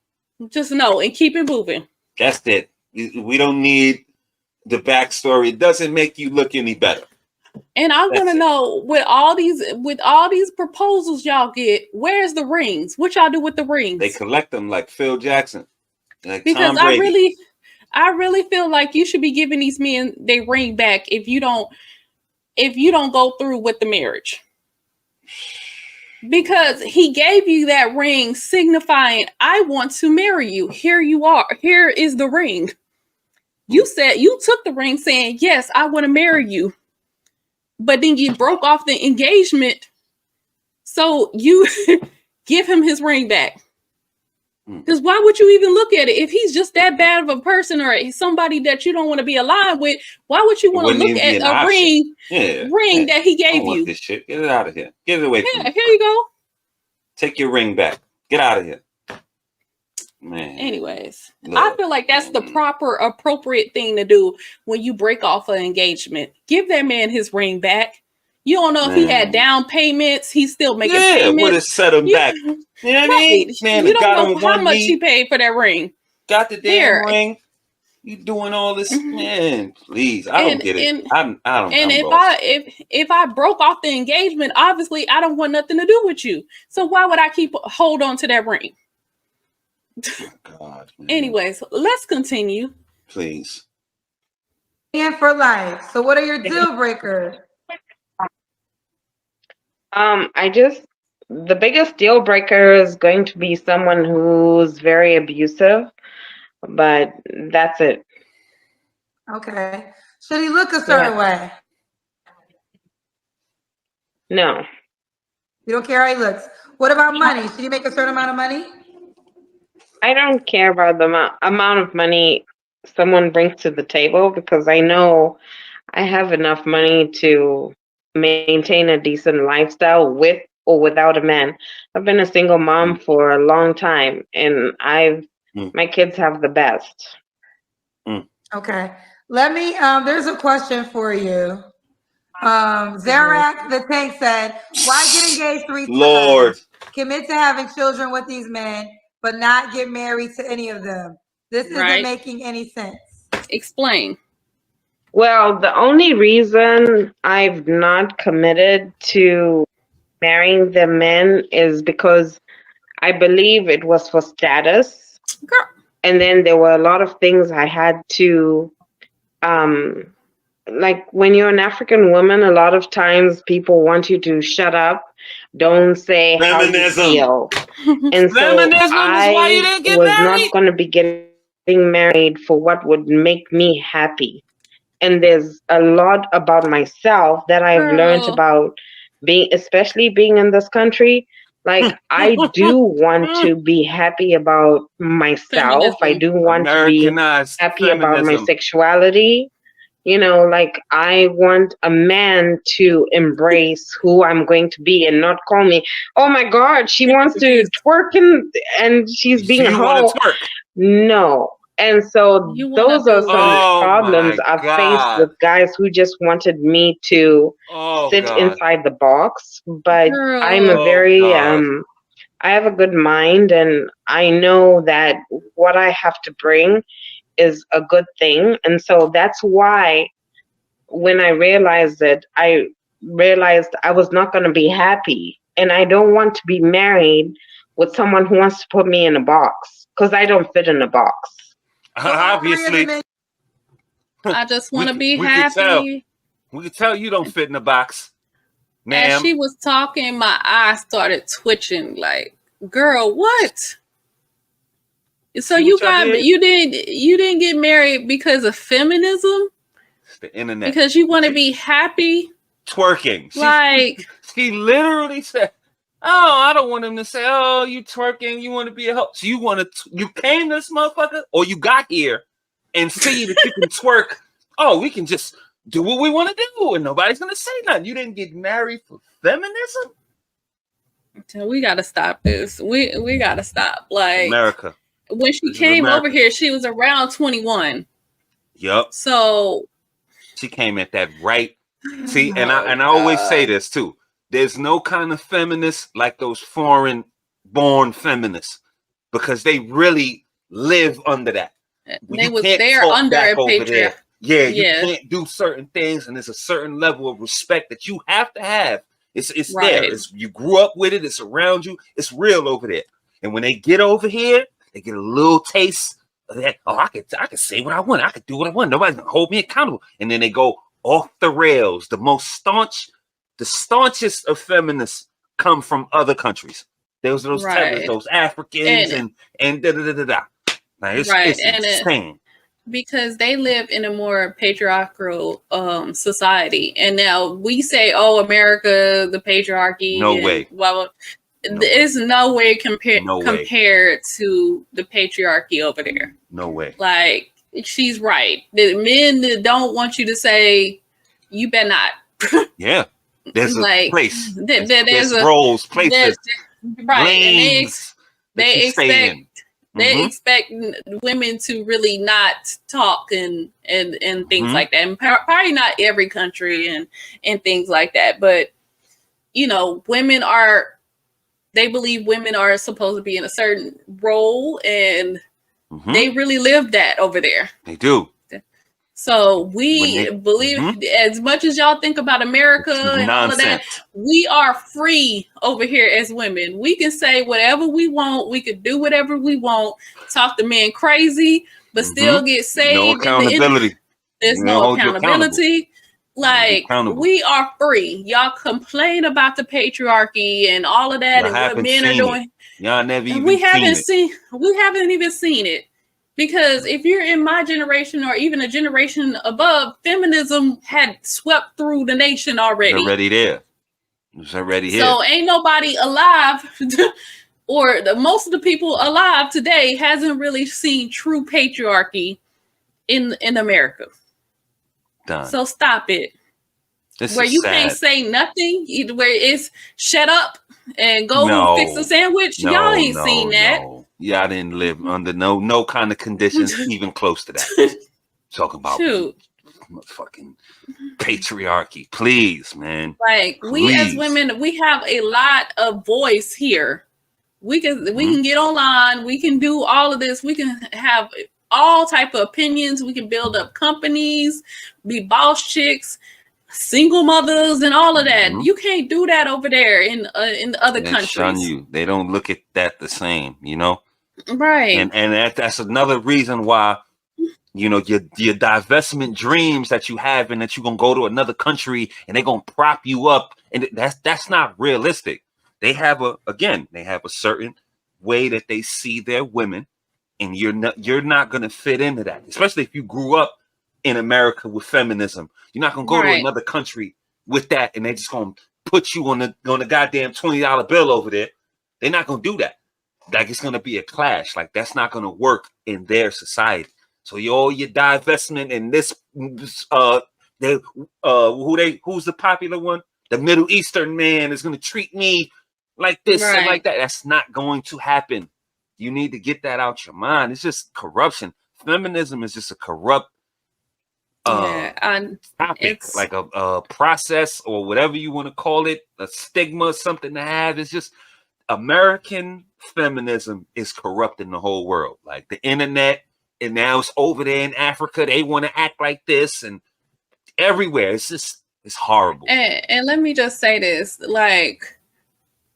Just no and keep it moving. That's it. We don't need the backstory. It doesn't make you look any better. And I want to know, with all these proposals y'all get, where's the rings? What y'all do with the rings? They collect them like Phil Jackson. Like because I really feel like you should be giving these men their ring back if you don't go through with the marriage. Because he gave you that ring signifying, I want to marry you. Here you are. Here is the ring. You said you took the ring saying, yes, I want to marry you. But then you broke off the engagement. So you give him his ring back. Because why would you even look at it? If he's just that bad of a person or somebody that you don't want to be aligned with, why would you want to look at a ring that he gave you? This shit. Get it out of here. Get it away from me. Here you go. Take your ring back. Get out of here. Man. Anyways, I feel like that's the proper, appropriate thing to do when you break off an engagement. Give that man his ring back. You don't know if he had down payments. He's still making payments. Yeah, would have set him back. You know what I mean? Man, you don't know how much he paid for that ring. Got the damn ring. You doing all this, man? Please, I don't get it. I don't. And if I broke off the engagement, obviously I don't want nothing to do with you. So why would I hold on to that ring? God. Man. Anyways, let's continue. Please. And for life. So what are your deal breakers? The biggest deal breaker is going to be someone who's very abusive, but that's it. Okay. Should he look a certain way? No. You don't care how he looks. What about money? Should he make a certain amount of money? I don't care about the amount of money someone brings to the table, because I know I have enough money to maintain a decent lifestyle with or without a man. I've been a single mom for a long time, and my kids have the best. Okay. Let me, there's a question for you. Zarak the Tank said, why get engaged 3 times? Lord. Commit to having children with these men, but not get married to any of them. This isn't making any sense. Explain. Well, the only reason I've not committed to marrying the men is because I believe it was for status. Girl. And then there were a lot of things I had to, like when you're an African woman, a lot of times people want you to shut up, don't say Feminism. How you feel. And so I was not going to be getting married for what would make me happy. And there's a lot about myself that I've learned about especially being in this country. Like, I do want to be happy about myself. I do want to be happy about my sexuality. You know, like, I want a man to embrace who I'm going to be and not call me, oh my God, she wants to twerk and she's being a hoe. No. And so those are some problems I've faced with guys who just wanted me to sit inside the box. But I'm a very I have a good mind, and I know that what I have to bring is a good thing. And so that's why when I realized it, I realized I was not going to be happy. And I don't want to be married with someone who wants to put me in a box, because I don't fit in a box. Obviously. I just want to be happy. We could tell you don't fit in a box. Ma'am. As she was talking, my eyes started twitching. Like, girl, what? So you didn't get married because of feminism? It's the internet. Because you want to be happy? Twerking. She literally said, "Oh, I don't want him to say, oh, you twerking, you want to be a hoe." So you came to this motherfucker, or you got here and see that you can twerk. Oh, we can just do what we want to do, and nobody's gonna say nothing. You didn't get married for feminism. We gotta stop this. We gotta stop. Like, America. When she came over here, she was around 21. Yup. So she came at that right. See, and I always say this too. There's no kind of feminist like those foreign born feminists, because they really live under that. They're under a patriarchy. Yeah, you can't do certain things, and there's a certain level of respect that you have to have. It's right there. You grew up with it. It's around you. It's real over there. And when they get over here, they get a little taste of that. Oh, I can say what I want. I can do what I want. Nobody's gonna hold me accountable. And then they go off the rails. The staunchest of feminists come from other countries. Those terrorists, those Africans, and da da da da. Like, it's insane. Because they live in a more patriarchal society, and now we say, "Oh, America, the patriarchy." No way. Well, there's no way compared to the patriarchy over there. No way. Like, she's right. The men don't want you to say, "You better not." Yeah, there's a place. There's roles, places, right? lanes. They expect. They expect women to really not talk and things like that. And probably not every country and things like that. But, they believe women are supposed to be in a certain role, and they really live that over there. They do. So we believe, as much as y'all think about America and all of that, we are free over here as women. We can say whatever we want. We can do whatever we want. Talk the men crazy, but still get saved. No accountability. There's no accountability. Like, we are free. Y'all complain about the patriarchy and all of that and what men are doing. Y'all never even we haven't even seen it. Because if you're in my generation or even a generation above, feminism had swept through the nation already. It's already there. It's already here. So ain't nobody alive, or most of the people alive today hasn't really seen true patriarchy in America. Done. So stop it. Where you can't say nothing, where it's shut up and go fix a sandwich. Y'all ain't seen that. Y'all didn't live under no kind of conditions even close to that. Talking about fucking patriarchy. Please, man. Like, we as women, we have a lot of voice here. We can get online. We can do all of this. We can have all type of opinions. We can build up companies, be boss chicks, single mothers, and all of that. You can't do that over there in other countries. Shun you. They don't look at that the same, Right. And that's another reason why, your divestment dreams that you have, and that you're gonna go to another country and they're gonna prop you up, and that's not realistic. They have a certain way that they see their women, and you're not gonna fit into that, especially if you grew up in America with feminism. You're not gonna go to another country with that, and they're just gonna put you on the goddamn $20 bill over there. They're not gonna do that. Like, it's gonna be a clash. Like, that's not gonna work in their society. So all your divestment and this, who's the popular one? The Middle Eastern man is gonna treat me like this and like that. That's not going to happen. You need to get that out your mind. It's just corruption. Feminism is just a corrupt topic, like a process or whatever you want to call it, a stigma, something to have. It's just American feminism is corrupting the whole world. Like the internet, and now it's over there in Africa. They want to act like this, and everywhere. It's horrible. And let me just say this, like,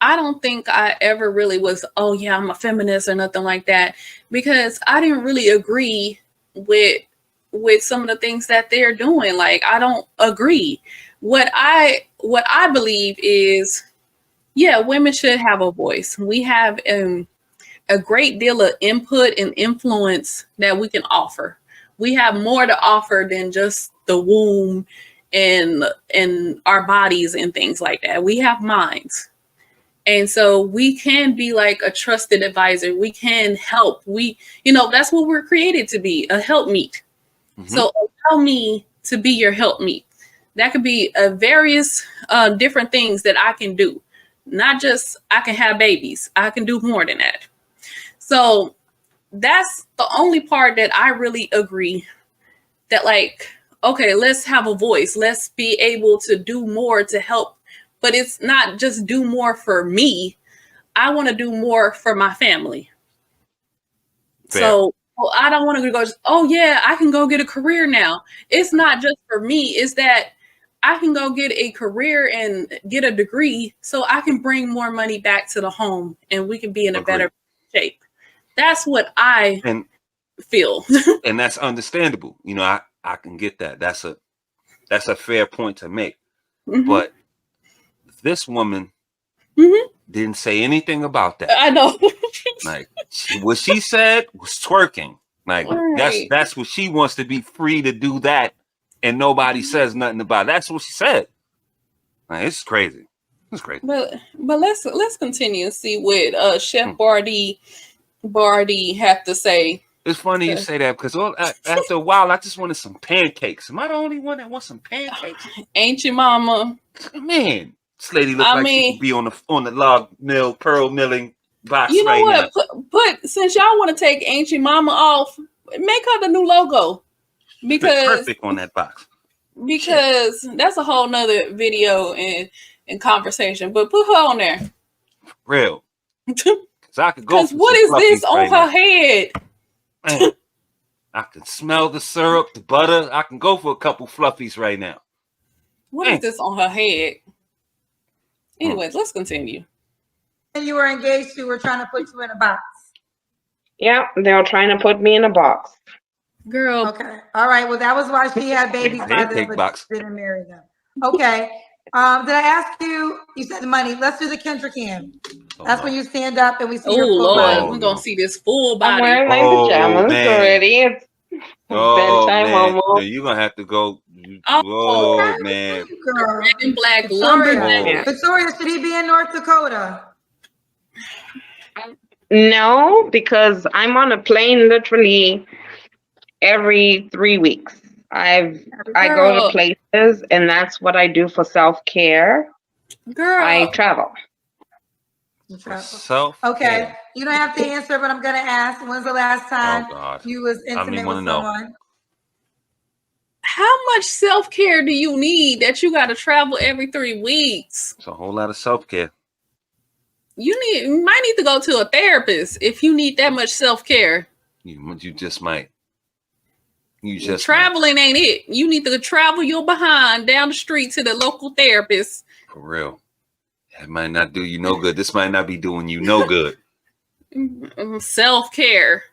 I don't think I ever really was, oh yeah, I'm a feminist or nothing like that, because I didn't really agree with some of the things that they're doing. Like, I don't agree. What I believe is, yeah, women should have a voice. We have a great deal of input and influence that we can offer. We have more to offer than just the womb and our bodies and things like that. We have minds. And so we can be like a trusted advisor. We can help. That's what we're created to be, a helpmeet. Mm-hmm. So allow me to be your helpmeet. That could be various different things that I can do. Not just I can have babies. I can do more than that. So that's the only part that I really agree that, like, okay, let's have a voice. Let's be able to do more to help. But it's not just do more for me. I want to do more for my family. Fair. So I don't want to go, oh yeah, I can go get a career now. It's not just for me. It's that I can go get a career and get a degree so I can bring more money back to the home and we can be in a better shape. That's what I feel. And that's understandable. I can get that. That's a fair point to make. Mm-hmm. But this woman didn't say anything about that. I know. Like, what she said was twerking. Like, right. That's what she wants, to be free to do that, and nobody says nothing about it. That's what she said. Like, it's crazy. It's crazy. But let's continue and see what Chef Bardi have to say. It's funny you say that, because after a while, I just wanted some pancakes. Am I the only one that wants some pancakes? Ain't your mama? Man, this lady looks like she could be on the log mill, pearl milling box right now. You know what? Put since y'all want to take Ain't Your Mama off, make her the new logo. Because perfect on that box. Because that's a whole nother video and conversation. But put her on there. Real. So I could go. Because what is this on her head? Man, I can smell the syrup, the butter. I can go for a couple fluffies right now. What is this on her head? Anyways, let's continue. And you were engaged to, were trying to put you in a box. Yeah, they were trying to put me in a box. Girl. Okay. All right. Well, that was why she had babies by them, but didn't marry them. Okay. Did I ask you? You said the money. Let's do the Kendra cam. That's when you stand up and we see your full body. We're gonna see this full body. I'm wearing my pajamas already. It's bedtime almost. You're gonna have to go. Oh man. Girl. Red and black lumberjack. Victoria, should he be in North Dakota? No, because I'm on a plane literally every 3 weeks. I go to places, and that's what I do for self-care. Girl, I travel. Okay, you don't have to answer, but I'm gonna ask. When's the last time you was intimate with someone? How much self-care do you need that you got to travel every 3 weeks? It's a whole lot of self-care. You might need to go to a therapist if you need that much self-care. You just might. Traveling ain't it. You need to travel your behind down the street to the local therapist. For real. It might not do you no good. This might not be doing you no good. Self-care.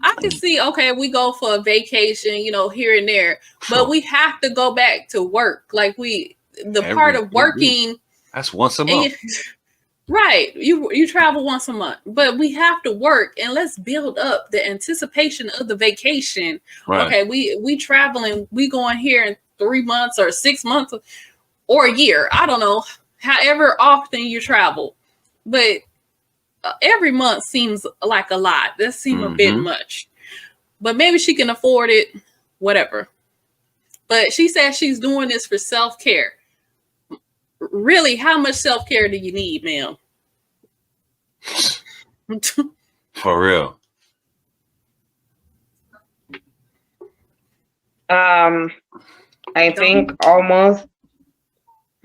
I can see, okay, we go for a vacation, here and there, but we have to go back to work. Like part of working. That's once a month. Right. You travel once a month, but we have to work, and let's build up the anticipation of the vacation. Right. Okay. We traveling, we going here in 3 months or 6 months or a year. I don't know, however often you travel, but every month seems like a lot. That seems a bit much, but maybe she can afford it, whatever. But she says she's doing this for self-care. Really, how much self-care do you need, ma'am? For real. I think almost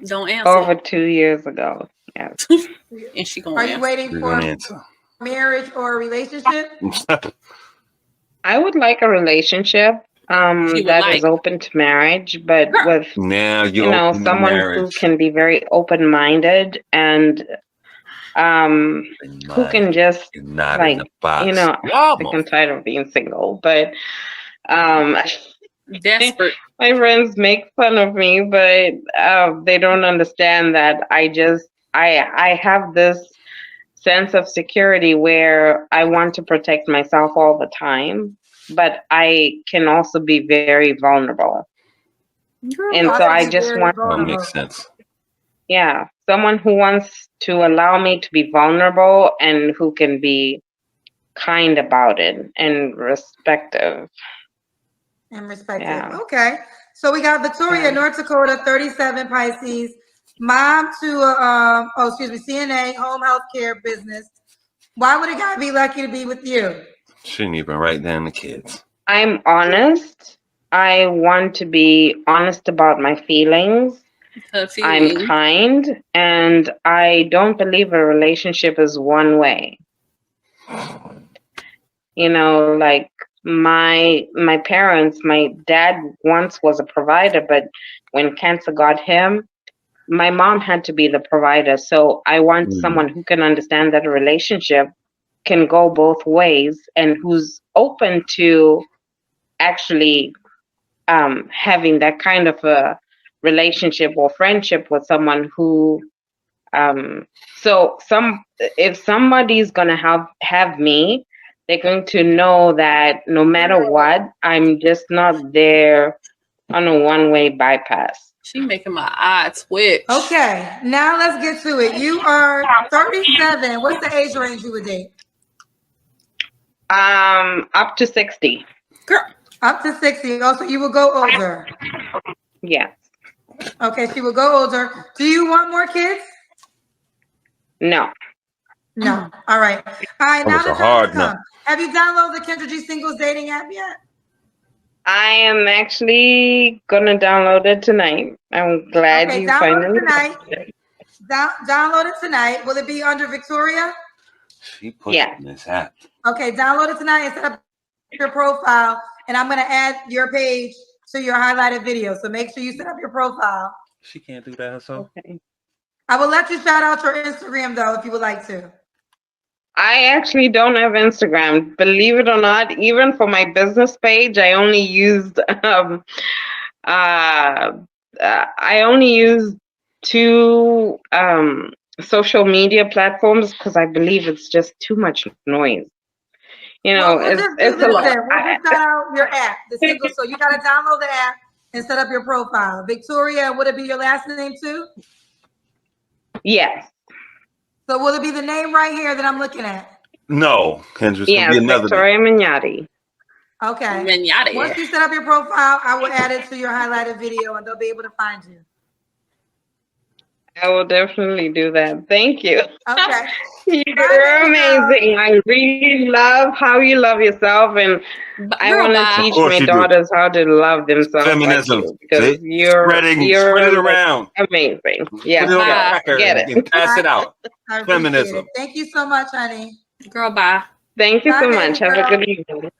don't answer. over 2 years ago. Yes. And she gonna Are you answer. waiting for marriage or a relationship? I would like a relationship that is open to marriage, but with now someone who can be very open-minded and who can just not like in the box. sick and tired of being single, but desperate. My friends make fun of me, but they don't understand that I have this sense of security where I want to protect myself all the time, but I can also be very vulnerable. And so I just want that makes sense. Yeah, someone who wants to allow me to be vulnerable and who can be kind about it and respective. Yeah. Okay. So we got Victoria, North Dakota, 37, Pisces, mom to CNA, home health care business. Why would a guy be lucky to be with you? Shouldn't even write down the kids. I'm honest. I want to be honest about my feelings. I'm kind, and I don't believe a relationship is one way. Like my parents, my dad once was a provider, but when cancer got him, my mom had to be the provider. So I want someone who can understand that a relationship can go both ways and who's open to actually having that kind of a relationship or friendship with someone who if somebody's gonna have me, they're going to know that no matter what, I'm just not there on a one-way bypass. She making my eye twitch. Okay, now let's get to it. You are 37. What's the age range you would date? Up to 60. Girl, up to 60. Also, you will go older. Yes. Okay, she will go older. Do you want more kids? No. No. All right. All right. That now was the a time hard has come. no. Have you downloaded the Kendra G Singles dating app yet? I am actually gonna download it tonight. I'm glad you finally. Download it tonight. Will it be under Victoria? She pushing this app. Okay, download it tonight and set up your profile. And I'm gonna add your page to your highlighted video. So make sure you set up your profile. She can't do that herself. Okay. I will let you shout out your Instagram though, if you would like to. I actually don't have Instagram. Believe it or not, even for my business page, I only used two social media platforms because I believe it's just too much noise. It's a lot. We'll just shout out your app, the single. So you got to download the app and set up your profile. Victoria, would it be your last name too? Yes. So will it be the name right here that I'm looking at? No, Kendra's gonna be another Victoria Mignati. Okay. Mignati. Once you set up your profile, I will add it to your highlighted video and they'll be able to find you. I will definitely do that. Thank you. Okay. You're amazing. I really love how you love yourself, and I want to teach my daughters how to love themselves. Feminism. Like you, because you're spread it around. Amazing. Yeah. Put it on a cracker and pass it out. Feminism. Thank you so much, honey. Girl, bye. Thank you so much. Have a good evening.